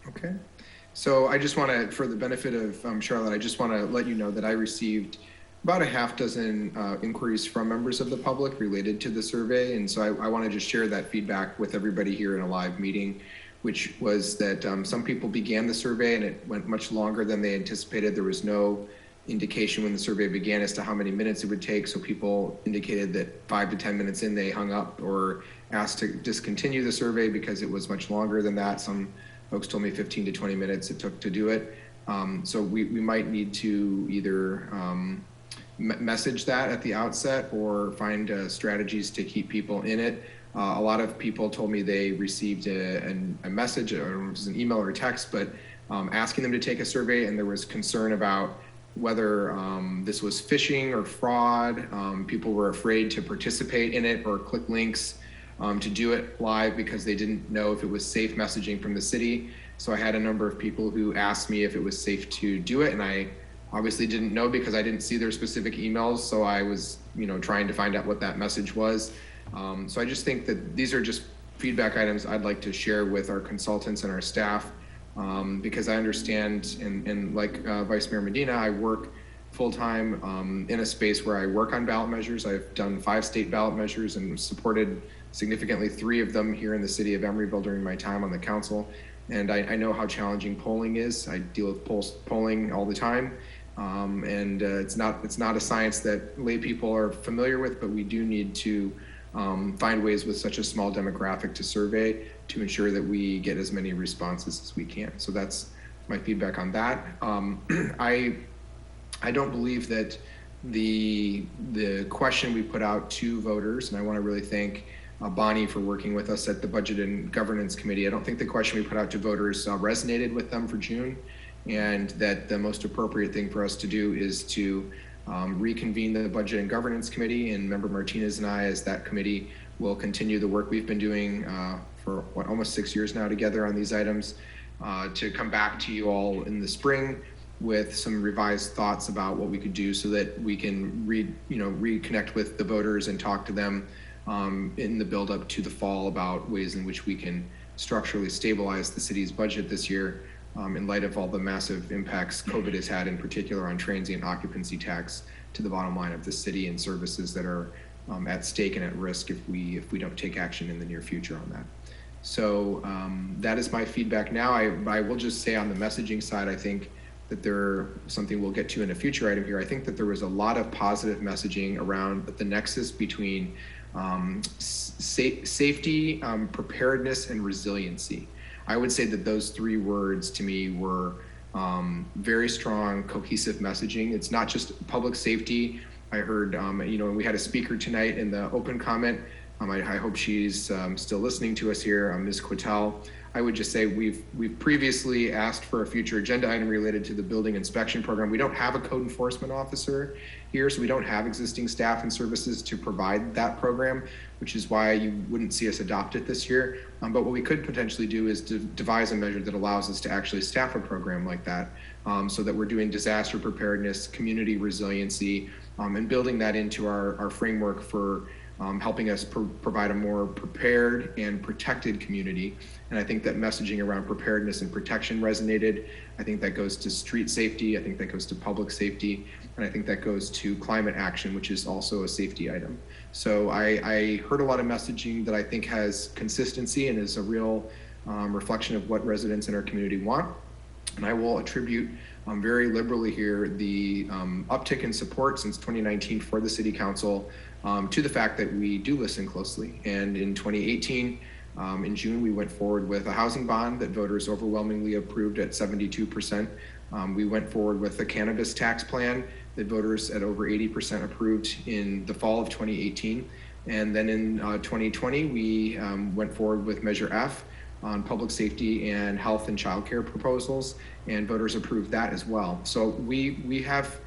Okay. So I just want to, for the benefit of Charlotte, I just want to let you know that I received about a half dozen inquiries from members of the public related to the survey. And so I want to just share that feedback with everybody here in a live meeting, which was that some people began the survey and it went much longer than they anticipated. There was no indication when the survey began as to how many minutes it would take. So people indicated that 5 to 10 minutes in, they hung up or asked to discontinue the survey because it was much longer than that. Some folks told me 15 to 20 minutes it took to do it. So we might need to either message that at the outset or find strategies to keep people in it. A lot of people told me they received a message, or it was an email or a text, but asking them to take a survey, and there was concern about whether this was phishing or fraud. People were afraid to participate in it or click links to do it live because they didn't know if it was safe messaging from the city. So I had a number of people who asked me if it was safe to do it, and I obviously didn't know because I didn't see their specific emails. So I was, trying to find out what that message was. So I just think that these are just feedback items I'd like to share with our consultants and our staff, because I understand, and like Vice Mayor Medina, I work full-time in a space where I work on ballot measures. I've done 5 state ballot measures and supported significantly 3 of them here in the city of Emeryville during my time on the council. And I know how challenging polling is. I deal with polling all the time. And it's not a science that lay people are familiar with, but we do need to find ways with such a small demographic to survey to ensure that we get as many responses as we can. So that's my feedback on that. I don't believe that the question we put out to voters, and I want to really thank Bonnie for working with us at the Budget and Governance Committee. I don't think the question we put out to voters resonated with them for June, and that the most appropriate thing for us to do is to reconvene the Budget and Governance Committee, and Member Martinez and I, as that committee, will continue the work we've been doing for almost 6 years now together on these items, to come back to you all in the spring with some revised thoughts about what we could do so that we can reconnect with the voters and talk to them in the build up to the fall about ways in which we can structurally stabilize the city's budget this year, in light of all the massive impacts COVID has had, in particular on transient occupancy tax to the bottom line of the city and services that are at stake and at risk if we don't take action in the near future on that. So that is my feedback now. I will just say on the messaging side, I think that something we'll get to in a future item here. I think that there was a lot of positive messaging around the nexus between safety, preparedness, and resiliency. I would say that those 3 words to me were very strong, cohesive messaging. It's not just public safety. I heard, we had a speaker tonight in the open comment. I hope she's still listening to us here, Ms. Quattel. I would just say we've previously asked for a future agenda item related to the building inspection program. We don't have a code enforcement officer here, so we don't have existing staff and services to provide that program, which is why you wouldn't see us adopt it this year. But what we could potentially do is to devise a measure that allows us to actually staff a program like that, so that we're doing disaster preparedness, community resiliency, and building that into our framework for helping us provide a more prepared and protected community. And I think that messaging around preparedness and protection resonated. I think that goes to street safety. I think that goes to public safety. And I think that goes to climate action, which is also a safety item. So I heard a lot of messaging that I think has consistency and is a real reflection of what residents in our community want. And I will attribute very liberally here the uptick in support since 2019 for the City Council to the fact that we do listen closely. And in 2018, In June, we went forward with a housing bond that voters overwhelmingly approved at 72%. We went forward with a cannabis tax plan that voters at over 80% approved in the fall of 2018. And then in 2020, we went forward with Measure F on public safety and health and childcare proposals, and voters approved that as well. So we have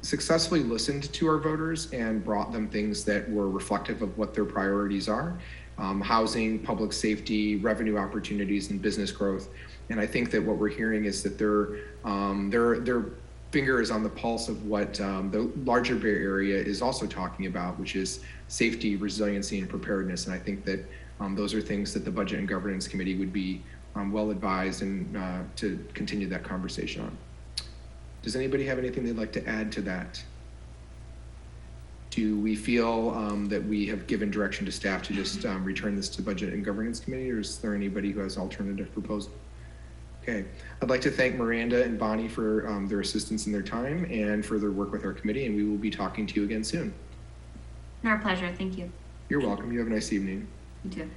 successfully listened to our voters and brought them things that were reflective of what their priorities are. Housing, public safety, revenue opportunities, and business growth. And I think that what we're hearing is that their finger is on the pulse of what the larger Bay Area is also talking about, which is safety, resiliency, and preparedness. And I think that those are things that the Budget and Governance Committee would be well advised and to continue that conversation on. Does anybody have anything they'd like to add to that? Do we feel that we have given direction to staff to just return this to Budget and Governance Committee, or is there anybody who has alternative proposal? Okay, I'd like to thank Miranda and Bonnie for their assistance and their time and for their work with our committee, and we will be talking to you again soon.
Our pleasure, thank you.
You're welcome. You have a nice evening.
You too.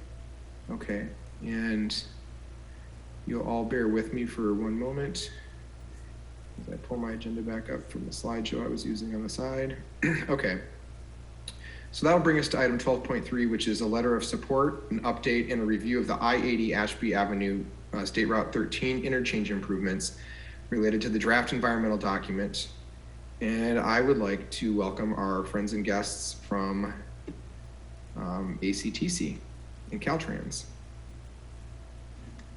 Okay, and you'll all bear with me for one moment as I pull my agenda back up from the slideshow I was using on the side. Okay. So that'll bring us to item 12.3, which is a letter of support, an update, and a review of the I-80 Ashby Avenue State Route 13 interchange improvements related to the draft environmental document. And I would like to welcome our friends and guests from ACTC and Caltrans.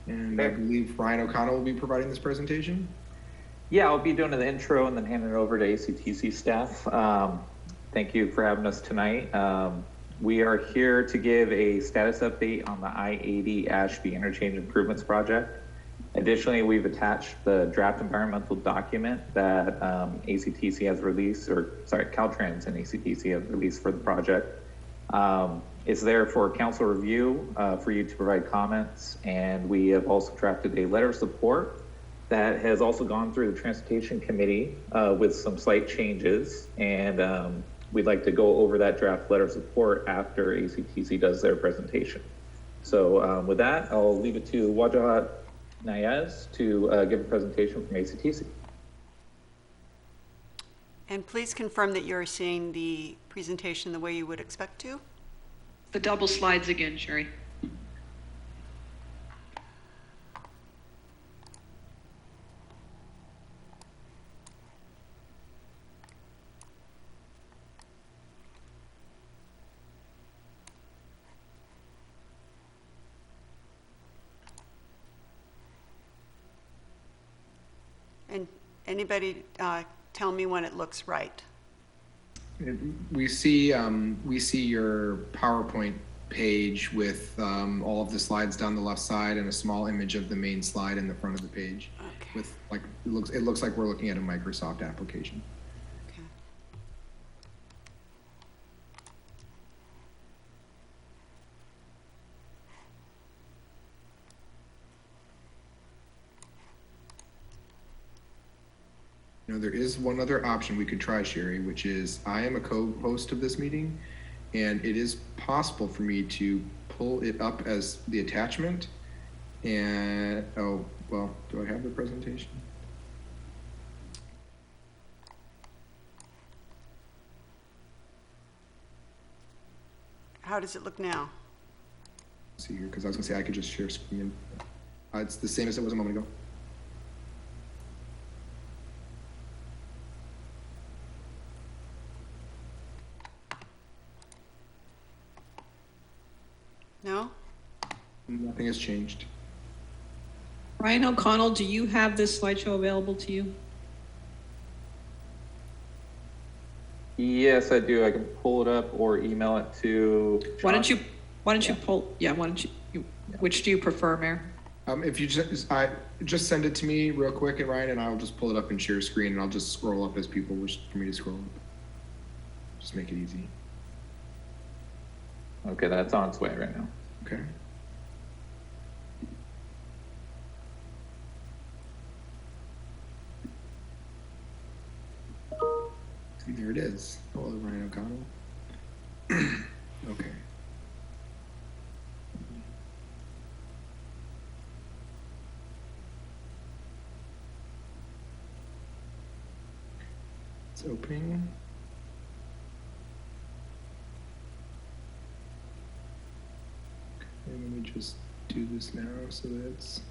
And I believe Ryan O'Connell will be providing this presentation.
Yeah, I'll be doing the intro and then handing it over to ACTC staff. Thank you for having us tonight. We are here to give a status update on the I-80 Ashby Interchange Improvements Project. Additionally, we've attached the draft environmental document that ACTC has released, or sorry, Caltrans and ACTC have released for the project. It's there for council review for you to provide comments, and we have also drafted a letter of support that has also gone through the Transportation Committee with some slight changes, and we'd like to go over that draft letter of support after ACTC does their presentation. So with that, I'll leave it to Wajahat Nayez to give a presentation from ACTC.
And please confirm that you're seeing the presentation the way you would expect to.
The double slides again, Sherry.
And anybody tell me when it looks right.
We see your PowerPoint page with all of the slides down the left side and a small image of the main slide in the front of the page. Okay. With like it looks like we're looking at a Microsoft application.
Okay.
You know, there is one other option we could try, Sherry, which is I am a co-host of this meeting, and it is possible for me to pull it up as the attachment. And, oh, well, do I have the presentation?
How does it look now?
Let's see here, because I was gonna say I could just share screen. It's the same as it was a moment ago.
No?
Nothing has changed.
Ryan O'Connell, do you have this slideshow available to you?
Yes, I do. I can pull it up or email it to John.
Why don't you pull, yeah, why don't you, which do you prefer, Mayor?
If you just send it to me real quick, and Ryan, and I'll just pull it up and share screen, and I'll just scroll up as people wish for me to scroll up. Just make it easy.
Okay, that's on its way right now.
Okay. See, there it is. Hello, Ryan O'Connell. Okay. It's opening. Okay, let me just do this now so that it's.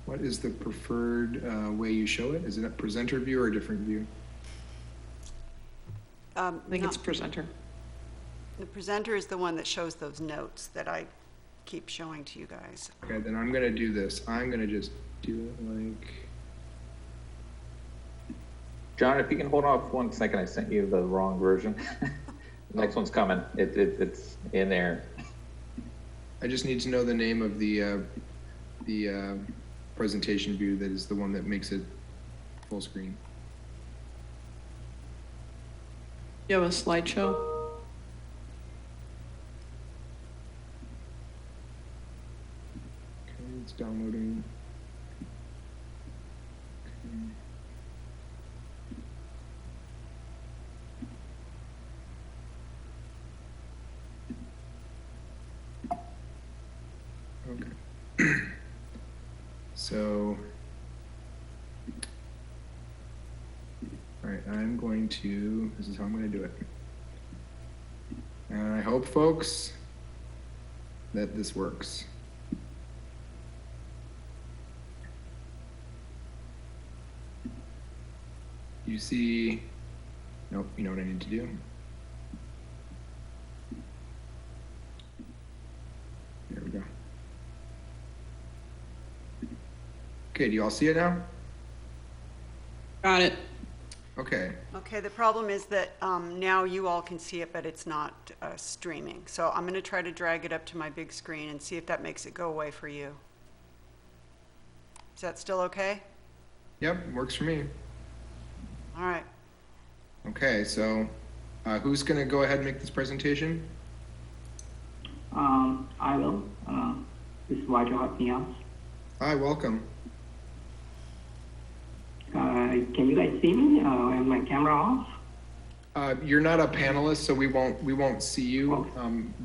What is the preferred way you show it? Is it a presenter view or a different view?
I think it's presenter.
The presenter is the one that shows those notes that I keep showing to you guys.
Okay, then I'm gonna do this. I'm gonna just do it like.
John, if you can hold off 1 second, I sent you the wrong version. The next one's coming. It's in there.
I just need to know the name of the presentation view that is the one that makes it full screen.
You have a slideshow?
Okay, it's downloading. Okay. So, all right, I'm going to, this is how I'm going to do it. And I hope, folks, that this works. You see, nope, you know what I need to do? There we go. Okay, do you all see it now?
Got it.
Okay.
Okay, the problem is that now you all can see it, but it's not streaming. So I'm going to try to drag it up to my big screen and see if that makes it go away for you. Is that still okay?
Yep, works for me.
All right.
Okay, so who's going to go ahead and make this presentation?
I will. This is Vajra.
Hi, welcome.
Can you guys see me? Am my camera off?
You're not a panelist, so we won't see you,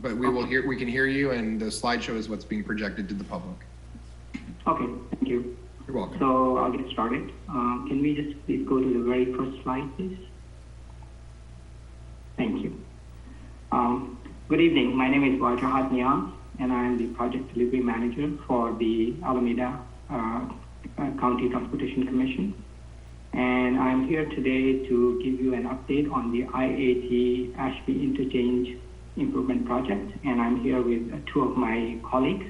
but we can hear you, and the slideshow is what's being projected to the public.
Okay, thank you.
You're welcome.
So I'll get started. Can we just please go to the very first slide, please? Thank you. Good evening. My name is Vajra, and I am the project delivery manager for the Alameda County Transportation Commission. And I'm here today to give you an update on the I-80 Ashby Interchange Improvement Project. And I'm here with two of my colleagues,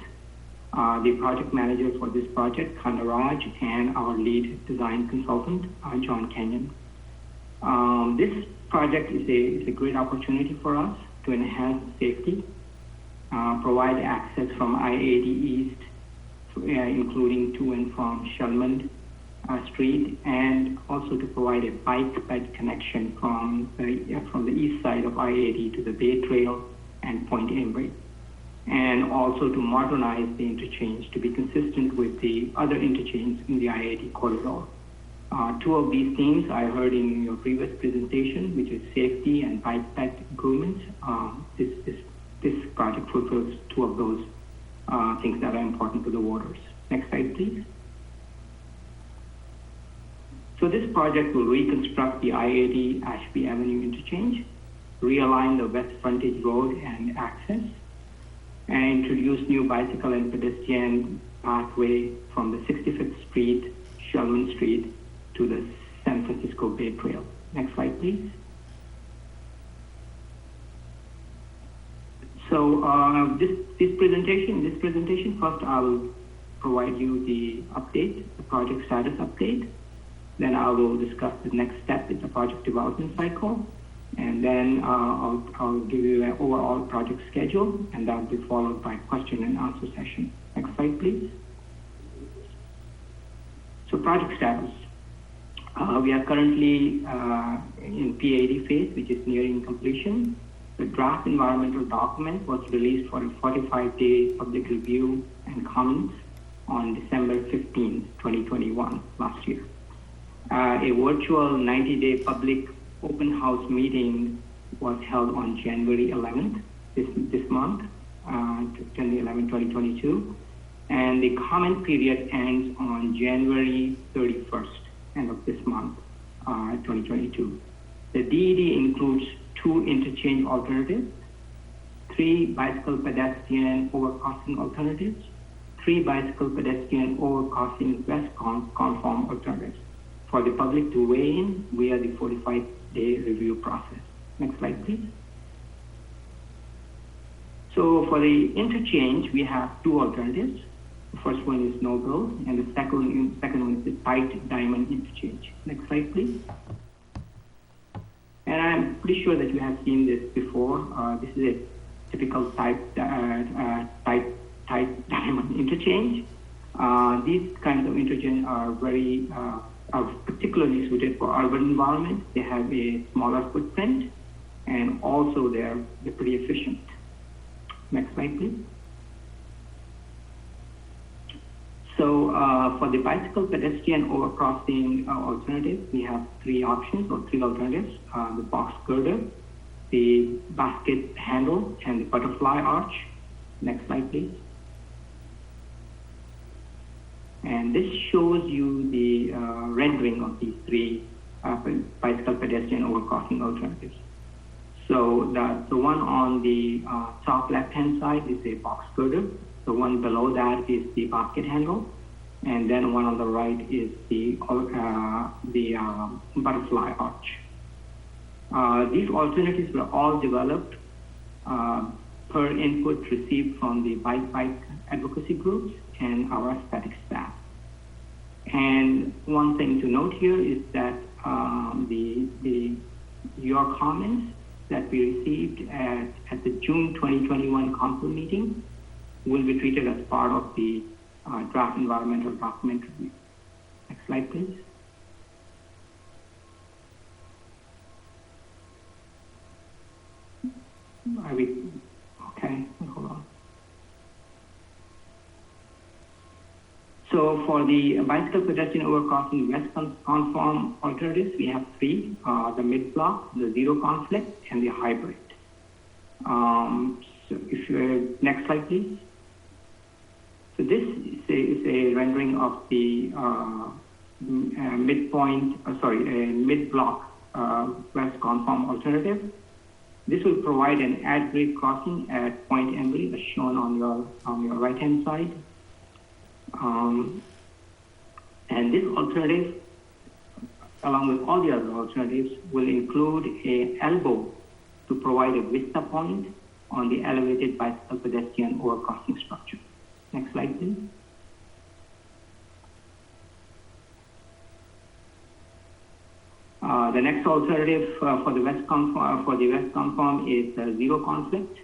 the project manager for this project, Kandaraj, and our lead design consultant, John Kenyon. This project is a great opportunity for us to enhance safety, provide access from I-80 East, including to and from Shelmond Street, and also to provide a bike ped connection from the east side of I-80 to the Bay Trail and Point Emery, and also to modernize the interchange to be consistent with the other interchanges in the I-80 corridor. Two of these themes I heard in your previous presentation, which is safety and bike ped improvements. This project fulfills two of those things that are important to the voters. Next slide, please. So this project will reconstruct the I-80 Ashby Avenue interchange, realign the west frontage road and access, and introduce new bicycle and pedestrian pathway from the 65th Street, Shelman Street, to the San Francisco Bay Trail. Next slide, please. So this presentation, first I'll provide you the update, the project status update. Then I will discuss the next step in the project development cycle. And then I'll give you an overall project schedule, and that will be followed by question and answer session. Next slide, please. So project status. We are currently in P80 phase, which is nearing completion. The draft environmental document was released for a 45-day public review and comments on December 15, 2021, last year. A virtual 90-day public open house meeting was held on January 11th this month, 2022. And the comment period ends on January 31st, end of this month, 2022. The DED includes 2 interchange alternatives, 3 bicycle pedestrian overcrossing alternatives, 3 bicycle pedestrian overcrossing west conform alternatives for the public to weigh in via the 45-day review process. Next slide, please. So for the interchange, we have 2 alternatives. The first one is no build, and the second one is the tight diamond interchange. Next slide, please. And I'm pretty sure that you have seen this before. This is a typical tight diamond interchange. These kinds of interchange are are particularly suited for urban environments. They have a smaller footprint, and also they're pretty efficient. Next slide, please. So for the bicycle pedestrian overcrossing alternative, we have 3 options or 3 alternatives: the box girder, the basket handle, and the butterfly arch. Next slide, please. And this shows you the rendering of these 3 bicycle pedestrian overcrossing alternatives. So the one on the top left-hand side is a box girder. The one below that is the basket handle, and then one on the right is the butterfly arch. These alternatives were all developed per input received from the bike advocacy groups and our aesthetic staff. And one thing to note here is that your comments that we received at the June 2021 council meeting will be treated as part of the draft environmental document review. Next slide, please. Okay, hold on. So for the bicycle pedestrian overcrossing west conform alternatives, we have 3, the mid-block, the zero conflict, and the hybrid. So if you next slide, please. So this is a rendering of the mid-block west conform alternative. This will provide an at-grade crossing at Point Emery, as shown on your right-hand side. And this alternative, along with all the other alternatives, will include an elbow to provide a vista point on the elevated bicycle pedestrian overcrossing structure. Next slide, please. The next alternative for the west conform is zero conflict,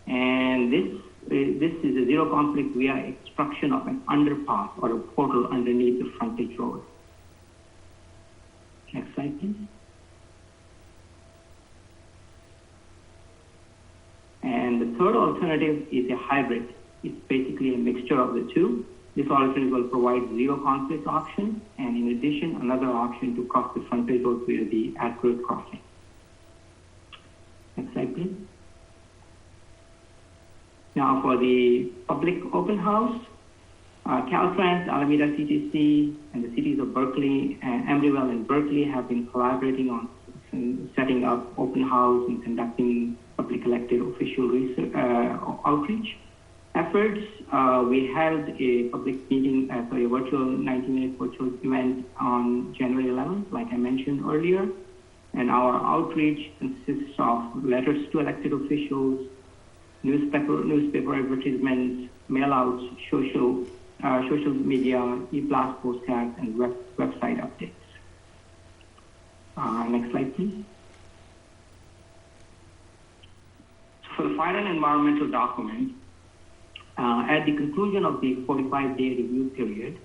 and this is a zero conflict via extraction of an underpass or a portal underneath the frontage road. Next slide, please. And the third alternative is a hybrid. It's basically a mixture of the 2. This alternative will provide zero conflict option, and in addition, another option to cross the frontage road via the at-grade crossing. Next slide, please. Now for the public open house, Caltrans, Alameda CTC, and the cities of Berkeley, Emeryville, and Berkeley have been collaborating on setting up open house and conducting public elected official research, outreach efforts. We held a public meeting, a virtual 90-minute virtual event on January 11th, like I mentioned earlier. And our outreach consists of letters to elected officials, newspaper advertisements, mail-outs, social media, e-blast postcards, and website updates. Next slide, please. So for the final environmental document, at the conclusion of the 45-day review period,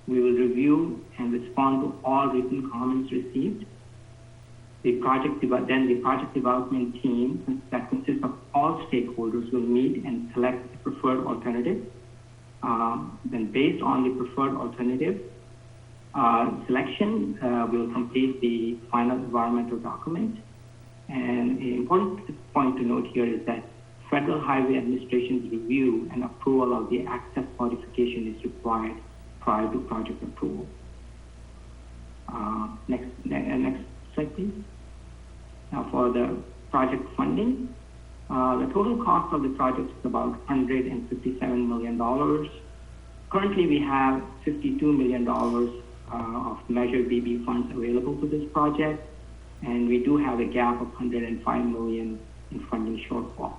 we will review and respond to all written comments received. The project development team that consists of all stakeholders will meet and select the preferred alternative. Then based on the preferred alternative selection, we'll complete the final environmental document. And an important point to note here is that Federal Highway Administration's review and approval of the access modification is required prior to project approval. Next slide, please. Now for the project funding, the total cost of the project is about $157 million. Currently, we have $52 million of Measure BB funds available to this project, and we do have a gap of $105 million in funding shortfall.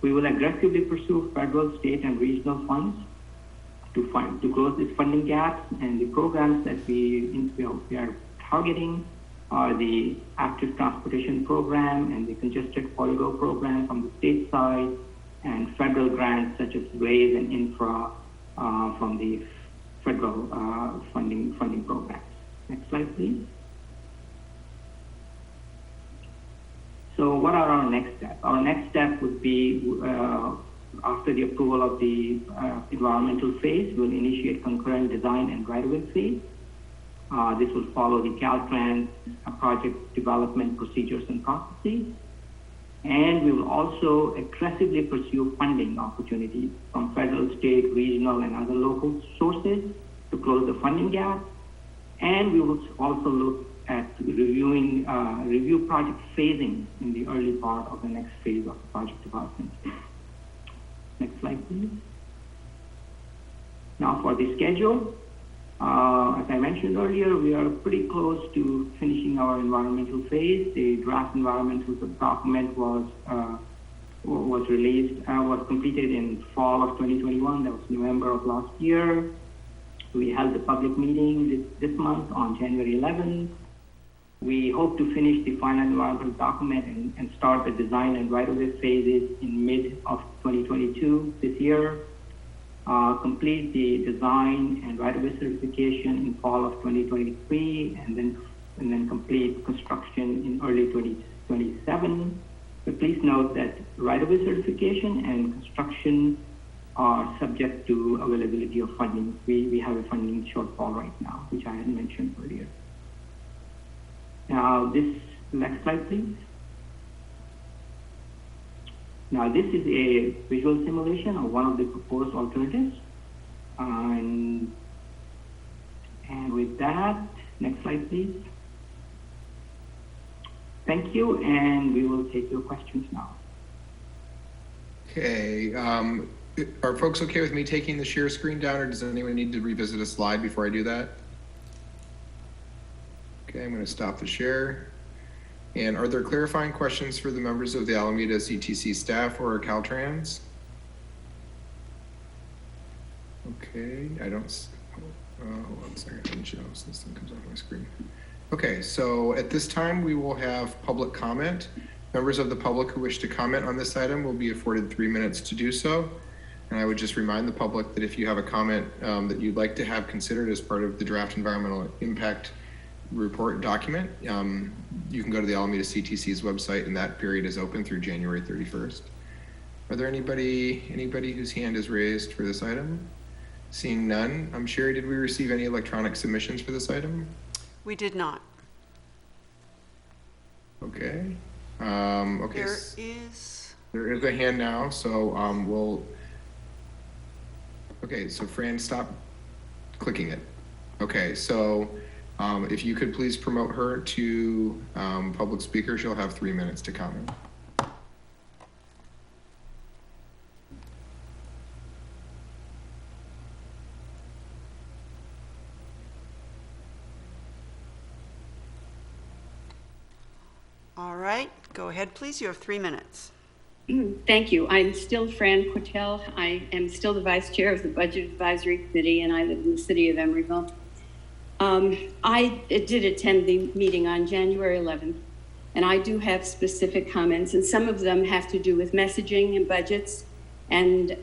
We will aggressively pursue federal, state, and regional funds to close this funding gap, and the programs that we are targeting are the Active Transportation Program and the Congested Corridor Program from the state side, and federal grants such as WAVE and Infra from the federal funding programs. Next slide, please. So what are our next steps? Our next step would be, after the approval of the environmental phase, we'll initiate concurrent design and right-of-way phase. This will follow the Caltrans project development procedures and processes. And we will also aggressively pursue funding opportunities from federal, state, regional, and other local sources to close the funding gap. And we will also look at review project phasing in the early part of the next phase of the project development. Next slide, please. Now for the schedule. As I mentioned earlier, we are pretty close to finishing our environmental phase. The draft environmental document was completed in fall of 2021. That was November of last year. We held a public meeting this month on January 11th. We hope to finish the final environmental document and start the design and right-of-way phases in mid of 2022 this year. Complete the design and right-of-way certification in fall of 2023, and then complete construction in early 2027. But please note that right-of-way certification and construction are subject to availability of funding. We have a funding shortfall right now, which I had mentioned earlier. Now this next slide, please. Now this is a visual simulation of one of the proposed alternatives. And with that, next slide, please. Thank you, and we will take your questions now.
Okay, are folks okay with me taking the share screen down, or does anyone need to revisit a slide before I do that? Okay, I'm going to stop the share. And are there clarifying questions for the members of the Alameda CTC staff or Caltrans? Okay, I don't, hold on a second, I didn't show so this thing comes on my screen. Okay, so at this time we will have public comment. Members of the public who wish to comment on this item will be afforded 3 minutes to do so. And I would just remind the public that if you have a comment that you'd like to have considered as part of the draft environmental impact report document, you can go to the Alameda CTC's website, and that period is open through January 31st. Are there anybody whose hand is raised for this item? Seeing none, Sherry, did we receive any electronic submissions for this item?
We did not.
Okay. Okay. There is a hand now, so okay, so Fran, stop clicking it. Okay, so if you could please promote her to public speaker, she'll have 3 minutes to comment.
All right, go ahead, please. You have 3 minutes.
Thank you. I'm still Fran Quattel. I am still the vice chair of the Budget Advisory Committee, and I live in the city of Emeryville. I did attend the meeting on January 11th, and I do have specific comments, and some of them have to do with messaging and budgets and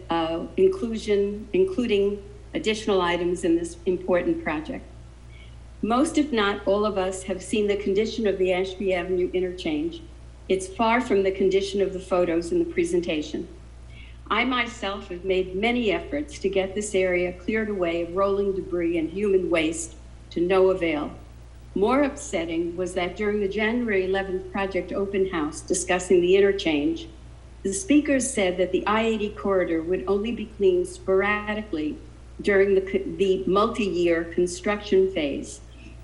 including additional items in this important project. Most, if not all of us, have seen the condition of the Ashby Avenue interchange. It's far from the condition of the photos in the presentation. I myself have made many efforts to get this area cleared away of rolling debris and human waste to no avail. More upsetting was that during the January 11th project open house discussing the interchange, The speakers said that the I-80 corridor would only be cleaned sporadically during the multi-year construction phase.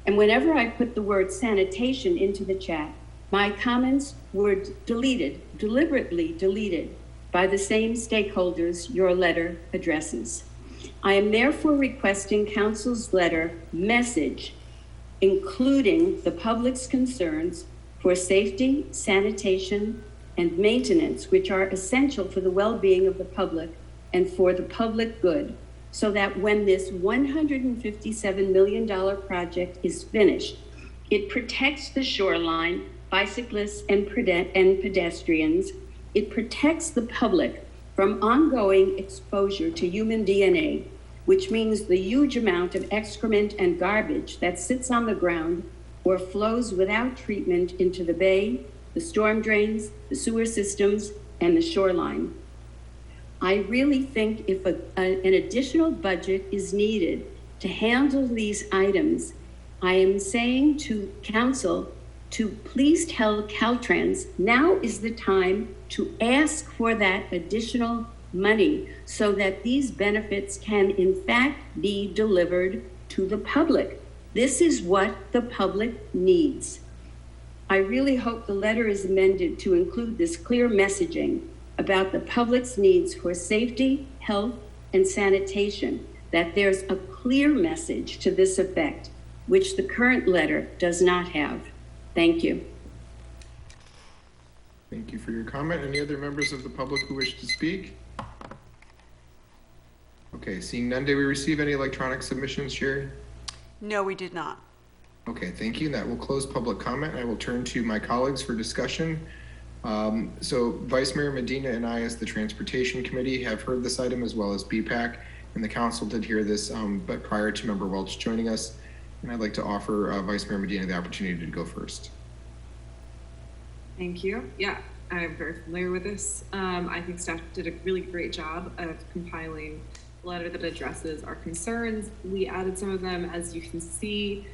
And whenever I put the word sanitation into the chat, my comments were deliberately deleted by the same stakeholders your letter addresses. I am therefore requesting Council's letter message, including the public's concerns for safety, sanitation, and maintenance, which are essential for the well-being of the public and for the public good, so that when this $157 million project is finished, it protects the shoreline, bicyclists and pedestrians. It protects the public from ongoing exposure to human DNA, which means the huge amount of excrement and garbage that sits on the ground or flows without treatment into the bay, the storm drains, the sewer systems, and the shoreline. I really think if an additional budget is needed to handle these items, I am saying to Council to please tell Caltrans now is the time to ask for that additional money so that these benefits can in fact be delivered to the public. This is what the public needs. I really hope the letter is amended to include this clear messaging about the public's needs for safety, health, and sanitation, that there's a clear message to this effect, which the current letter does not have. Thank you.
Thank you for your comment. Any other members of the public who wish to speak? Okay, seeing none, did we receive any electronic submissions, Sherry?
No, we did not.
Okay, thank you. That will close public comment. I will turn to my colleagues for discussion. So Vice Mayor Medina and I, as the Transportation Committee, have heard this item as well as BPAC, and the council did hear this, but prior to Member Welch joining us, and I'd like to offer Vice Mayor Medina the opportunity to go first.
Thank you. Yeah, I'm very familiar with this. I think staff did a really great job of compiling a letter that addresses our concerns. We added some of them, as you can see,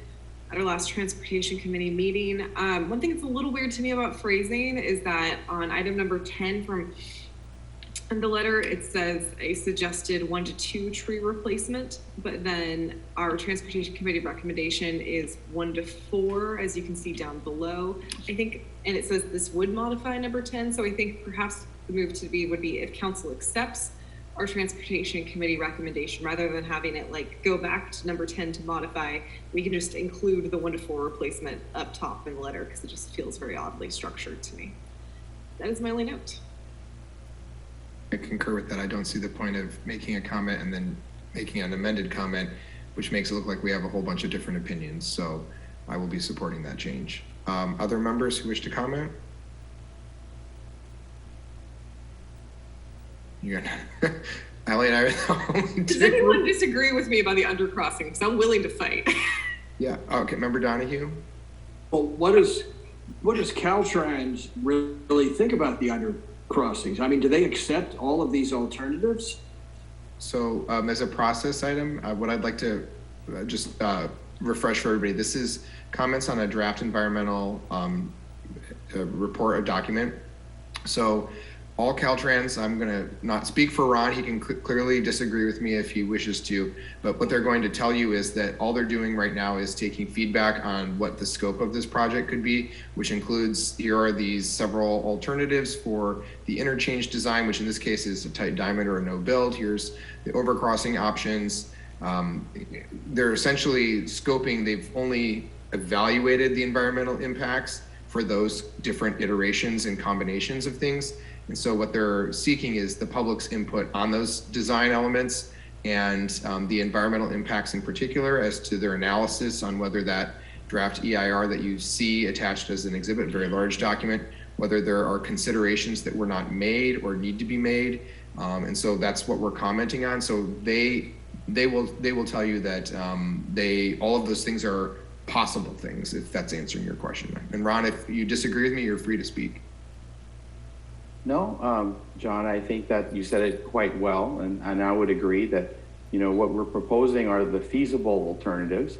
at our last Transportation Committee meeting. One thing that's a little weird to me about phrasing is that on item number 10 from the letter, it says a suggested 1 to 2 tree replacement, but then our Transportation Committee recommendation is 1 to 4, as you can see down below. I think, and it says this would modify number 10, so I think perhaps the move to be would be if council accepts our Transportation Committee recommendation, rather than having it like go back to number 10 to modify, we can just include the 1 to 4 replacement up top in the letter, because it just feels very oddly structured to me. That is my only note.
I concur with that. I don't see the point of making a comment and then making an amended comment, which makes it look like we have a whole bunch of different opinions. So I will be supporting that change. Other members who wish to comment? You're not. Allie and I are the only
Does
two.
anyone disagree with me about the undercrossing? Because I'm willing to fight.
Yeah. Okay. Member Donahue.
Well, what does Caltrans really think about the undercrossings? I mean, do they accept all of these alternatives?
So as a process item, what I'd like to just refresh for everybody, this is comments on a draft environmental report or document. So all Caltrans, I'm going to not speak for Ron. He can clearly disagree with me if he wishes to, but what they're going to tell you is that all they're doing right now is taking feedback on what the scope of this project could be, which includes, here are these several alternatives for the interchange design, which in this case is a tight diameter or no build. Here's the overcrossing options. They're essentially scoping, they've only evaluated the environmental impacts for those different iterations and combinations of things. And so what they're seeking is the public's input on those design elements and the environmental impacts in particular as to their analysis on whether that draft EIR that you see attached as an exhibit, very large document, whether there are considerations that were not made or need to be made. And so that's what we're commenting on. So they will tell you that all of those things are possible things, if that's answering your question. And Ron, if you disagree with me, you're free to speak.
No, John, I think that you said it quite well, and I would agree that, you know, what we're proposing are the feasible alternatives.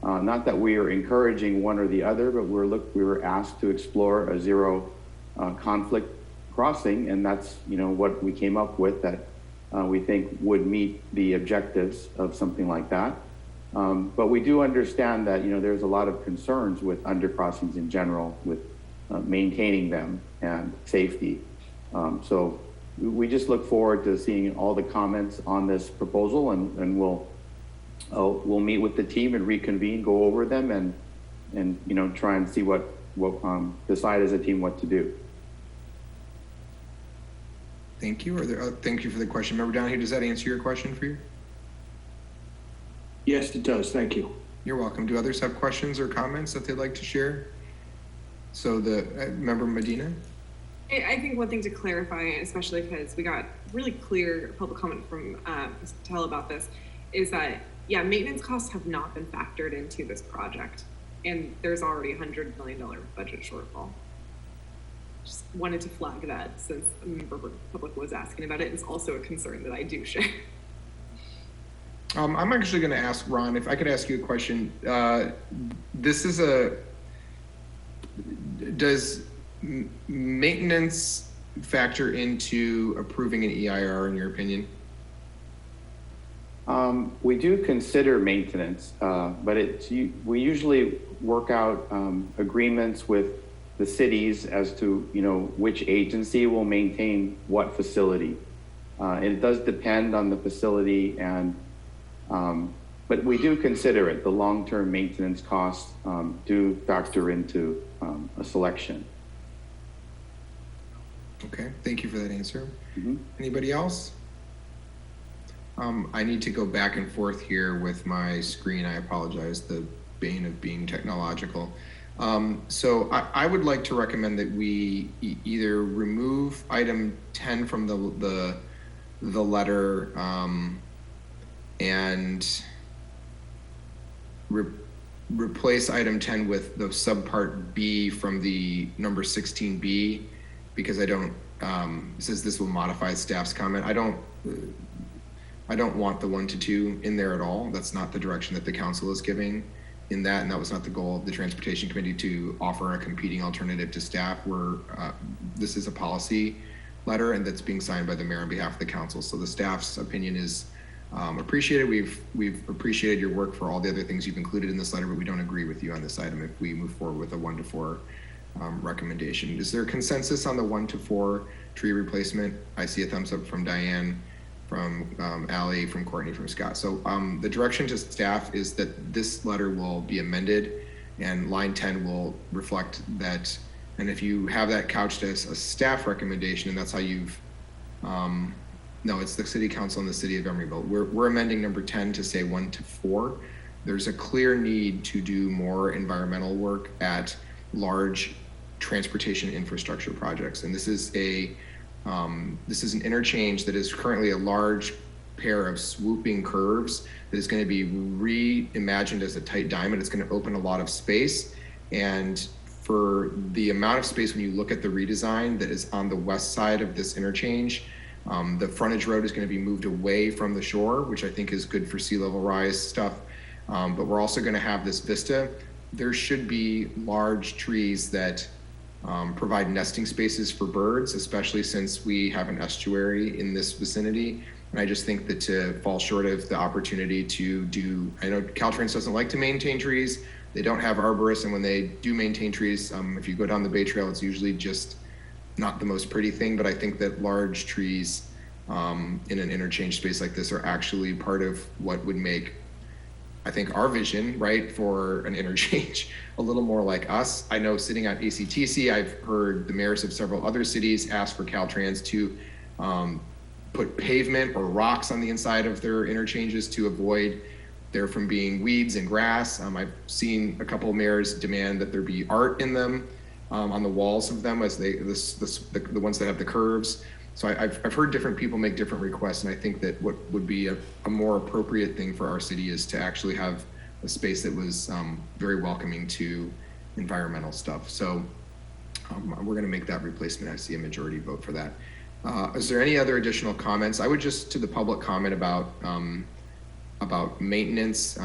Not that we are encouraging one or the other, but we were asked to explore a zero conflict crossing, and that's, what we came up with that we think would meet the objectives of something like that. But we do understand that, there's a lot of concerns with undercrossings in general, with maintaining them and safety. So we just look forward to seeing all the comments on this proposal, and we'll meet with the team and reconvene, go over them, and try and see what decide as a team what to do.
Thank you. Thank you for the question. Member Donahue, does that answer your question for you?
Yes, it does. Thank you.
You're welcome. Do others have questions or comments that they'd like to share? So Member Medina?
I think one thing to clarify, especially because we got really clear public comment from Ms. Patel about this, is that, maintenance costs have not been factored into this project. And there's already $100 million budget shortfall. Just wanted to flag that since a member of the public was asking about it. It's also a concern that I do share.
I'm actually going to ask Ron, if I could ask you a question. Does maintenance factor into approving an EIR in your opinion?
We do consider maintenance, but we usually work out agreements with the cities as to which agency will maintain what facility. And it does depend on the facility, and but we do consider it. The long-term maintenance costs do factor into a selection.
Okay, thank you for that answer.
Mm-hmm.
Anybody else? I need to go back and forth here with my screen. I apologize, the bane of being technological. So I would like to recommend that we either remove item 10 from the letter and replace item 10 with the subpart B from the number 16B, because it says this will modify staff's comment. I don't want the 1 to 2 in there at all. That's not the direction that the council is giving in that, and that was not the goal of the Transportation Committee to offer a competing alternative to staff. This is a policy letter, and that's being signed by the mayor on behalf of the council. So the staff's opinion is appreciated. We've appreciated your work for all the other things you've included in this letter, but we don't agree with you on this item if we move forward with a 1 to 4 recommendation. Is there consensus on the 1 to 4 tree replacement? I see a thumbs up from Diane, from Allie, from Courtney, from Scott. So the direction to staff is that this letter will be amended, and line 10 will reflect that. And if you have that couched as a staff recommendation, and that's how you've, no, it's the city council and the city of Emeryville. We're amending number 10 to say 1 to 4. There's a clear need to do more environmental work at large transportation infrastructure projects. And this is an interchange that is currently a large pair of swooping curves that is going to be reimagined as a tight diamond. It's going to open a lot of space. And for the amount of space, when you look at the redesign that is on the west side of this interchange, the frontage road is going to be moved away from the shore, which I think is good for sea level rise stuff. But we're also going to have this vista. There should be large trees that provide nesting spaces for birds, especially since we have an estuary in this vicinity. And I just think that to fall short of the opportunity to do, I know Caltrans doesn't like to maintain trees. They don't have arborists, and when they do maintain trees, if you go down the Bay Trail, it's usually just not the most pretty thing. But I think that large trees in an interchange space like this are actually part of what would make, I think, our vision, right, for an interchange a little more like us. I know sitting at ACTC, I've heard the mayors of several other cities ask for Caltrans to put pavement or rocks on the inside of their interchanges to avoid there from being weeds and grass. I've seen a couple of mayors demand that there be art in them on the walls of them as the ones that have the curves. So I've heard different people make different requests, and I think that what would be a more appropriate thing for our city is to actually have a space that was very welcoming to environmental stuff. So we're going to make that replacement. I see a majority vote for that. Is there any other additional comments? I would just, to the public comment about maintenance,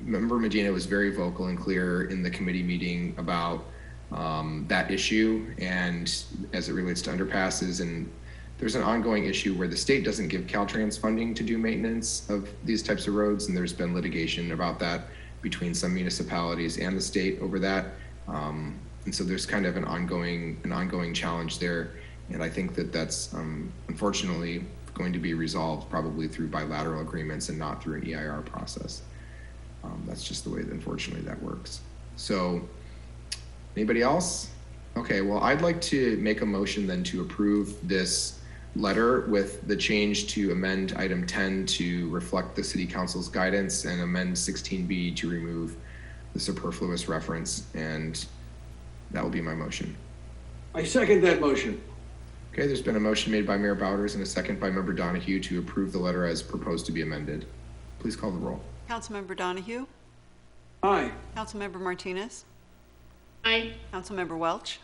Member Medina was very vocal and clear in the committee meeting about that issue, and as it relates to underpasses. And there's an ongoing issue where the state doesn't give Caltrans funding to do maintenance of these types of roads, and there's been litigation about that between some municipalities and the state over that. And so there's kind of an ongoing challenge there. And I think that that's unfortunately going to be resolved probably through bilateral agreements and not through an EIR process. That's just the way that unfortunately that works. So anybody else? Okay, well, I'd like to make a motion then to approve this letter with the change to amend item 10 to reflect the city council's guidance and amend 16B to remove the superfluous reference. And that will be my motion.
I second that motion.
Okay, there's been a motion made by Mayor Bowders and a second by Member Donahue to approve the letter as proposed to be amended. Please call the roll.
Councilmember Donahue?
Aye.
Councilmember Martinez?
Aye.
Councilmember Welch?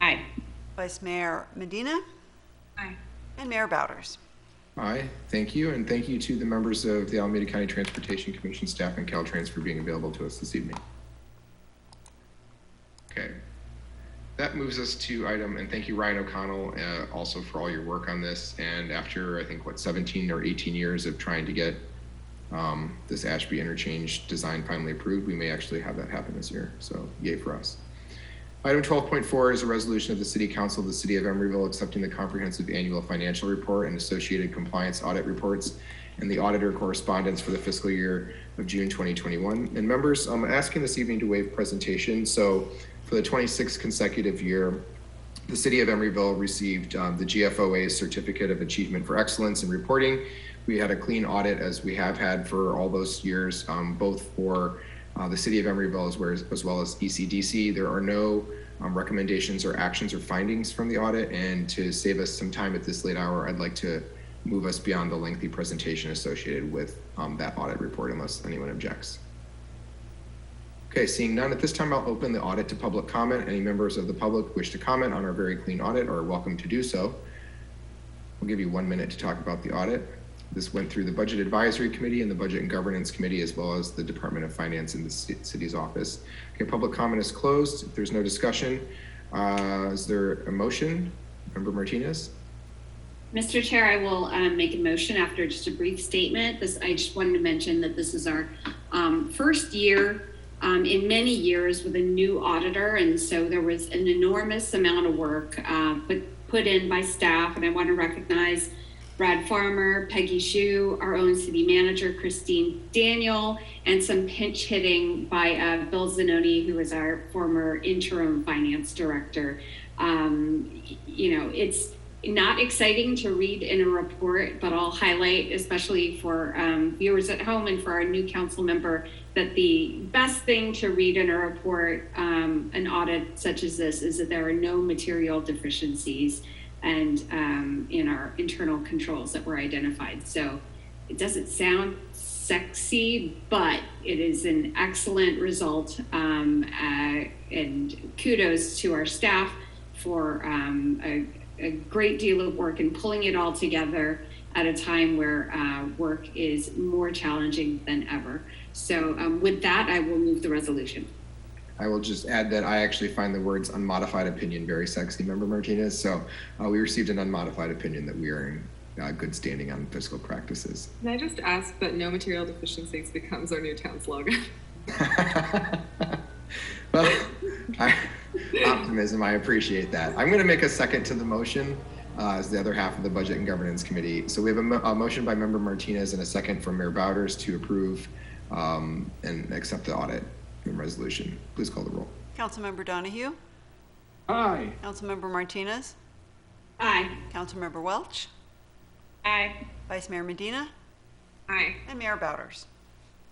Aye.
Vice Mayor Medina?
Aye.
And Mayor Bowders.
Aye, thank you. And thank you to the members of the Alameda County Transportation Commission staff and Caltrans for being available to us this evening. Okay, that moves us to item, and thank you Ryan O'Connell also for all your work on this. And after I think 17 or 18 years of trying to get this Ashby interchange design finally approved, we may actually have that happen this year. So yay for us. Item 12.4 is a resolution of the City Council of the City of Emeryville accepting the comprehensive annual financial report and associated compliance audit reports and the auditor correspondence for the fiscal year of June 2021. And members, I'm asking this evening to waive presentation. So for the 26th consecutive year, the City of Emeryville received the GFOA Certificate of Achievement for Excellence in Reporting. We had a clean audit as we have had for all those years, both for the City of Emeryville as well as ECDC. There are no recommendations or actions or findings from the audit. And to save us some time at this late hour, I'd like to move us beyond the lengthy presentation associated with that audit report unless anyone objects. Okay, seeing none at this time, I'll open the audit to public comment. Any members of the public who wish to comment on our very clean audit are welcome to do so. We'll give you 1 minute to talk about the audit. This went through the Budget Advisory Committee and the Budget and Governance Committee, as well as the Department of Finance in the city's office. Okay, public comment is closed. If there's no discussion, is there a motion? Member Martinez?
Mr. Chair, I will make a motion after just a brief statement. I just wanted to mention that this is our first year in many years with a new auditor, and so there was an enormous amount of work put in by staff, and I want to recognize Brad Farmer, Peggy Shue, our own city manager, Christine Daniel, and some pinch hitting by Bill Zanoni, who was our former interim finance director. It's not exciting to read in a report, but I'll highlight, especially for viewers at home and for our new council member, that the best thing to read in a report, an audit such as this, is that there are no material deficiencies and in our internal controls that were identified. So it doesn't sound sexy, but it is an excellent result, and kudos to our staff for a great deal of work in pulling it all together at a time where work is more challenging than ever. So with that, I will move the resolution.
I will just add that I actually find the words unmodified opinion very sexy, Member Martinez. So we received an unmodified opinion that we are in good standing on fiscal practices.
Can I just ask that no material deficiencies becomes our new town slogan?
Well, optimism, I appreciate that. I'm going to make a second to the motion as the other half of the Budget and Governance Committee. So we have a motion by Member Martinez and a second from Mayor Bowders to approve and accept the audit and resolution. Please call the roll.
Councilmember Donahue?
Aye.
Councilmember Martinez?
Aye.
Councilmember Welch?
Aye.
Vice Mayor Medina?
Aye.
And Mayor Bowders.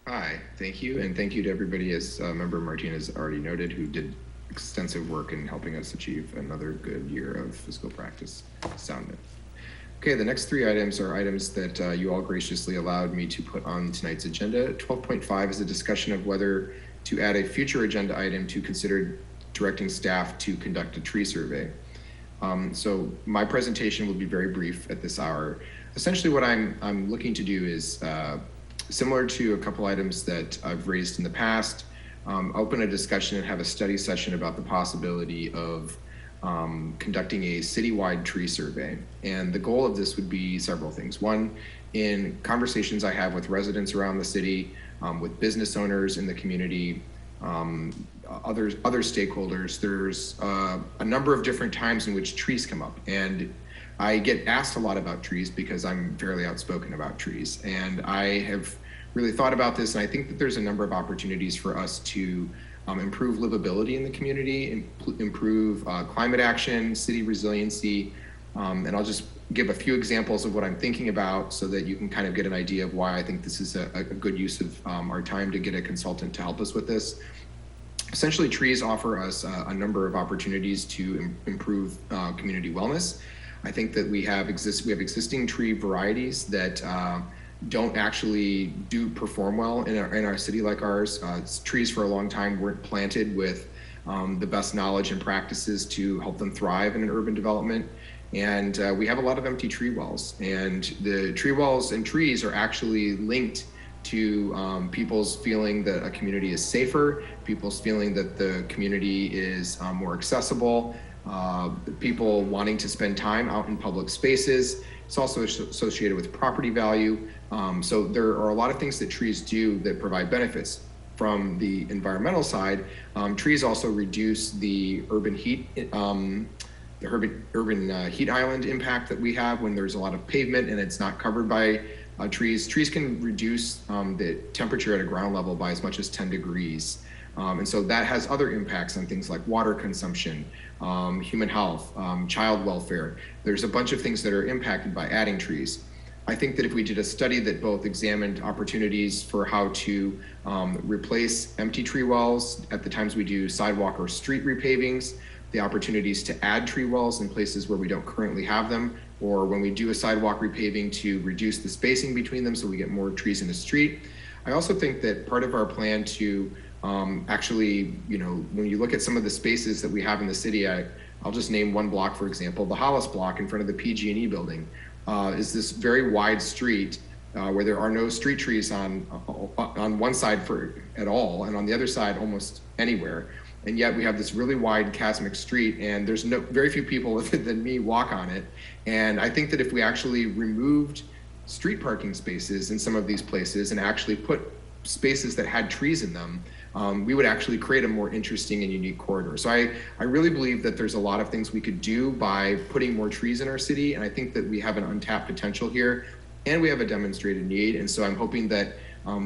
Aye, thank you. And thank you to everybody, as Member Martinez already noted, who did extensive work in helping us achieve another good year of fiscal practice soundness. Okay, the next three items are items that you all graciously allowed me to put on tonight's agenda. 12.5 is a discussion of whether to add a future agenda item to consider directing staff to conduct a tree survey. So my presentation will be very brief at this hour. Essentially what I'm looking to do is similar to a couple items that I've raised in the past, open a discussion and have a study session about the possibility of conducting a citywide tree survey. And the goal of this would be several things. One, in conversations I have with residents around the city, with business owners in the community, other stakeholders, there's a number of different times in which trees come up. And I get asked a lot about trees because I'm fairly outspoken about trees. And I have really thought about this, and I think that there's a number of opportunities for us to improve livability in the community, improve climate action, city resiliency, and I'll just give a few examples of what I'm thinking about so that you can kind of get an idea of why I think this is a good use of our time to get a consultant to help us with this. Essentially, trees offer us a number of opportunities to improve community wellness. I think that we have existing tree varieties that don't actually perform well in our city like ours. Trees for a long time weren't planted with the best knowledge and practices to help them thrive in an urban development. And we have a lot of empty tree wells, and the tree wells and trees are actually linked to people's feeling that a community is safer, people's feeling that the community is more accessible, people wanting to spend time out in public spaces. It's also associated with property value. So there are a lot of things that trees do that provide benefits. From the environmental side, trees also reduce the urban heat, urban heat island impact that we have when there's a lot of pavement and it's not covered by trees. Trees can reduce the temperature at a ground level by as much as 10 degrees. And so that has other impacts on things like water consumption, human health, child welfare. There's a bunch of things that are impacted by adding trees. I think that if we did a study that both examined opportunities for how to replace empty tree wells at the times we do sidewalk or street repavings, the opportunities to add tree wells in places where we don't currently have them, or when we do a sidewalk repaving to reduce the spacing between them so we get more trees in the street. I also think that part of our plan to actually, when you look at some of the spaces that we have in the city, I'll just name one block, for example, the Hollis block in front of the PG&E building is this very wide street where there are no street trees on one side at all, and on the other side almost anywhere. And yet we have this really wide chasmic street, and there's very few people other than me walk on it. And I think that if we actually removed street parking spaces in some of these places and actually put spaces that had trees in them, we would actually create a more interesting and unique corridor. So I really believe that there's a lot of things we could do by putting more trees in our city. And I think that we have an untapped potential here, and we have a demonstrated need. And so I'm hoping that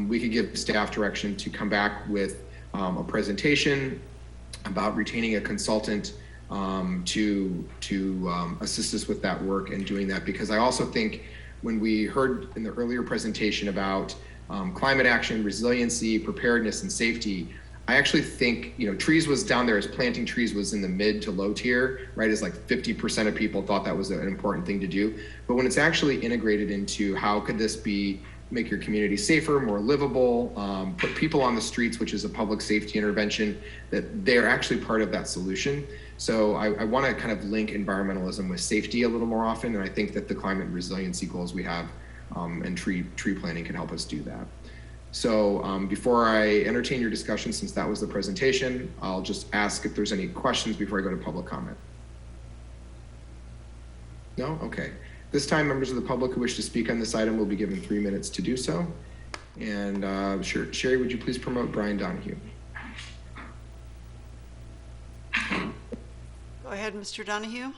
we could give staff direction to come back with a presentation about retaining a consultant to assist us with that work and doing that. Because I also think when we heard in the earlier presentation about climate action, resiliency, preparedness, and safety, I actually think, trees was down there as planting trees was in the mid to low tier, right? As like 50% of people thought that was an important thing to do. But when it's actually integrated into how could this make your community safer, more livable, put people on the streets, which is a public safety intervention, that they're actually part of that solution. So I want to kind of link environmentalism with safety a little more often. And I think that the climate resiliency goals we have and tree planting can help us do that. So before I entertain your discussion, since that was the presentation, I'll just ask if there's any questions before I go to public comment. No? Okay. This time, members of the public who wish to speak on this item will be given 3 minutes to do so. And Sherry, would you please promote Brian Donahue?
Go ahead, Mr. Donahue.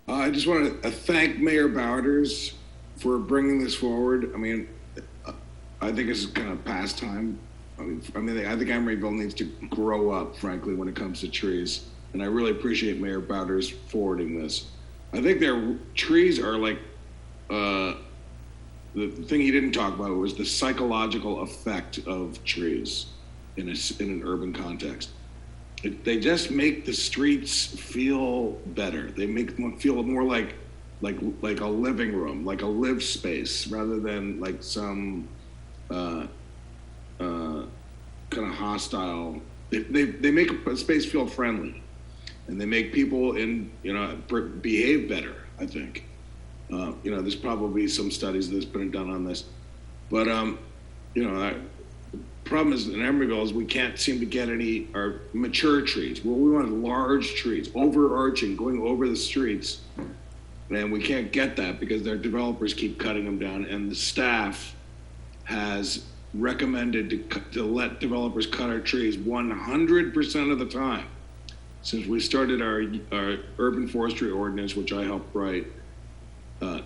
I just want to thank Mayor Bowders for bringing this forward. I mean, I think it's kind of past time. I think Emeryville needs to grow up, frankly, when it comes to trees. And I really appreciate Mayor Bowders forwarding this. I think their trees are like, the thing he didn't talk about was the psychological effect of trees in an urban context. They just make the streets feel better. They make them feel more like a living room, like a live space, rather than like some kind of hostile. They make a space feel friendly, and they make people behave better. I think there's probably some studies that's been done on this, but problem is in Emeryville is we can't seem to get any our mature trees. Well, we want large trees, overarching, going over the streets. And we can't get that because their developers keep cutting them down, and the staff has recommended to let developers cut our trees 100% of the time. Since we started our urban forestry ordinance, which I helped write,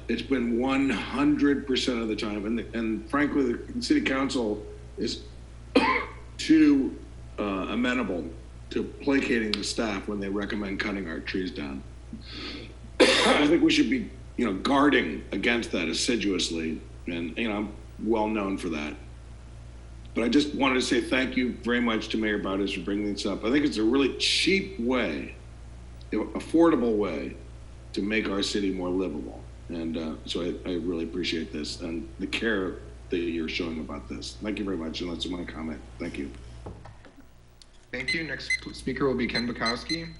it's been 100% of the time. And frankly, the city council is too amenable to placating the staff when they recommend cutting our trees down. I think we should be, guarding against that assiduously, and I'm well known for that. But I just wanted to say thank you very much to Mayor Baudes for bringing this up. I think it's a really cheap way, affordable way, to make our city more livable, and so I really appreciate this and the care that you're showing about this. Thank you very much, and that's my comment. Thank you.
Thank you. Next speaker will be Ken Bukowski.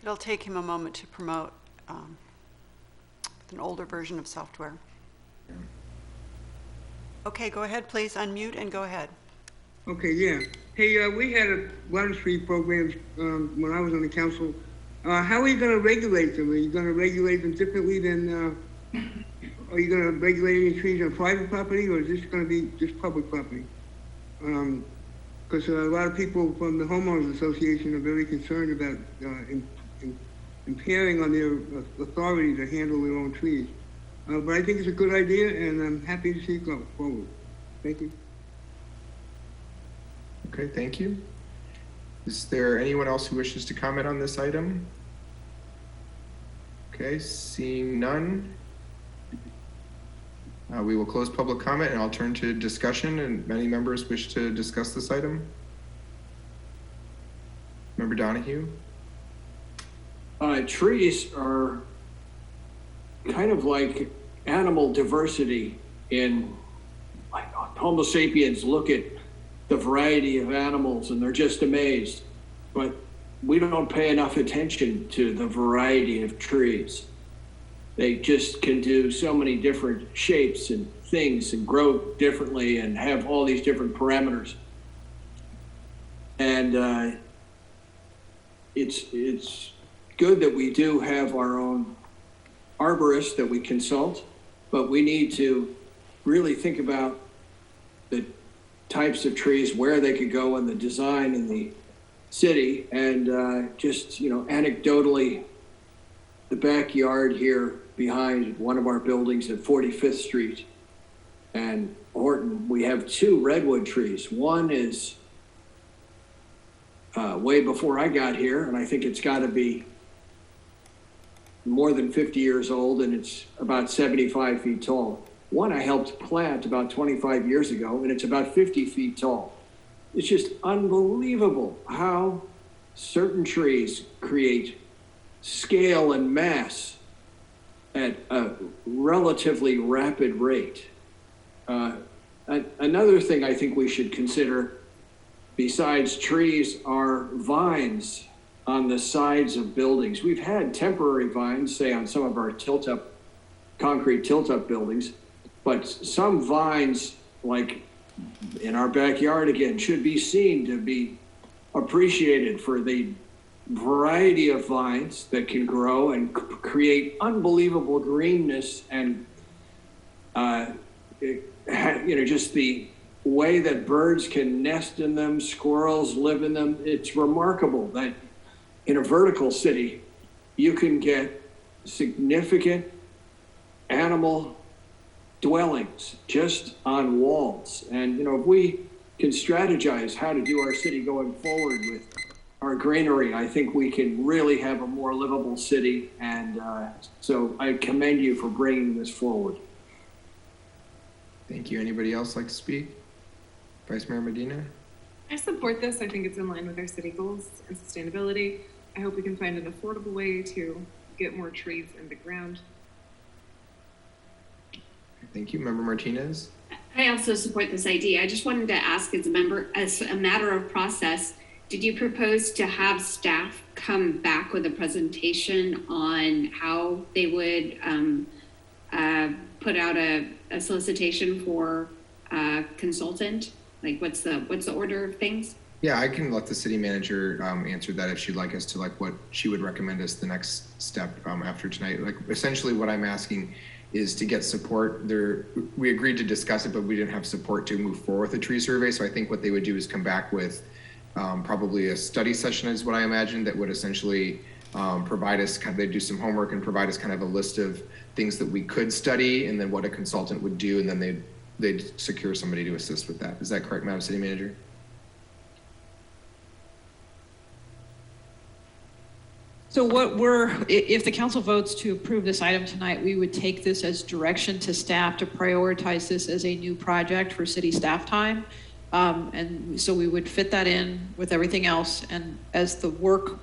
It'll take him a moment to promote an older version of software. Okay, go ahead, please unmute and go ahead.
Okay, yeah. Hey, we had a water street programs when I was on the council. How are you going to regulate them? Are you going to regulate them differently than, are you going to regulate any trees on private property, or is this going to be just public property? Because a lot of people from the homeowners association are very concerned about impairing on their authority to handle their own trees. But I think it's a good idea, and I'm happy to see it go forward. Thank you.
Okay, thank you. Is there anyone else who wishes to comment on this item? Okay, seeing none. We will close public comment, and I'll turn to discussion, and many members wish to discuss this item. Member Donahue?
Trees are kind of like animal diversity in, like, Homo sapiens look at the variety of animals and they're just amazed, but we don't pay enough attention to the variety of trees. They just can do so many different shapes and things and grow differently and have all these different parameters. And it's good that we do have our own arborist that we consult, but we need to really think about the types of trees, where they could go in the design in the city. And just, anecdotally, the backyard here behind one of our buildings at 45th Street and Horton, we have two redwood trees. One is way before I got here, and I think it's got to be more than 50 years old, and it's about 75 feet tall. One I helped plant about 25 years ago, and it's about 50 feet tall. It's just unbelievable how certain trees create scale and mass at a relatively rapid rate. Another thing I think we should consider besides trees are vines on the sides of buildings. We've had temporary vines, say on some of our concrete tilt-up buildings, but some vines, like in our backyard again, should be seen to be appreciated for the variety of vines that can grow and create unbelievable greenness and, just the way that birds can nest in them, squirrels live in them. It's remarkable that in a vertical city, you can get significant animal dwellings just on walls. And, if we can strategize how to do our city going forward with our greenery, I think we can really have a more livable city. And so I commend you for bringing this forward.
Thank you. Anybody else like to speak? Vice Mayor Medina?
I support this. I think it's in line with our city goals and sustainability. I hope we can find an affordable way to get more trees in the ground.
Thank you. Member
I also support this idea. I just wanted to ask as a matter of process, did you propose to have staff come back with a presentation on how they would put out a solicitation for a consultant? Like, what's the order of things?
Yeah, I can let the city manager answer that if she'd like us to, like what she would recommend as the next step after tonight. Like essentially what I'm asking is to get support there. We agreed to discuss it, but we didn't have support to move forward with a tree survey. So I think what they would do is come back with probably a study session is what I imagine that would essentially provide us, they'd do some homework and provide us kind of a list of things that we could study and then what a consultant would do. And then they'd secure somebody to assist with that. Is that correct, Madam City Manager?
So if the council votes to approve this item tonight, we would take this as direction to staff to prioritize this as a new project for city staff time. And so we would fit that in with everything else. And as the work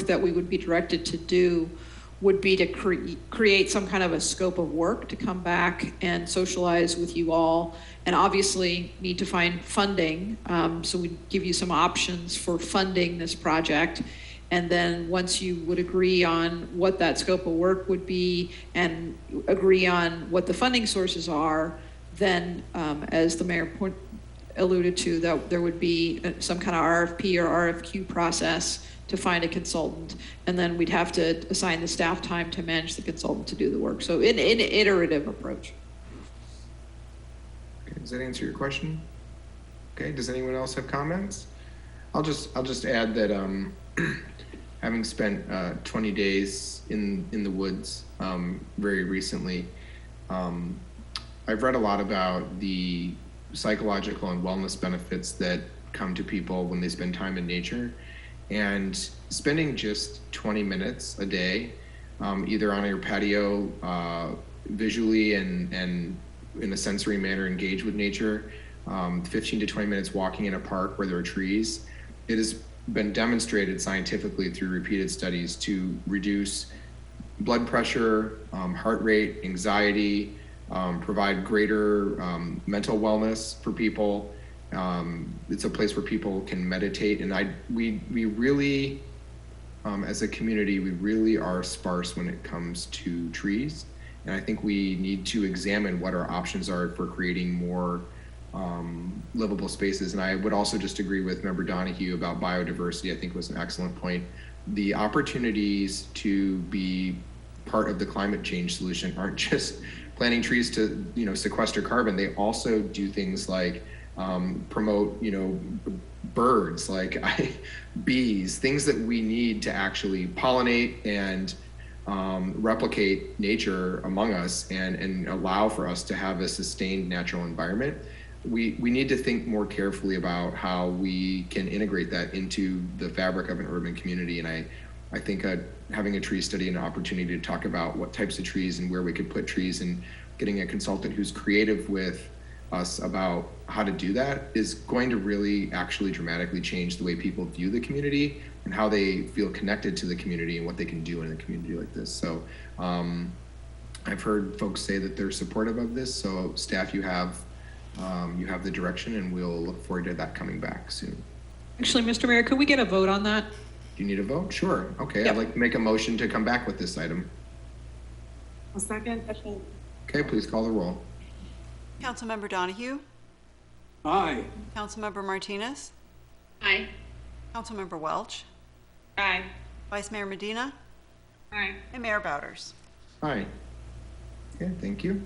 that we would be directed to do would be to create some kind of a scope of work to come back and socialize with you all, and obviously need to find funding. So we give you some options for funding this project. And then once you would agree on what that scope of work would be and agree on what the funding sources are, then as the mayor alluded to, that there would be some kind of RFP or RFQ process to find a consultant. And then we'd have to assign the staff time to manage the consultant to do the work. So an iterative approach.
Okay, does that answer your question? Okay, does anyone else have comments? I'll just add that having spent 20 days in the woods very recently, I've read a lot about the psychological and wellness benefits that come to people when they spend time in nature. And spending just 20 minutes a day, either on your patio, visually and in a sensory manner engaged with nature, 15 to 20 minutes walking in a park where there are trees, it has been demonstrated scientifically through repeated studies to reduce blood pressure, heart rate, anxiety, provide greater mental wellness for people. It's a place where people can meditate, and we really, as a community, we really are sparse when it comes to trees, and I think we need to examine what our options are for creating more livable spaces. And I would also just agree with Member Donahue about biodiversity. I think it was an excellent point. The opportunities to be part of the climate change solution aren't just planting trees to sequester carbon. They also do things like promote birds, like bees, things that we need to actually pollinate and replicate nature among us and allow for us to have a sustained natural environment. We need to think more carefully about how we can integrate that into the fabric of an urban community. And I think having a tree study and an opportunity to talk about what types of trees and where we could put trees and getting a consultant who's creative with us about how to do that is going to really actually dramatically change the way people view the community and how they feel connected to the community and what they can do in a community like this. So I've heard folks say that they're supportive of this. So staff, you have the direction, and we'll look forward to that coming back soon.
Actually, Mr. Mayor, could we get a vote on that?
Do you need a vote? Sure. Okay,
Yep.
I'd like to make a motion to come back with this item.
A second.
Okay, please call the roll.
Councilmember Donahue?
Aye.
Councilmember Martinez?
Aye.
Councilmember Welch?
Aye.
Vice Mayor Medina?
Aye.
And Mayor Bowders.
Aye. Okay, thank you.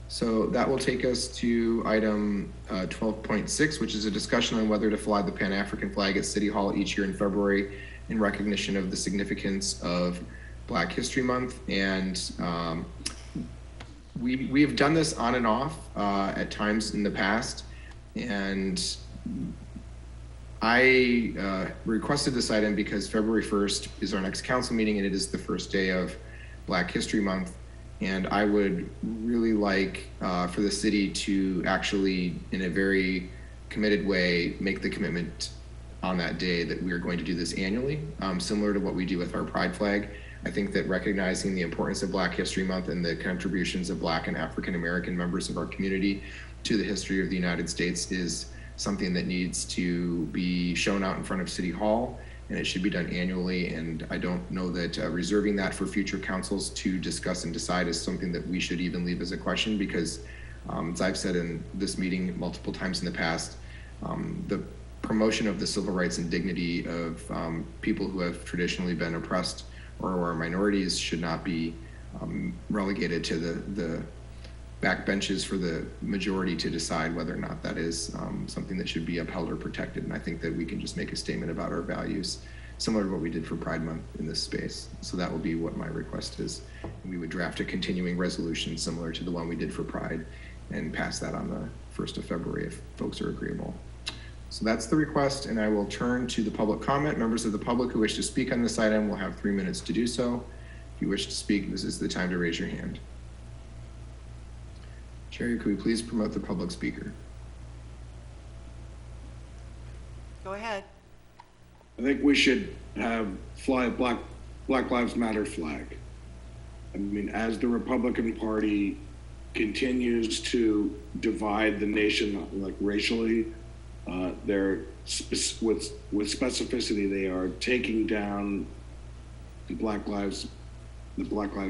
So that will take us to item 12.6, which is a discussion on whether to fly the Pan-African flag at City Hall each year in February in recognition of the significance of Black History Month. And we have done this on and off at times in the past. And I requested this item because February 1st is our next council meeting, and it is the first day of Black History Month. And I would really like for the city to actually, in a very committed way, make the commitment on that day that we are going to do this annually, similar to what we do with our Pride flag. I think that recognizing the importance of Black History Month and the contributions of Black and African American members of our community to the history of the United States is something that needs to be shown out in front of City Hall, and it should be done annually. And I don't know that reserving that for future councils to discuss and decide is something that we should even leave as a question, because as I've said in this meeting multiple times in the past, the promotion of the civil rights and dignity of people who have traditionally been oppressed or are minorities should not be relegated to the backbenches for the majority to decide whether or not that is something that should be upheld or protected. And I think that we can just make a statement about our values, similar to what we did for Pride Month in this space. So that will be what my request is. And we would draft a continuing resolution similar to the one we did for Pride and pass that on the 1st of February if folks are agreeable. So that's the request, and I will turn to the public comment. Members of the public who wish to speak on this item will have 3 minutes to do so. If you wish to speak, this is the time to raise your hand. Sherry, could we please promote the public speaker?
Go ahead.
I think we should fly a Black Lives Matter flag. I mean, as the Republican Party continues to divide the nation, like racially, with specificity, they are taking down the Black Lives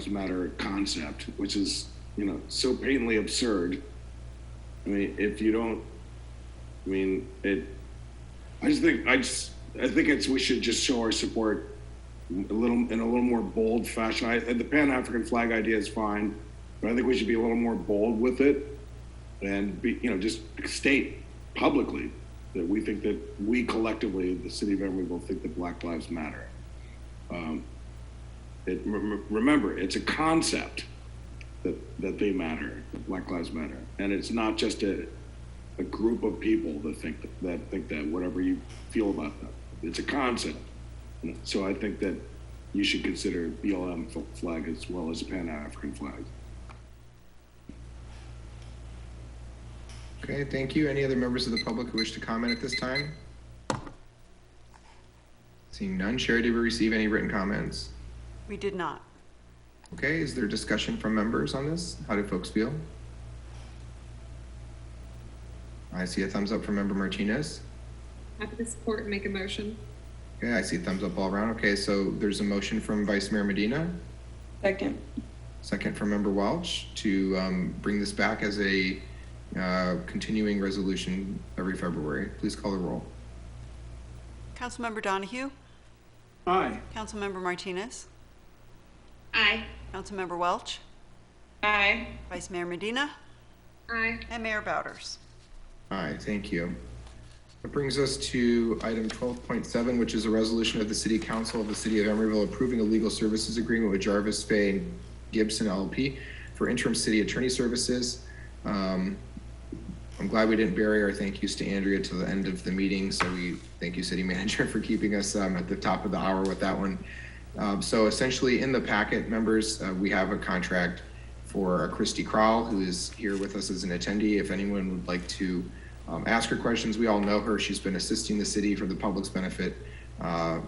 Matter concept, which is, so patently absurd. I mean, if you don't, I mean, I think we should just show our support in a little more bold fashion. The Pan-African flag idea is fine, but I think we should be a little more bold with it and just state publicly that we think that we collectively, the city of Emeryville, think that Black Lives Matter. Remember, it's a concept that they matter, that Black Lives Matter, and it's not just a group of people that think that, whatever you feel about that. It's a concept. So I think that you should consider BLM flag as well as a Pan-African flag.
Okay, thank you. Any other members of the public who wish to comment at this time? Seeing none. Sherry, did we receive any written comments?
We did not.
Okay, is there discussion from members on this? How do folks feel? I see a thumbs up from Member Martinez.
Happy to support and make a motion.
Okay, I see thumbs up all around. Okay, so there's a motion from Vice Mayor Medina.
Second.
Second from Member Welch to bring this back as a continuing resolution every February. Please call the roll.
Councilmember Donahue?
Aye.
Councilmember Martinez?
Aye.
Councilmember Welch?
Aye.
Vice Mayor Medina?
Aye.
And Mayor Bowders.
Aye, thank you. That brings us to item 12.7, which is a resolution of the City Council of the City of Emeryville approving a legal services agreement with Jarvis, Fay, and Gibson LLP for interim city attorney services. I'm glad we didn't bury our thank yous to Andrea to the end of the meeting, so we thank you, City Manager, for keeping us at the top of the hour with that one. So essentially in the packet, members, we have a contract for Christie Crowell, who is here with us as an attendee. If anyone would like to ask her questions, we all know her. She's been assisting the city for the public's benefit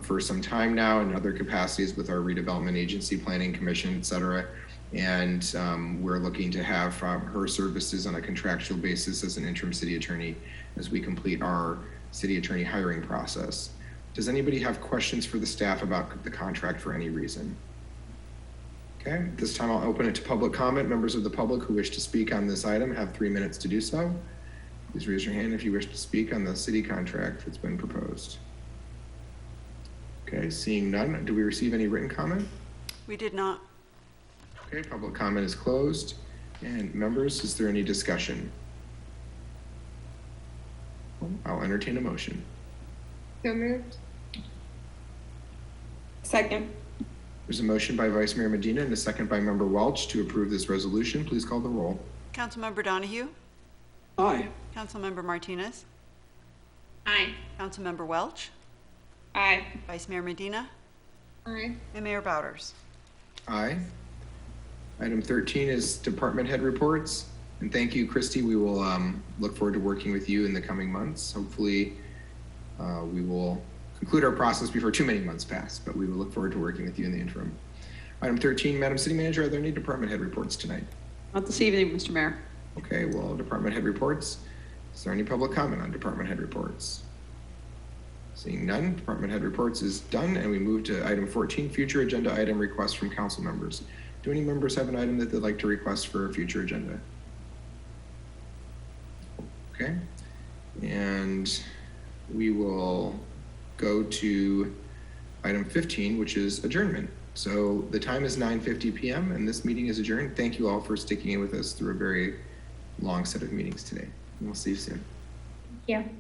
for some time now in other capacities with our redevelopment agency, planning commission, et cetera. And we're looking to have her services on a contractual basis as an interim city attorney as we complete our city attorney hiring process. Does anybody have questions for the staff about the contract for any reason? Okay, at this time I'll open it to public comment. Members of the public who wish to speak on this item have 3 minutes to do so. Please raise your hand if you wish to speak on the city contract that's been proposed. Okay, seeing none, do we receive any written comment?
We did not.
Okay, public comment is closed. And members, is there any discussion? I'll entertain a motion.
So moved.
Second.
There's a motion by Vice Mayor Medina and a second by Member Welch to approve this resolution. Please call the roll.
Councilmember Donahue?
Aye.
Councilmember Martinez?
Aye.
Councilmember Welch?
Aye.
Vice Mayor Medina?
Aye.
And Mayor Bowders.
Aye. Item 13 is department head reports. And thank you, Christie. We will look forward to working with you in the coming months. Hopefully, we will conclude our process before too many months pass, but we will look forward to working with you in the interim. Item 13, Madam City Manager, are there any department head reports tonight?
Not this evening, Mr. Mayor.
Okay, well, department head reports. Is there any public comment on department head reports? Seeing none, department head reports is done, and we move to item 14, future agenda item requests from council members. Do any members have an item that they'd like to request for a future agenda? Okay, and we will go to item 15, which is adjournment. So the time is 9:50 p.m. and this meeting is adjourned. Thank you all for sticking with us through a very long set of meetings today. And we'll see you soon.
Thank you.